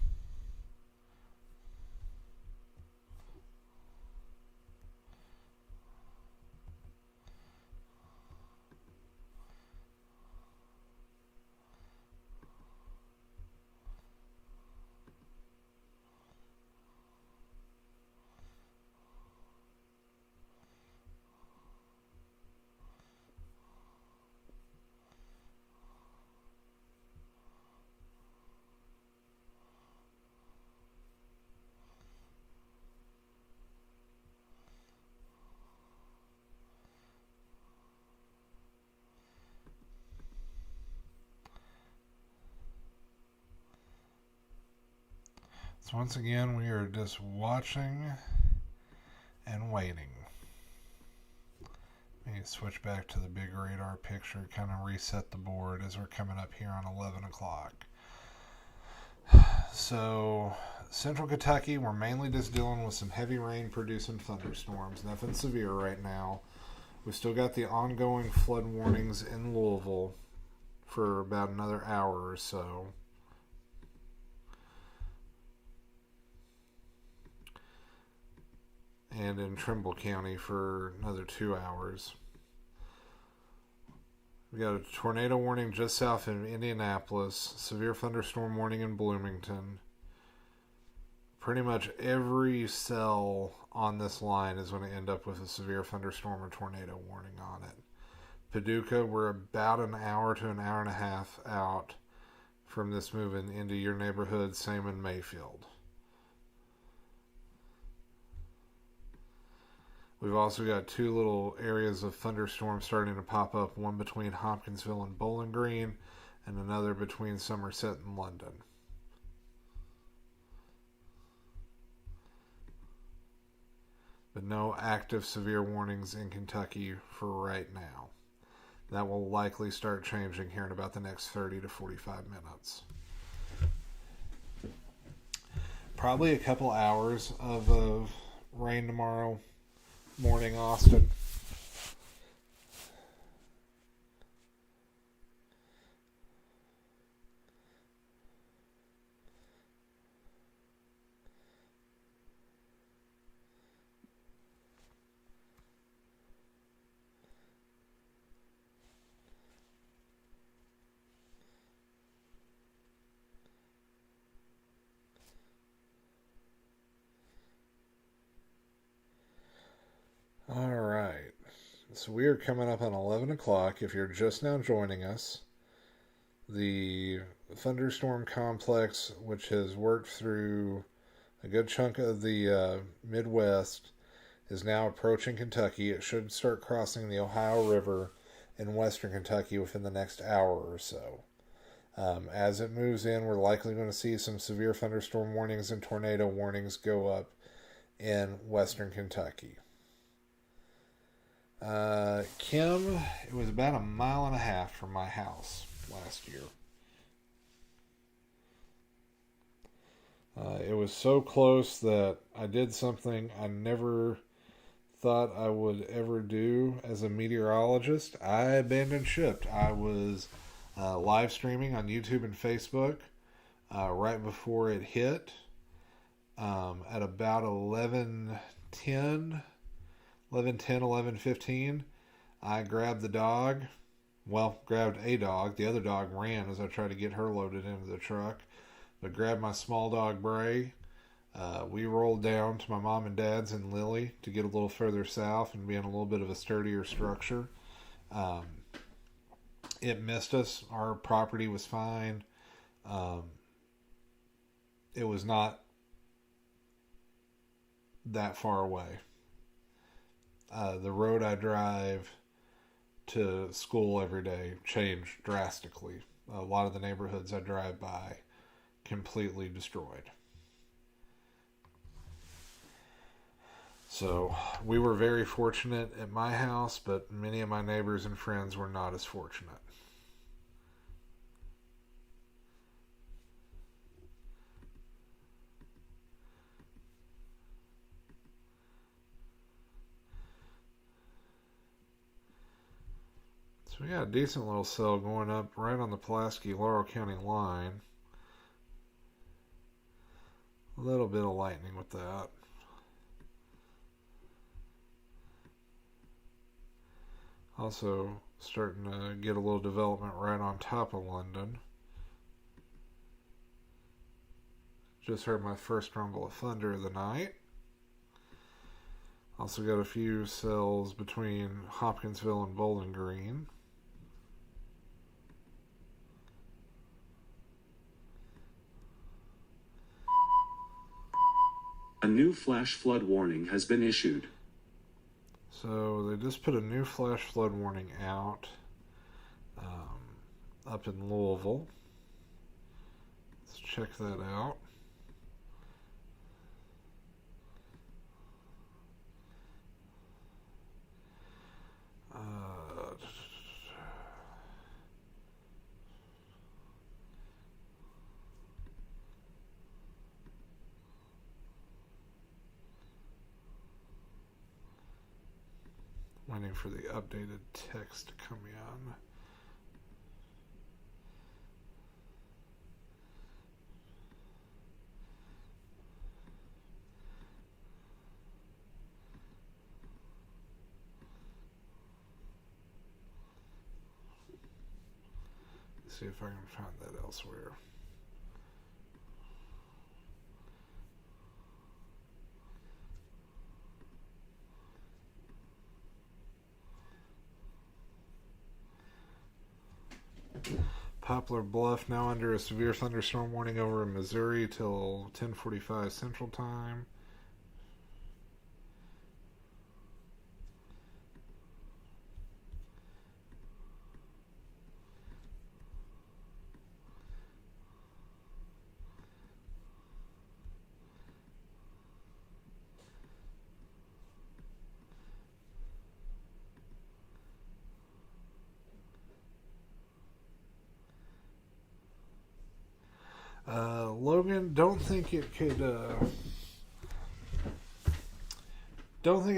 So once again, we are just watching and waiting. Let me switch back to the big radar picture, kind of reset the board as we're coming up here on 11 o'clock. So, Central Kentucky, we're mainly just dealing with some heavy rain producing thunderstorms. Nothing severe right now. We still got the ongoing flood warnings in Louisville for about another hour or so. And in Trimble County for another 2 hours. We got a tornado warning just south of Indianapolis, severe thunderstorm warning in Bloomington. Pretty much every cell on this line is going to end up with a severe thunderstorm or tornado warning on it. Paducah, we're about an hour to an hour and a half out from this moving into your neighborhood, same in Mayfield. We've also got 2 little areas of thunderstorms starting to pop up, one between Hopkinsville and Bowling Green, and another between Somerset and London. But no active severe warnings in Kentucky for right now. That will likely start changing here in about the next 30 to 45 minutes. Probably a couple hours of rain tomorrow morning, Austin. All right. So we are coming up on 11 o'clock. If you're just now joining us, the thunderstorm complex, which has worked through a good chunk of the Midwest, is now approaching Kentucky. It should start crossing the Ohio River in western Kentucky within the next hour or so. As it moves in, we're likely going to see some severe thunderstorm warnings and tornado warnings go up in western Kentucky. Kim, it was about 1.5 miles from my house last year. It was so close that I did something I never thought I would ever do as a meteorologist. I abandoned ship. I was live streaming on YouTube and Facebook right before it hit at about 11:10, 11:15. I grabbed the dog. Well, grabbed a dog. The other dog ran as I tried to get her loaded into the truck. But grabbed my small dog, Bray. We rolled down to my mom and dad's in Lilly to get a little further south and be in a little bit of a sturdier structure. It missed us. Our property was fine. It was not that far away. The road I drive to school every day changed drastically. A lot of the neighborhoods I drive by completely destroyed. So we were very fortunate at my house, but many of my neighbors and friends were not as fortunate. So So we got a decent little cell going up right on the Pulaski-Laurel County line. A little bit of lightning with that. Also starting to get a little development right on top of London. Just heard my first rumble of thunder of the night. Also got a few cells between Hopkinsville and Bowling Green. A new flash flood warning has been issued. So they just put a new flash flood warning out up in Louisville. Let's check that out. Waiting for the updated text to come in. Let's see if I can find that elsewhere. Poplar Bluff now under a severe thunderstorm warning over in Missouri till 10:45 Central Time. Logan, don't think it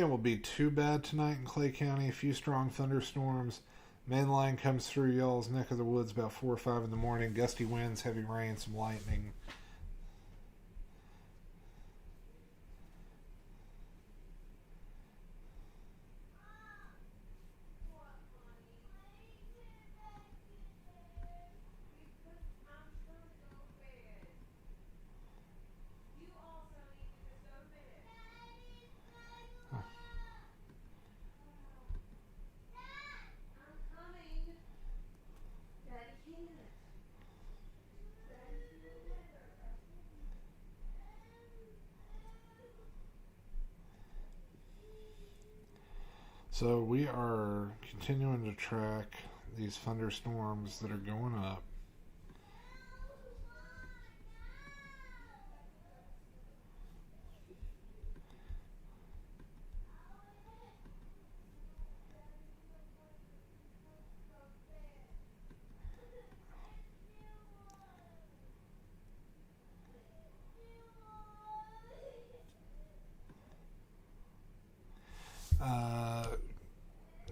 will be too bad tonight in Clay County. A few strong thunderstorms. Main line comes through y'all's neck of the woods about 4 or 5 in the morning. Gusty winds, heavy rain, some lightning. So we are continuing to track these thunderstorms that are going up.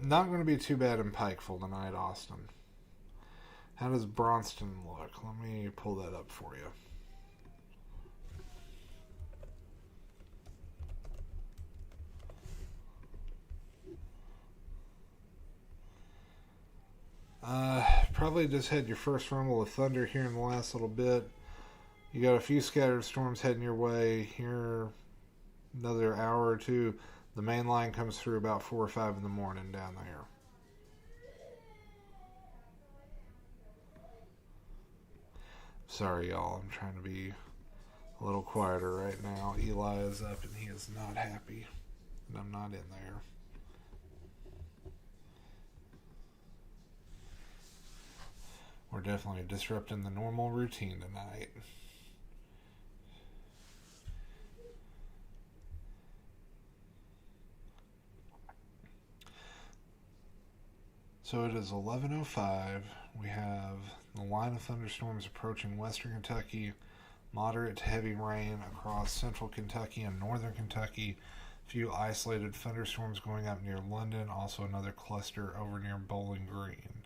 Not going to be too bad in Pikeville tonight, Austin. How does Braunston look? Let me pull that up for you. Probably just had your first rumble of thunder here in the last little bit. You got a few scattered storms heading your way here. Another hour or two. The main line comes through about 4 or 5 in the morning down there. Sorry, y'all. I'm trying to be a little quieter right now. Eli is up and he is not happy. And I'm not in there. We're definitely disrupting the normal routine tonight. So it is 11:05. We have the line of thunderstorms approaching western Kentucky, moderate to heavy rain across central Kentucky and northern Kentucky, few isolated thunderstorms going up near London, also another cluster over near Bowling Green.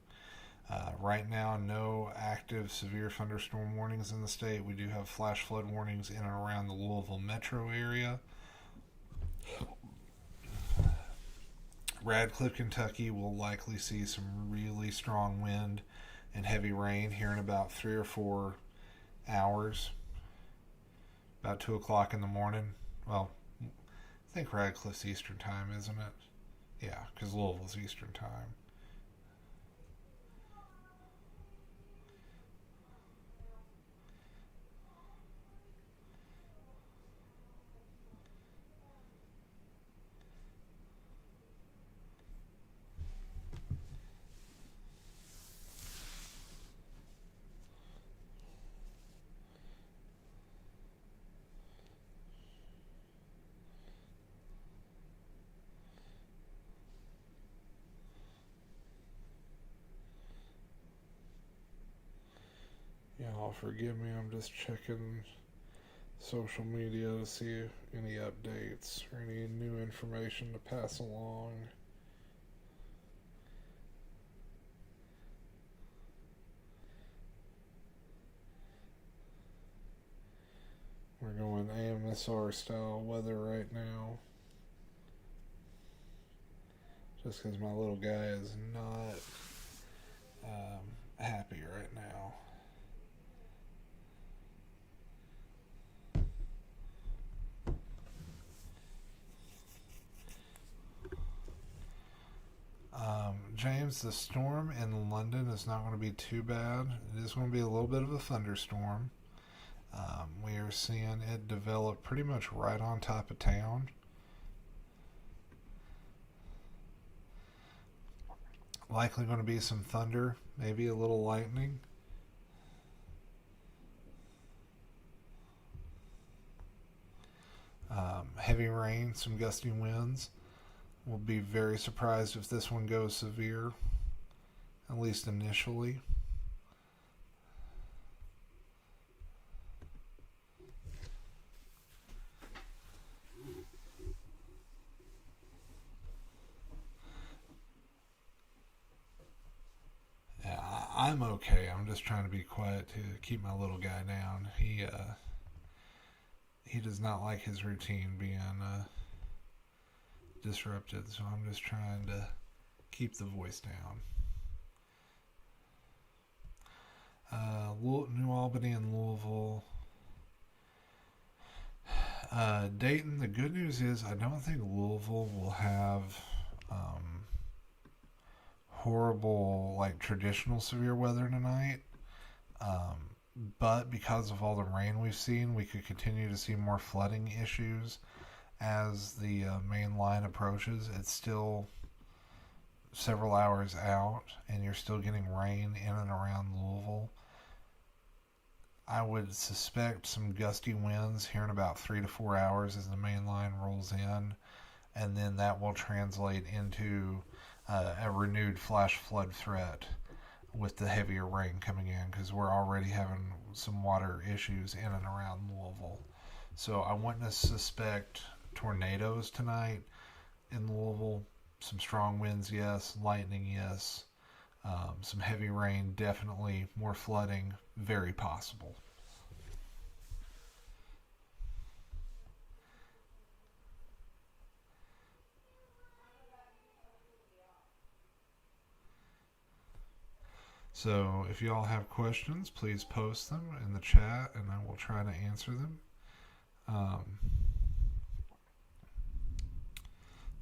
Right now, no active severe thunderstorm warnings in the state. We do have flash flood warnings in and around the Louisville metro area. Radcliffe, Kentucky will likely see some really strong wind and heavy rain here in about 3 or 4 hours. About 2 o'clock in the morning. Well, I think Radcliffe's Eastern time, isn't it? Yeah, because Louisville's Eastern time. Y'all forgive me, I'm just checking social media to see any updates or any new information to pass along. We're going AMSR style weather right now. Just because my little guy is not happy right now. James, the storm in London is not going to be too bad. It is going to be a little bit of a thunderstorm. We are seeing it develop pretty much right on top of town. Likely going to be some thunder, maybe a little lightning. Heavy rain, some gusty winds. We'll be very surprised if this one goes severe, at least initially. Yeah, I'm okay. I'm just trying to be quiet to keep my little guy down. He does not like his routine being disrupted, so I'm just trying to keep the voice down. New Albany and Louisville. Dayton, the good news is I don't think Louisville will have horrible, like, traditional severe weather tonight. But because of all the rain we've seen, we could continue to see more flooding issues as the main line approaches. It's still several hours out, and you're still getting rain in and around Louisville. I would suspect some gusty winds here in about 3 to 4 hours as the main line rolls in, and then that will translate into a renewed flash flood threat with the heavier rain coming in, because we're already having some water issues in and around Louisville. So I wouldn't suspect tornadoes tonight in Louisville. Some strong winds, yes. Lightning, yes. Some heavy rain, definitely. More flooding, very possible. So if you all have questions, please post them in the chat and I will try to answer them.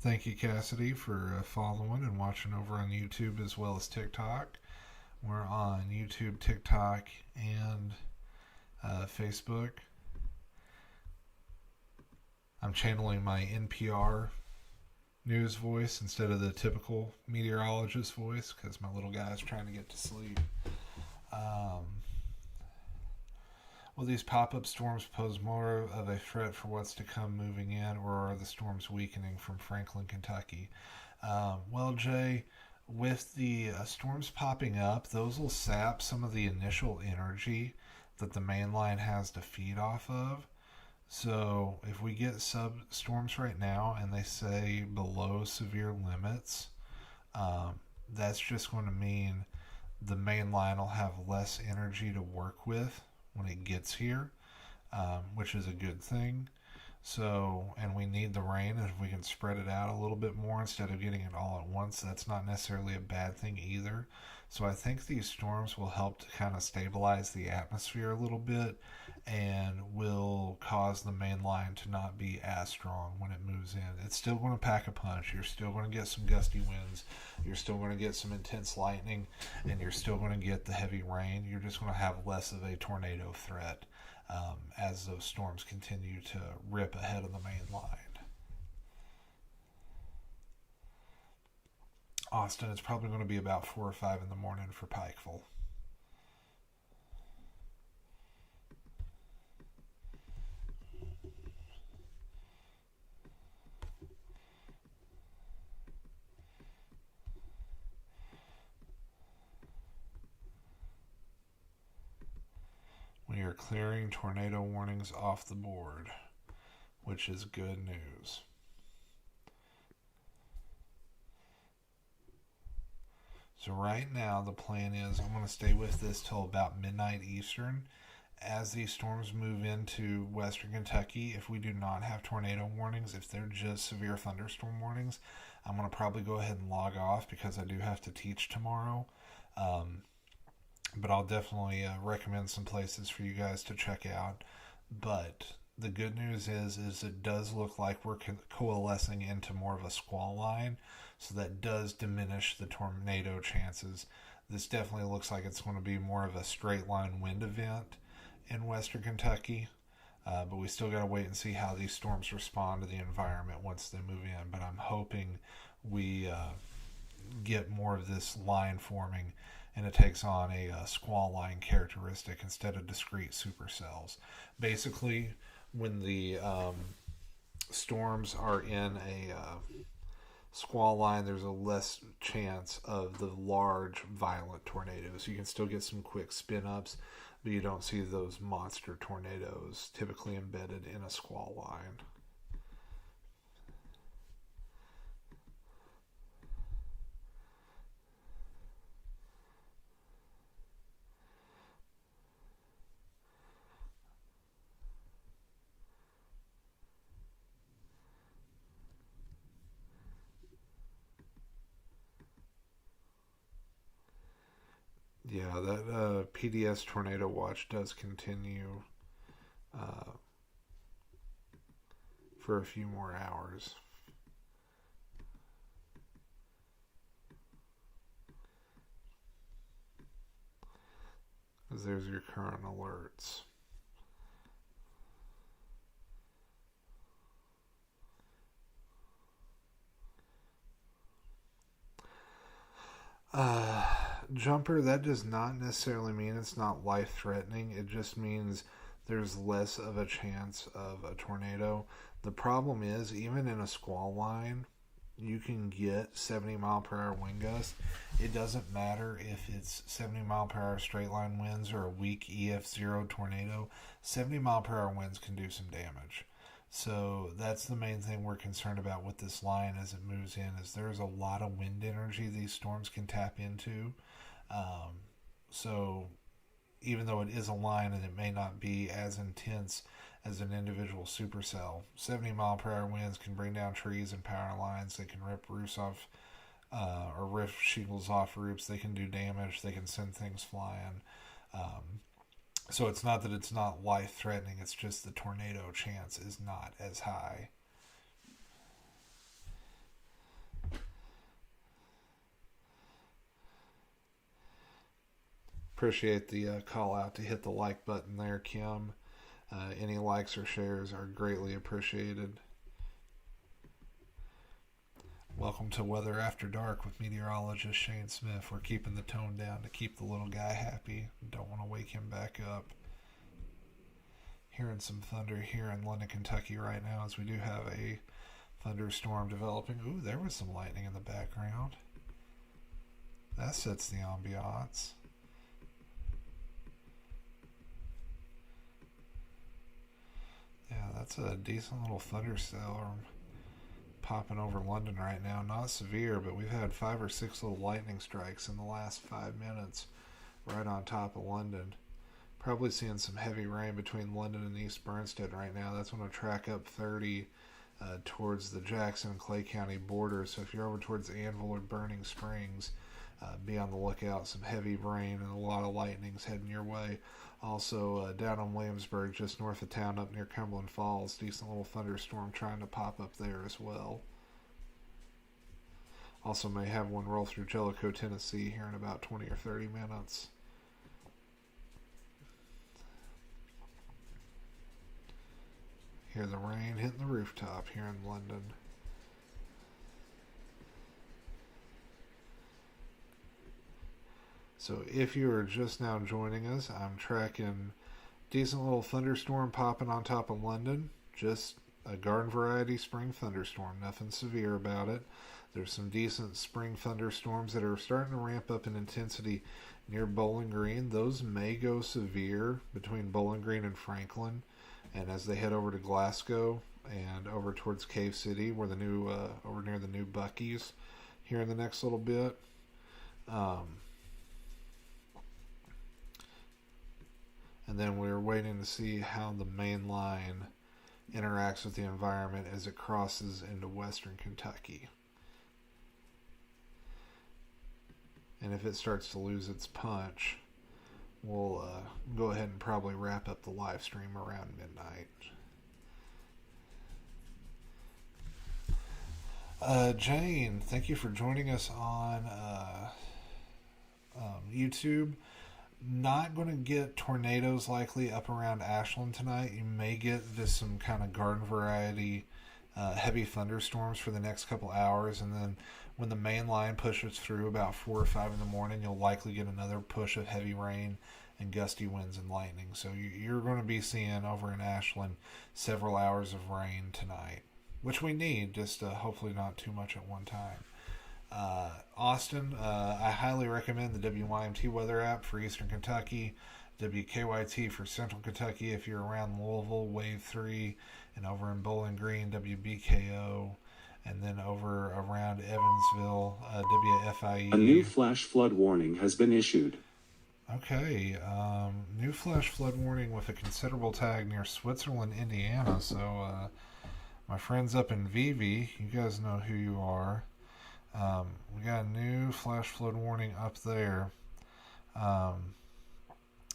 Thank you, Cassidy, for following and watching over on YouTube as well as TikTok. We're on YouTube, TikTok, and Facebook. I'm channeling my NPR news voice instead of the typical meteorologist voice because my little guy is trying to get to sleep. Will these pop-up storms pose more of a threat for what's to come moving in, or are the storms weakening from Franklin, Kentucky? Well, Jay, with the storms popping up, those will sap some of the initial energy that the main line has to feed off of. So if we get substorms right now and they say below severe limits, that's just going to mean the main line will have less energy to work with when it gets here, which is a good thing. So, and we need the rain, and if we can spread it out a little bit more instead of getting it all at once, that's not necessarily a bad thing either. So I think these storms will help to kind of stabilize the atmosphere a little bit and will cause the main line to not be as strong when it moves in. It's still going to pack a punch. You're still going to get some gusty winds. You're still going to get some intense lightning, and you're still going to get the heavy rain. You're just going to have less of a tornado threat as those storms continue to rip ahead of the main line. Austin, it's probably going to be about 4 or 5 in the morning for Pikeville. We are clearing tornado warnings off the board, which is good news. So right now the plan is I'm going to stay with this till about midnight Eastern. As these storms move into western Kentucky, if we do not have tornado warnings, if they're just severe thunderstorm warnings, I'm going to probably go ahead and log off because I do have to teach tomorrow. But I'll definitely recommend some places for you guys to check out. But the good news is it does look like we're coalescing into more of a squall line, so that does diminish the tornado chances. This definitely looks like it's going to be more of a straight line wind event in western Kentucky, but we still got to wait and see how these storms respond to the environment once they move in. But I'm hoping we get more of this line forming, and it takes on a squall line characteristic instead of discrete supercells. Basically, when the storms are in a squall line, there's a less chance of the large, violent tornadoes. You can still get some quick spin-ups, but you don't see those monster tornadoes typically embedded in a squall line. Yeah, that PDS Tornado Watch does continue for a few more hours. Because there's your current alerts. Jumper, that does not necessarily mean it's not life-threatening. It just means there's less of a chance of a tornado. The problem is, even in a squall line, you can get 70 mile per hour wind gusts. It doesn't matter if it's 70 mile per hour straight line winds or a weak EF0 tornado. 70 mile per hour winds can do some damage. So that's the main thing we're concerned about with this line as it moves in, is there's a lot of wind energy these storms can tap into. So even though it is a line and it may not be as intense as an individual supercell, 70 mile per hour winds can bring down trees and power lines. They can rip roofs off or rip shingles off roofs. They can do damage. They can send things flying. So it's not that it's not life-threatening. It's just the tornado chance is not as high. Appreciate the call out to hit the like button there, Kim. Any likes or shares are greatly appreciated. Welcome to Weather After Dark with Meteorologist Shane Smith. We're keeping the tone down to keep the little guy happy. Don't want to wake him back up. Hearing some thunder here in London, Kentucky right now, as we do have a thunderstorm developing. Ooh, there was some lightning in the background. That sets the ambiance. Yeah, That's a decent little thunderstorm popping over London right now. Not severe, but we've had 5 or 6 little lightning strikes in the last 5 minutes right on top of London. Probably seeing some heavy rain between London and East Bernstead right now. That's going to track up 30 towards the Jackson and Clay County border. So if you're over towards Anvil or Burning Springs, be on the lookout. Some heavy rain and a lot of lightnings heading your way. Also down in Williamsburg, just north of town up near Cumberland Falls, decent little thunderstorm trying to pop up there as well. Also may have one roll through Jellicoe, Tennessee here in about 20 or 30 minutes. Hear the rain hitting the rooftop here in London. So if you are just now joining us, I'm tracking decent little thunderstorm popping on top of London. Just a garden variety spring thunderstorm. Nothing severe about it. There's some decent spring thunderstorms that are starting to ramp up in intensity near Bowling Green. Those may go severe between Bowling Green and Franklin. And as they head over to Glasgow and over towards Cave City, where the new over near the new Buc-ee's here in the next little bit. And then we're waiting to see how the main line interacts with the environment as it crosses into western Kentucky. And if it starts to lose its punch, we'll go ahead and probably wrap up the live stream around midnight. Jane, thank you for joining us on YouTube. Not going to get tornadoes likely up around Ashland tonight. You may get just some kind of garden variety heavy thunderstorms for the next couple hours, and then when the main line pushes through about 4 or 5 in the morning, you'll likely get another push of heavy rain and gusty winds and lightning. So you're going to be seeing over in Ashland several hours of rain tonight, which we need, just hopefully not too much at one time. Austin, I highly recommend the WYMT weather app for Eastern Kentucky, WKYT for Central Kentucky if you're around Louisville, Wave 3, and over in Bowling Green, WBKO, and then over around Evansville, WFIE. A new flash flood warning has been issued. Okay, new flash flood warning with a considerable tag near Switzerland, Indiana. So, my friends up in Vivi, you guys know who you are. We got a new flash flood warning up there. That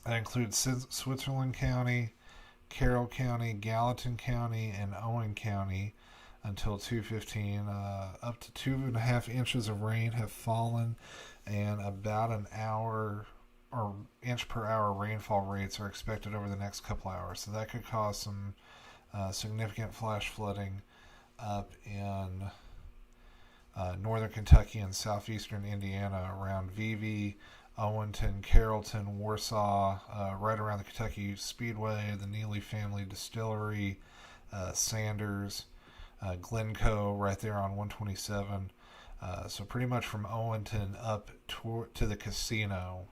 includes Switzerland County, Carroll County, Gallatin County, and Owen County until 2:15. Up to 2.5 inches of rain have fallen, and about an hour or inch per hour rainfall rates are expected over the next couple hours. So that could cause some significant flash flooding up in northern Kentucky and southeastern Indiana around Vivi, Owenton, Carrollton, Warsaw, right around the Kentucky Speedway, the Neely Family Distillery, Sanders, Glencoe, right there on 127. So pretty much from Owenton up to the casino.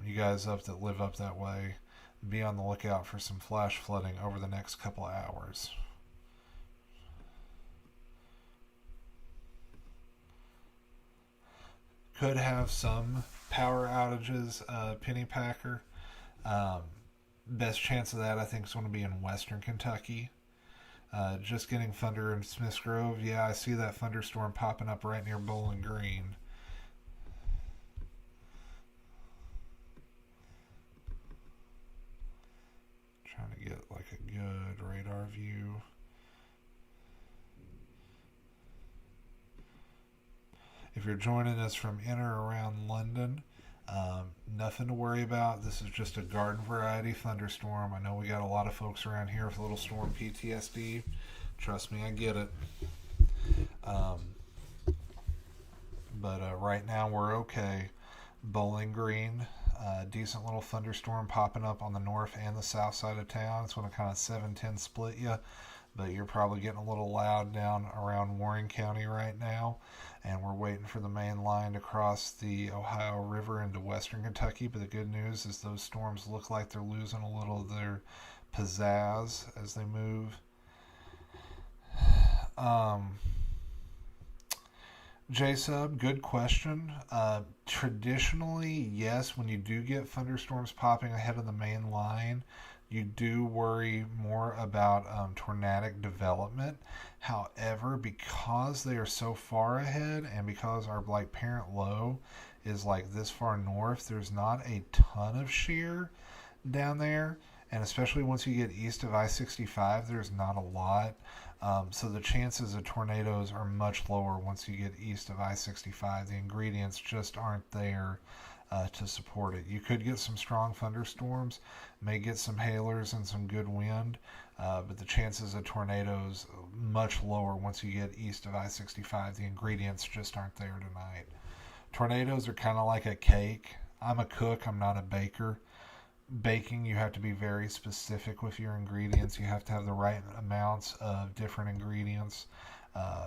You guys up that live up that way, be on the lookout for some flash flooding over the next couple of hours. Could have some power outages, Pennypacker. Best chance of that, I think, is going to be in western Kentucky. Just getting thunder in Smiths Grove. Yeah, I see that thunderstorm popping up right near Bowling Green. Trying to get like a good radar view. If you're joining us from in or around London, nothing to worry about. This is just a garden variety thunderstorm. I know we got a lot of folks around here with a little storm PTSD. Trust me, I get it. But right now we're okay. Bowling Green, decent little thunderstorm popping up on the north and the south side of town. It's going to kind of 7-10 split you, but you're probably getting a little loud down around Warren County right now. And we're waiting for the main line to cross the Ohio River into western Kentucky. But the good news is those storms look like they're losing a little of their pizzazz as they move. J-Sub, good question. Traditionally, yes, when you do get thunderstorms popping ahead of the main line, you do worry more about tornadic development. However, because they are so far ahead and because our like parent low is like this far north, there's not a ton of shear down there. And especially once you get east of I-65, there's not a lot. So the chances of tornadoes are much lower once you get east of I-65. The ingredients just aren't there to support it. You could get some strong thunderstorms, may get some hailers and some good wind, but the chances of tornadoes much lower once you get east of I-65. The ingredients just aren't there tonight. Tornadoes are kind of like a cake. I'm a cook, I'm not a baker. Baking, you have to be very specific with your ingredients. You have to have the right amounts of different ingredients.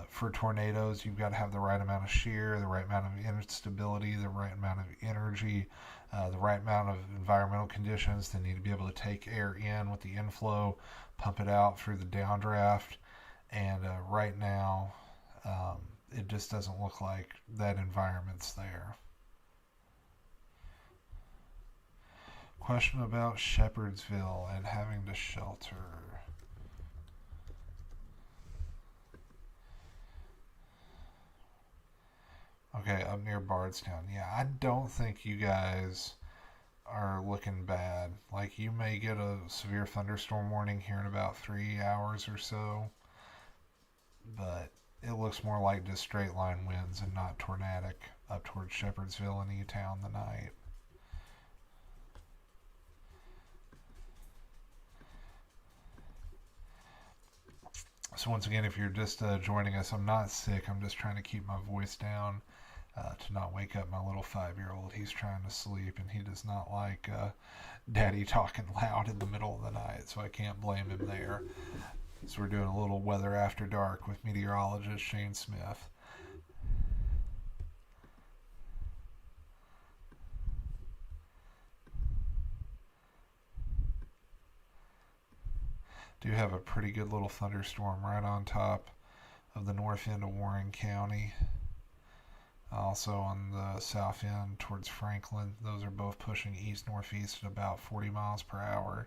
For tornadoes, you've got to have the right amount of shear, the right amount of instability, the right amount of energy, the right amount of environmental conditions. They need to be able to take air in with the inflow, pump it out through the downdraft. And right now, it just doesn't look like that environment's there. Question about Shepherdsville and having to shelter. Okay, up near Bardstown. Yeah, I don't think you guys are looking bad. Like, you may get a severe thunderstorm warning here in about 3 hours or so, but it looks more like just straight line winds and not tornadic up towards Shepherdsville and E-Town tonight. So once again, if you're just joining us, I'm not sick. I'm just trying to keep my voice down to not wake up my little 5-year-old. He's trying to sleep, and he does not like Daddy talking loud in the middle of the night, so I can't blame him there. So we're doing a little weather after dark with meteorologist Shane Smith. Do have a pretty good little thunderstorm right on top of the north end of Warren County. Also on the south end towards Franklin. Those are both pushing east-northeast at about 40 miles per hour.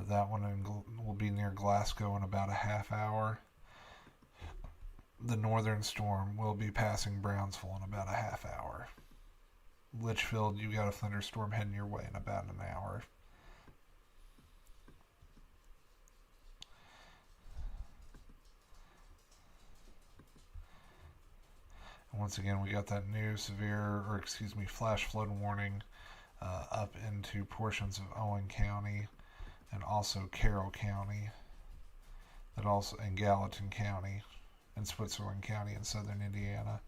That one will be near Glasgow in about a half hour. The northern storm will be passing Brownsville in about a half hour. Litchfield, you got a thunderstorm heading your way in about an hour. Once again, we got that new flash flood warning up into portions of Owen County and also Carroll County, and Gallatin County and Switzerland County in southern Indiana.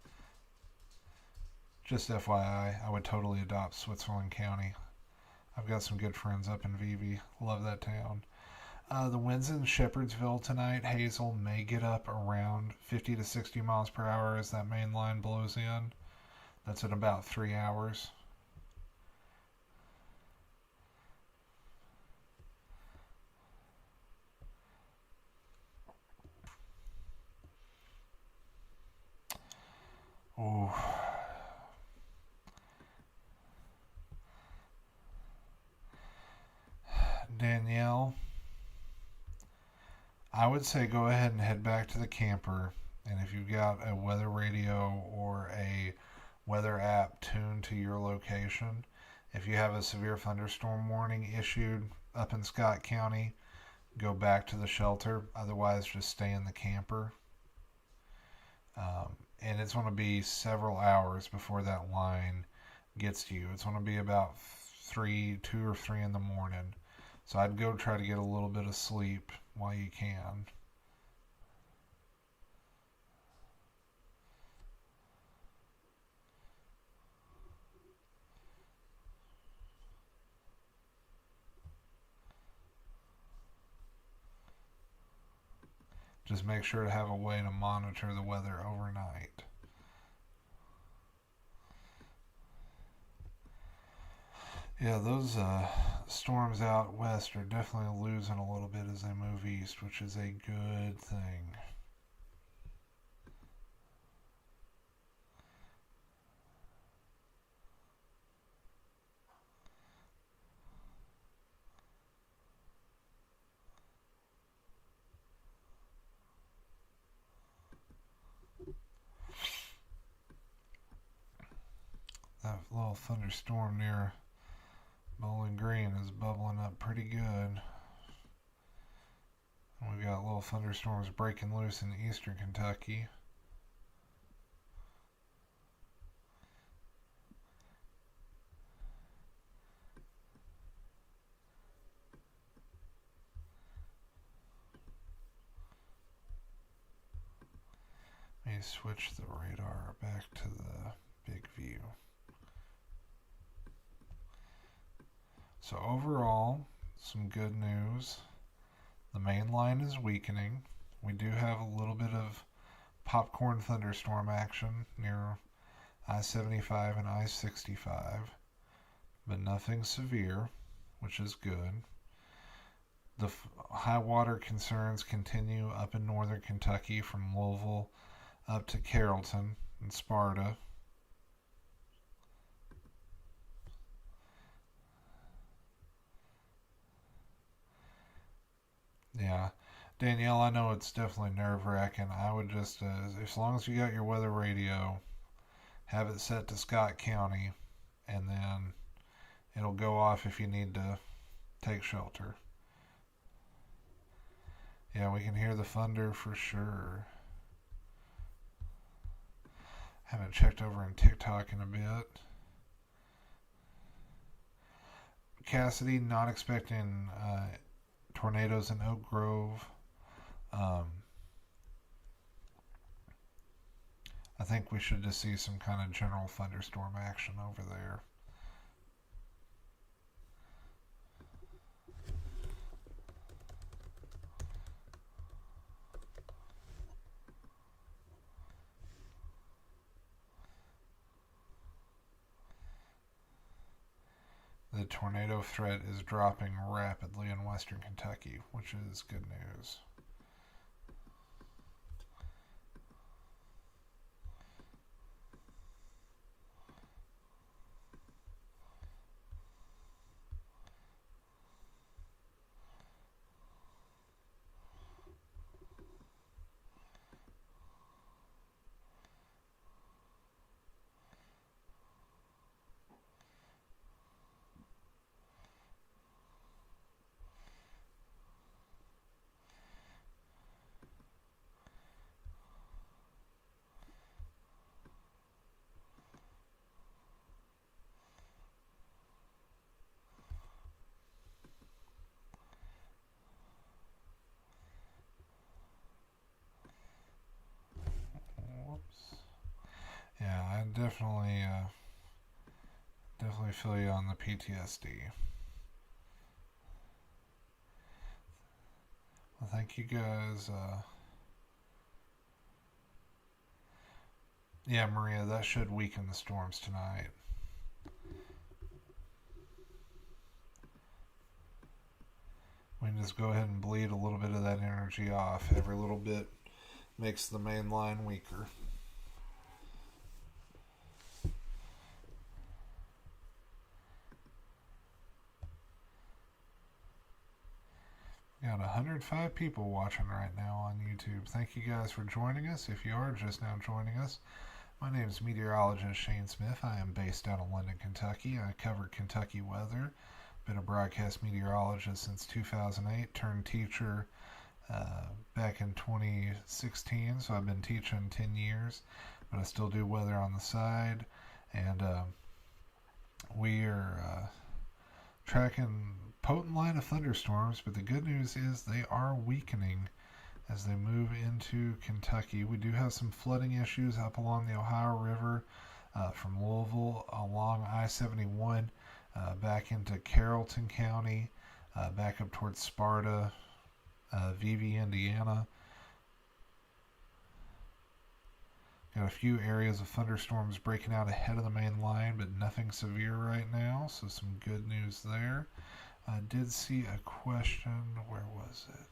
Just FYI, I would totally adopt Switzerland County. I've got some good friends up in Vevey. Love that town. The winds in Shepherdsville tonight, Hazel, may get up around 50 to 60 miles per hour as that main line blows in. That's in about 3 hours. Oh. Danielle, I would say go ahead and head back to the camper, and if you've got a weather radio or a weather app tuned to your location, if you have a severe thunderstorm warning issued up in Scott County, go back to the shelter. Otherwise, just stay in the camper. And it's going to be several hours before that line gets to you. It's going to be about 2 or 3 in the morning. So I'd go try to get a little bit of sleep while you can. Just make sure to have a way to monitor the weather overnight. Yeah, those storms out west are definitely losing a little bit as they move east, which is a good thing. That little thunderstorm near Bowling Green is bubbling up pretty good. And we've got little thunderstorms breaking loose in eastern Kentucky. Let me switch the radar back to the big view. So overall, some good news. The main line is weakening. We do have a little bit of popcorn thunderstorm action near I-75 and I-65, but nothing severe, which is good. The high water concerns continue up in northern Kentucky from Louisville up to Carrollton and Sparta. Yeah, Danielle, I know it's definitely nerve-wracking. I would just, as long as you got your weather radio, have it set to Scott County, and then it'll go off if you need to take shelter. Yeah, we can hear the thunder for sure. Haven't checked over in TikTok in a bit. Cassidy, not expecting tornadoes in Oak Grove. I think we should just see some kind of general thunderstorm action over there. The tornado threat is dropping rapidly in western Kentucky, which is good news. Yeah, I definitely feel you on the PTSD. Well, thank you guys. Yeah, Maria, that should weaken the storms tonight. We can just go ahead and bleed a little bit of that energy off. Every little bit makes the main line weaker. Got 105 people watching right now on YouTube. Thank you guys for joining us. If you are just now joining us, my name is Meteorologist Shane Smith. I am based out of London, Kentucky. I cover Kentucky weather. Been a broadcast meteorologist since 2008. Turned teacher back in 2016. So I've been teaching 10 years, but I still do weather on the side. And we are tracking potent line of thunderstorms, but the good news is they are weakening as they move into Kentucky. We do have some flooding issues up along the Ohio River from Louisville along I-71 back into Carrollton County, back up towards Sparta, Vevey, Indiana. Got a few areas of thunderstorms breaking out ahead of the main line, but nothing severe right now, so some good news there. I did see a question. Where was it?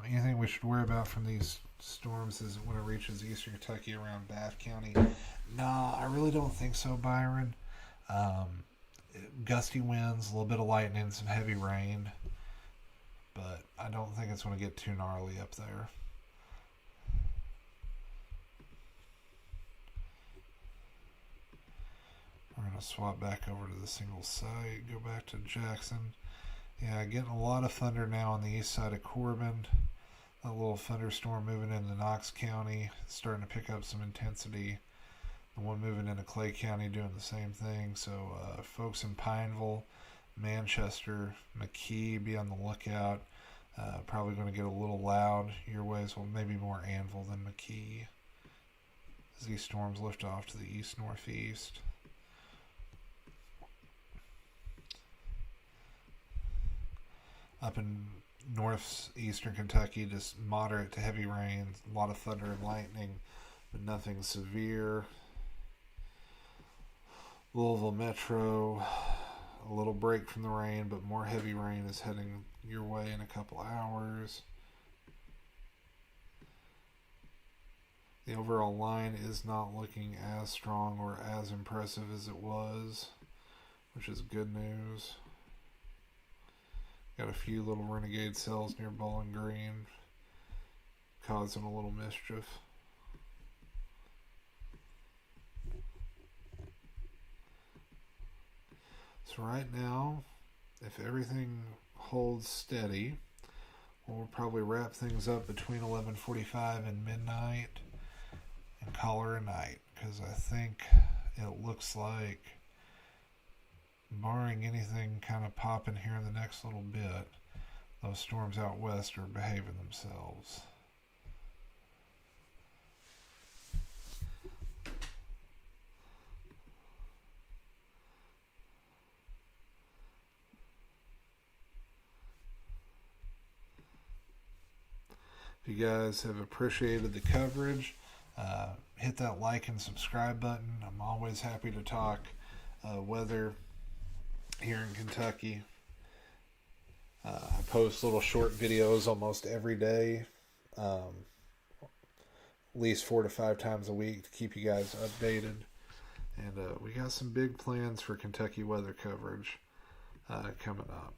Anything we should worry about from these storms is when it reaches eastern Kentucky around Bath County? Nah, I really don't think so, Byron. Gusty winds, a little bit of lightning, some heavy rain, but I don't think it's going to get too gnarly up there. We're going to swap back over to the single site, go back to Jackson. Yeah, getting a lot of thunder now on the east side of Corbin. A little thunderstorm moving into Knox County, starting to pick up some intensity. The one moving into Clay County doing the same thing. So folks in Pineville, Manchester, McKee, be on the lookout. Probably going to get a little loud your ways. Well, maybe more Anvil than McKee as these storms lift off to the east-northeast. Up in northeastern Kentucky, just moderate to heavy rain, a lot of thunder and lightning, but nothing severe. Louisville Metro, a little break from the rain, but more heavy rain is heading your way in a couple hours. The overall line is not looking as strong or as impressive as it was, which is good news. Got a few little renegade cells near Bowling Green, causing a little mischief. So right now, if everything holds steady, we'll probably wrap things up between 11:45 and midnight and call her a night, because I think it looks like, barring anything kind of popping here in the next little bit, those storms out west are behaving themselves. If you guys have appreciated the coverage, hit that like and subscribe button. I'm always happy to talk weather here in Kentucky. I post little short videos almost every day, at least 4 to 5 times a week to keep you guys updated. And we got some big plans for Kentucky weather coverage coming up.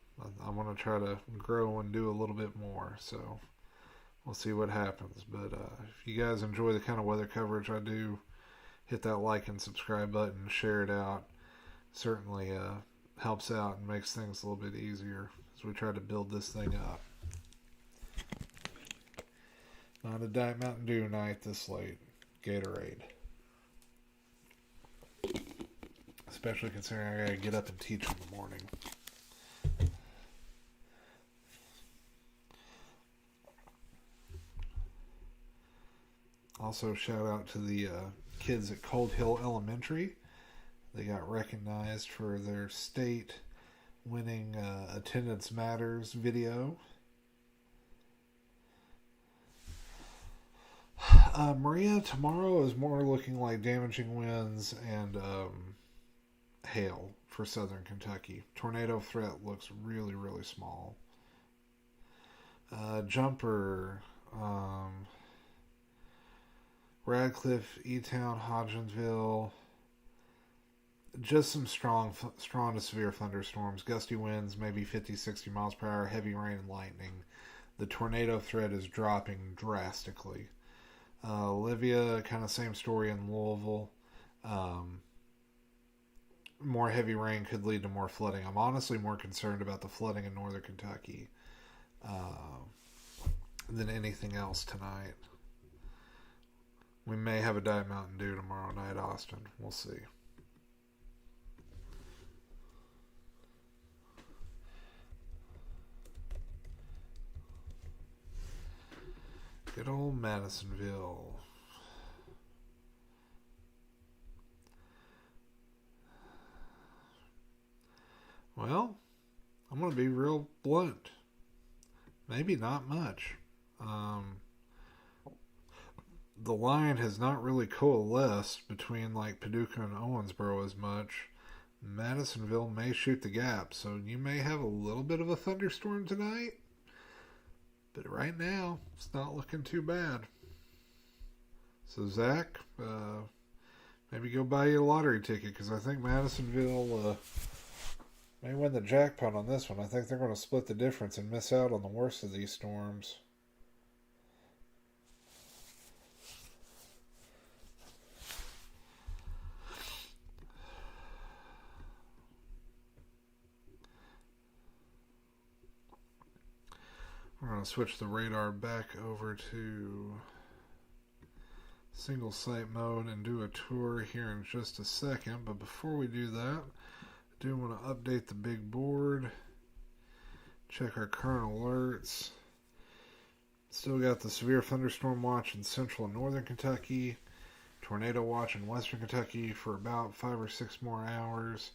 I want to try to grow and do a little bit more, so we'll see what happens. But if you guys enjoy the kind of weather coverage I do, hit that like and subscribe button, share it out. Certainly helps out and makes things a little bit easier as we try to build this thing up. Not a Diet Mountain Dew night this late. Gatorade. Especially considering I gotta get up and teach in the morning. Also, shout out to the kids at Cold Hill Elementary. They got recognized for their state winning Attendance Matters video. Maria, tomorrow is more looking like damaging winds and hail for southern Kentucky. Tornado threat looks really, really small. Jumper, Radcliffe, E-Town, Hodgensville. Just some strong to severe thunderstorms. Gusty winds, maybe 50, 60 miles per hour. Heavy rain and lightning. The tornado threat is dropping drastically. Olivia, kind of same story in Louisville. More heavy rain could lead to more flooding. I'm honestly more concerned about the flooding in northern Kentucky than anything else tonight. We may have a Diet Mountain Dew tomorrow night, Austin. We'll see. Good old Madisonville. Well, I'm going to be real blunt. Maybe not much. The line has not really coalesced between like Paducah and Owensboro as much. Madisonville may shoot the gap, so you may have a little bit of a thunderstorm tonight. But right now, it's not looking too bad. So Zach, maybe go buy you a lottery ticket, because I think Madisonville may win the jackpot on this one. I think they're going to split the difference and miss out on the worst of these storms. We're going to switch the radar back over to single site mode and do a tour here in just a second. But before we do that, I do want to update the big board, check our current alerts. Still got the severe thunderstorm watch in central and northern Kentucky, tornado watch in western Kentucky for about 5 or 6 more hours.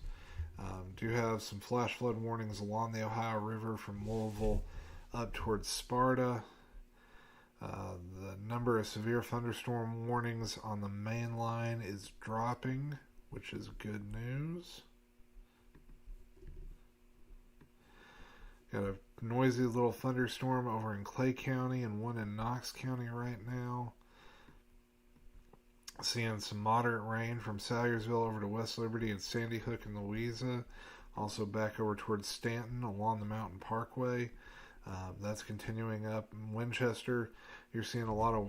Do have some flash flood warnings along the Ohio River from Louisville up towards Sparta. The number of severe thunderstorm warnings on the main line is dropping, which is good news. Got a noisy little thunderstorm over in Clay County and one in Knox County right now. Seeing some moderate rain from Salyersville over to West Liberty and Sandy Hook and Louisa. Also back over towards Stanton along the Mountain Parkway. That's continuing up in Winchester. You're seeing a lot of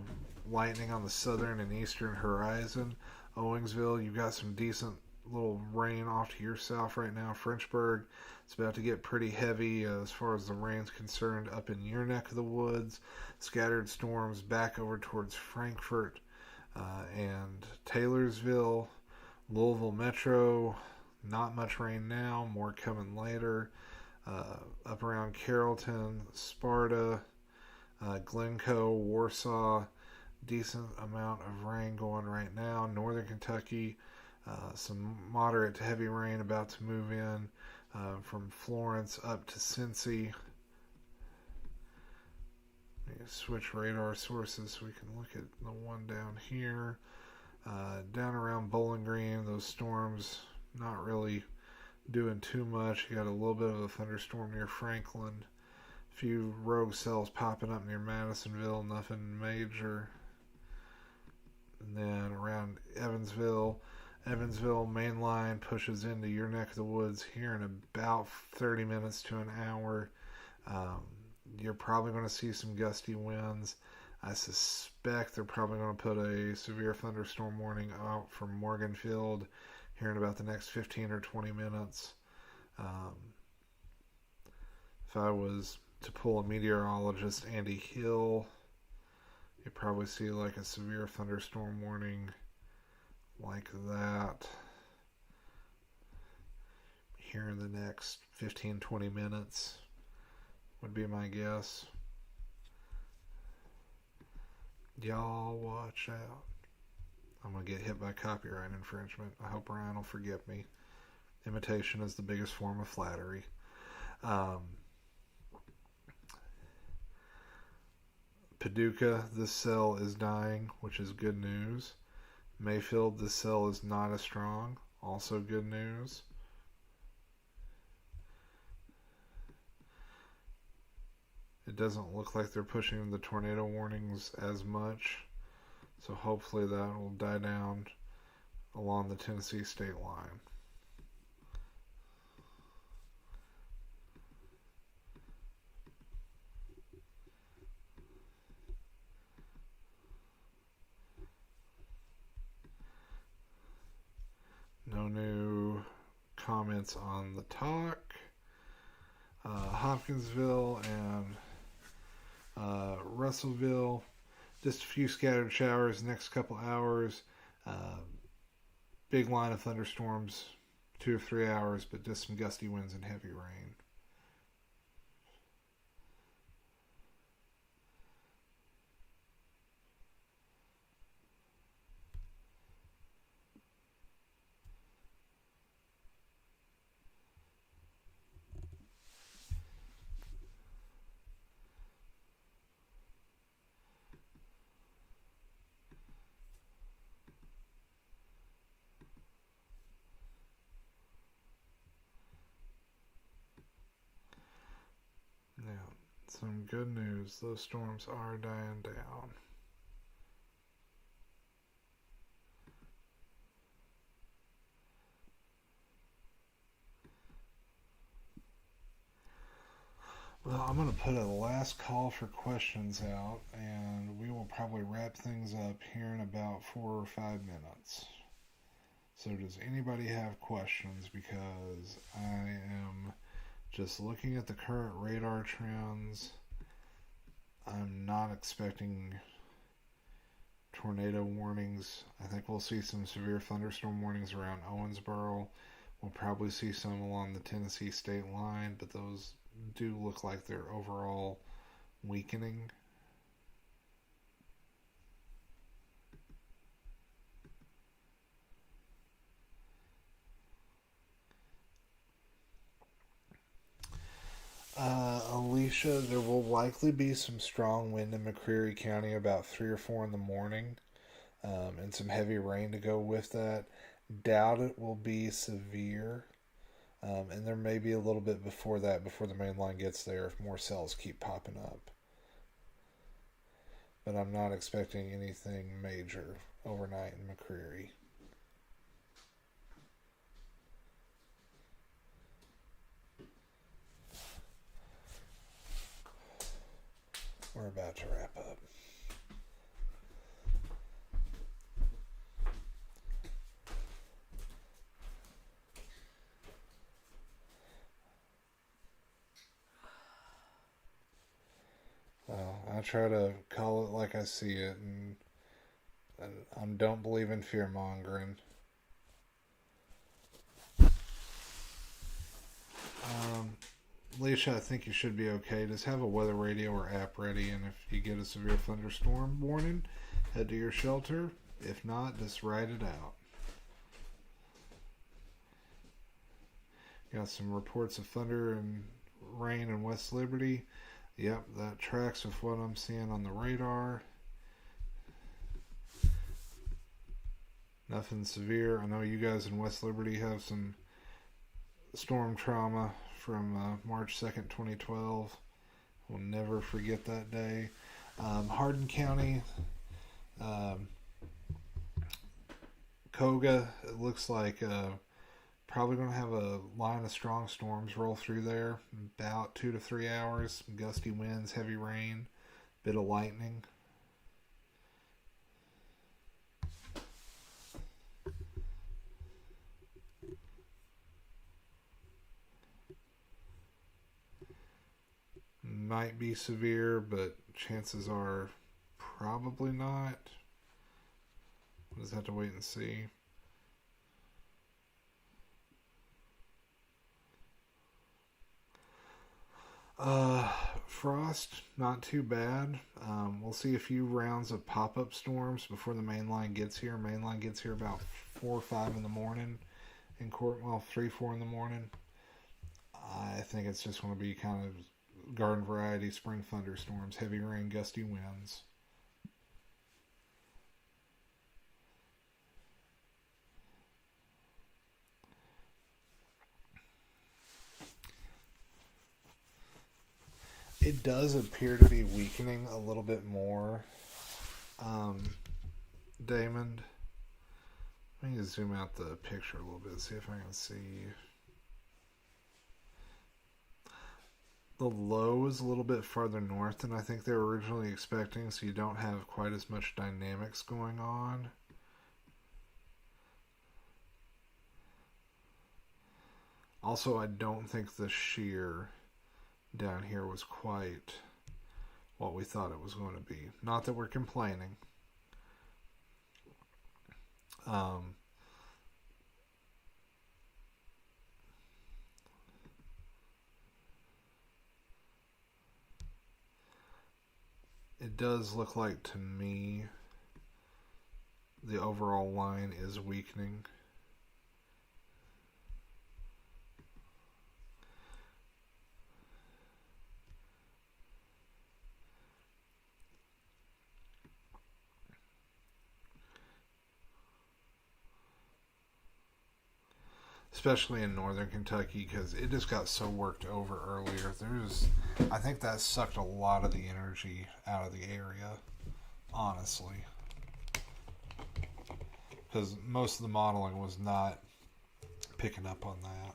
lightning on the southern and eastern horizon. Owensville, you've got some decent little rain off to your south right now. Frenchburg, it's about to get pretty heavy as far as the rain's concerned up in your neck of the woods. Scattered storms back over towards Frankfort and Taylorsville. Louisville Metro, not much rain now, more coming later. Up around Carrollton, Sparta, Glencoe, Warsaw, decent amount of rain going right now. Northern Kentucky, some moderate to heavy rain about to move in from Florence up to Cincy. Switch radar sources so we can look at the one down here. Down around Bowling Green, those storms not really doing too much. You got a little bit of a thunderstorm near Franklin. A few rogue cells popping up near Madisonville, nothing major. And then around Evansville, main line pushes into your neck of the woods here in about 30 minutes to an hour. You're probably going to see some gusty winds. I suspect they're probably going to put a severe thunderstorm warning out for Morganfield here in about the next 15 or 20 minutes. If I was to pull a meteorologist, Andy Hill, you'd probably see like a severe thunderstorm warning like that here in the next 15-20 minutes would be my guess. Y'all watch out. I'm going to get hit by copyright infringement. I hope Ryan will forgive me. Imitation is the biggest form of flattery. Paducah, this cell is dying, which is good news. Mayfield, this cell is not as strong, also good news. It doesn't look like they're pushing the tornado warnings as much, so hopefully that will die down along the Tennessee state line. No new comments on the talk. Hopkinsville and Russellville, just a few scattered showers next couple hours. Big line of thunderstorms, 2 or 3 hours, but just some gusty winds and heavy rain. some good news. Those storms are dying down. Well, I'm going to put a last call for questions out, and we will probably wrap things up here in about 4 or 5 minutes. So does anybody have questions? Because I am just looking at the current radar trends. I'm not expecting tornado warnings. I think we'll see some severe thunderstorm warnings around Owensboro. We'll probably see some along the Tennessee state line, but those do look like they're overall weakening. Alicia, there will likely be some strong wind in McCreary County about 3 or 4 in the morning, and some heavy rain to go with that. Doubt it will be severe, and there may be a little bit before that, before the main line gets there, if more cells keep popping up. But I'm not expecting anything major overnight in McCreary. We're about to wrap up. Well, I try to call it like I see it, and I don't believe in fear mongering. Leisha, I think you should be okay. Just have a weather radio or app ready, and if you get a severe thunderstorm warning, head to your shelter. If not, just ride it out. Got some reports of thunder and rain in West Liberty. Yep, that tracks with what I'm seeing on the radar. Nothing severe. I know you guys in West Liberty have some storm trauma from March 2nd, 2012. We'll never forget that day. Hardin County, Koga, it looks like probably going to have a line of strong storms roll through there. About 2 to 3 hours. Gusty winds, heavy rain, bit of lightning. Might be severe, but chances are probably not. We'll just have to wait and see. Frost, not too bad. We'll see a few rounds of pop-up storms before the main line gets here. Main line gets here about 4 or 5 in the morning. In Courtwell, 3, 4 in the morning. I think it's just going to be kind of garden variety spring thunderstorms, heavy rain, gusty winds. It does appear to be weakening a little bit more. Damon, let me zoom out the picture a little bit, see if I can see. The low is a little bit farther north than I think they were originally expecting, so you don't have quite as much dynamics going on. Also, I don't think the shear down here was quite what we thought it was going to be. Not that we're complaining. It does look like, to me, the overall line is weakening. especially in northern Kentucky, because it just got so worked over earlier. I think that sucked a lot of the energy out of the area, honestly, because most of the modeling was not picking up on that.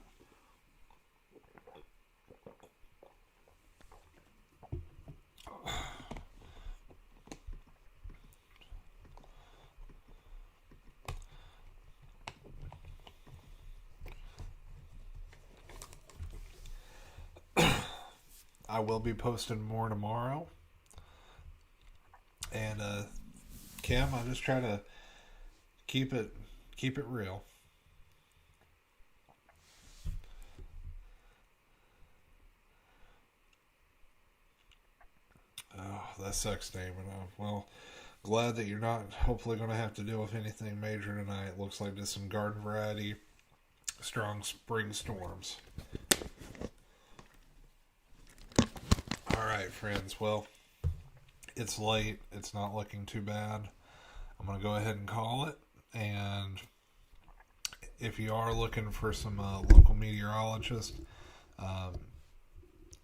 I will be posting more tomorrow. And Kim, I just try to keep it real. Oh, that sucks, David. Well, glad that you're not hopefully going to have to deal with anything major tonight. Looks like just some garden variety strong spring storms. Alright, friends. Well, it's late. It's not looking too bad. I'm going to go ahead and call it. And if you are looking for some local meteorologists,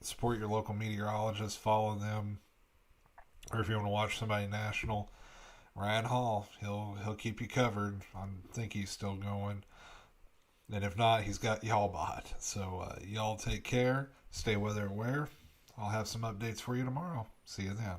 support your local meteorologists. Follow them. Or if you want to watch somebody national, Ryan Hall, he'll keep you covered. I think he's still going. And if not, he's got y'all bot. So y'all take care. Stay weather aware. I'll have some updates for you tomorrow. See you then.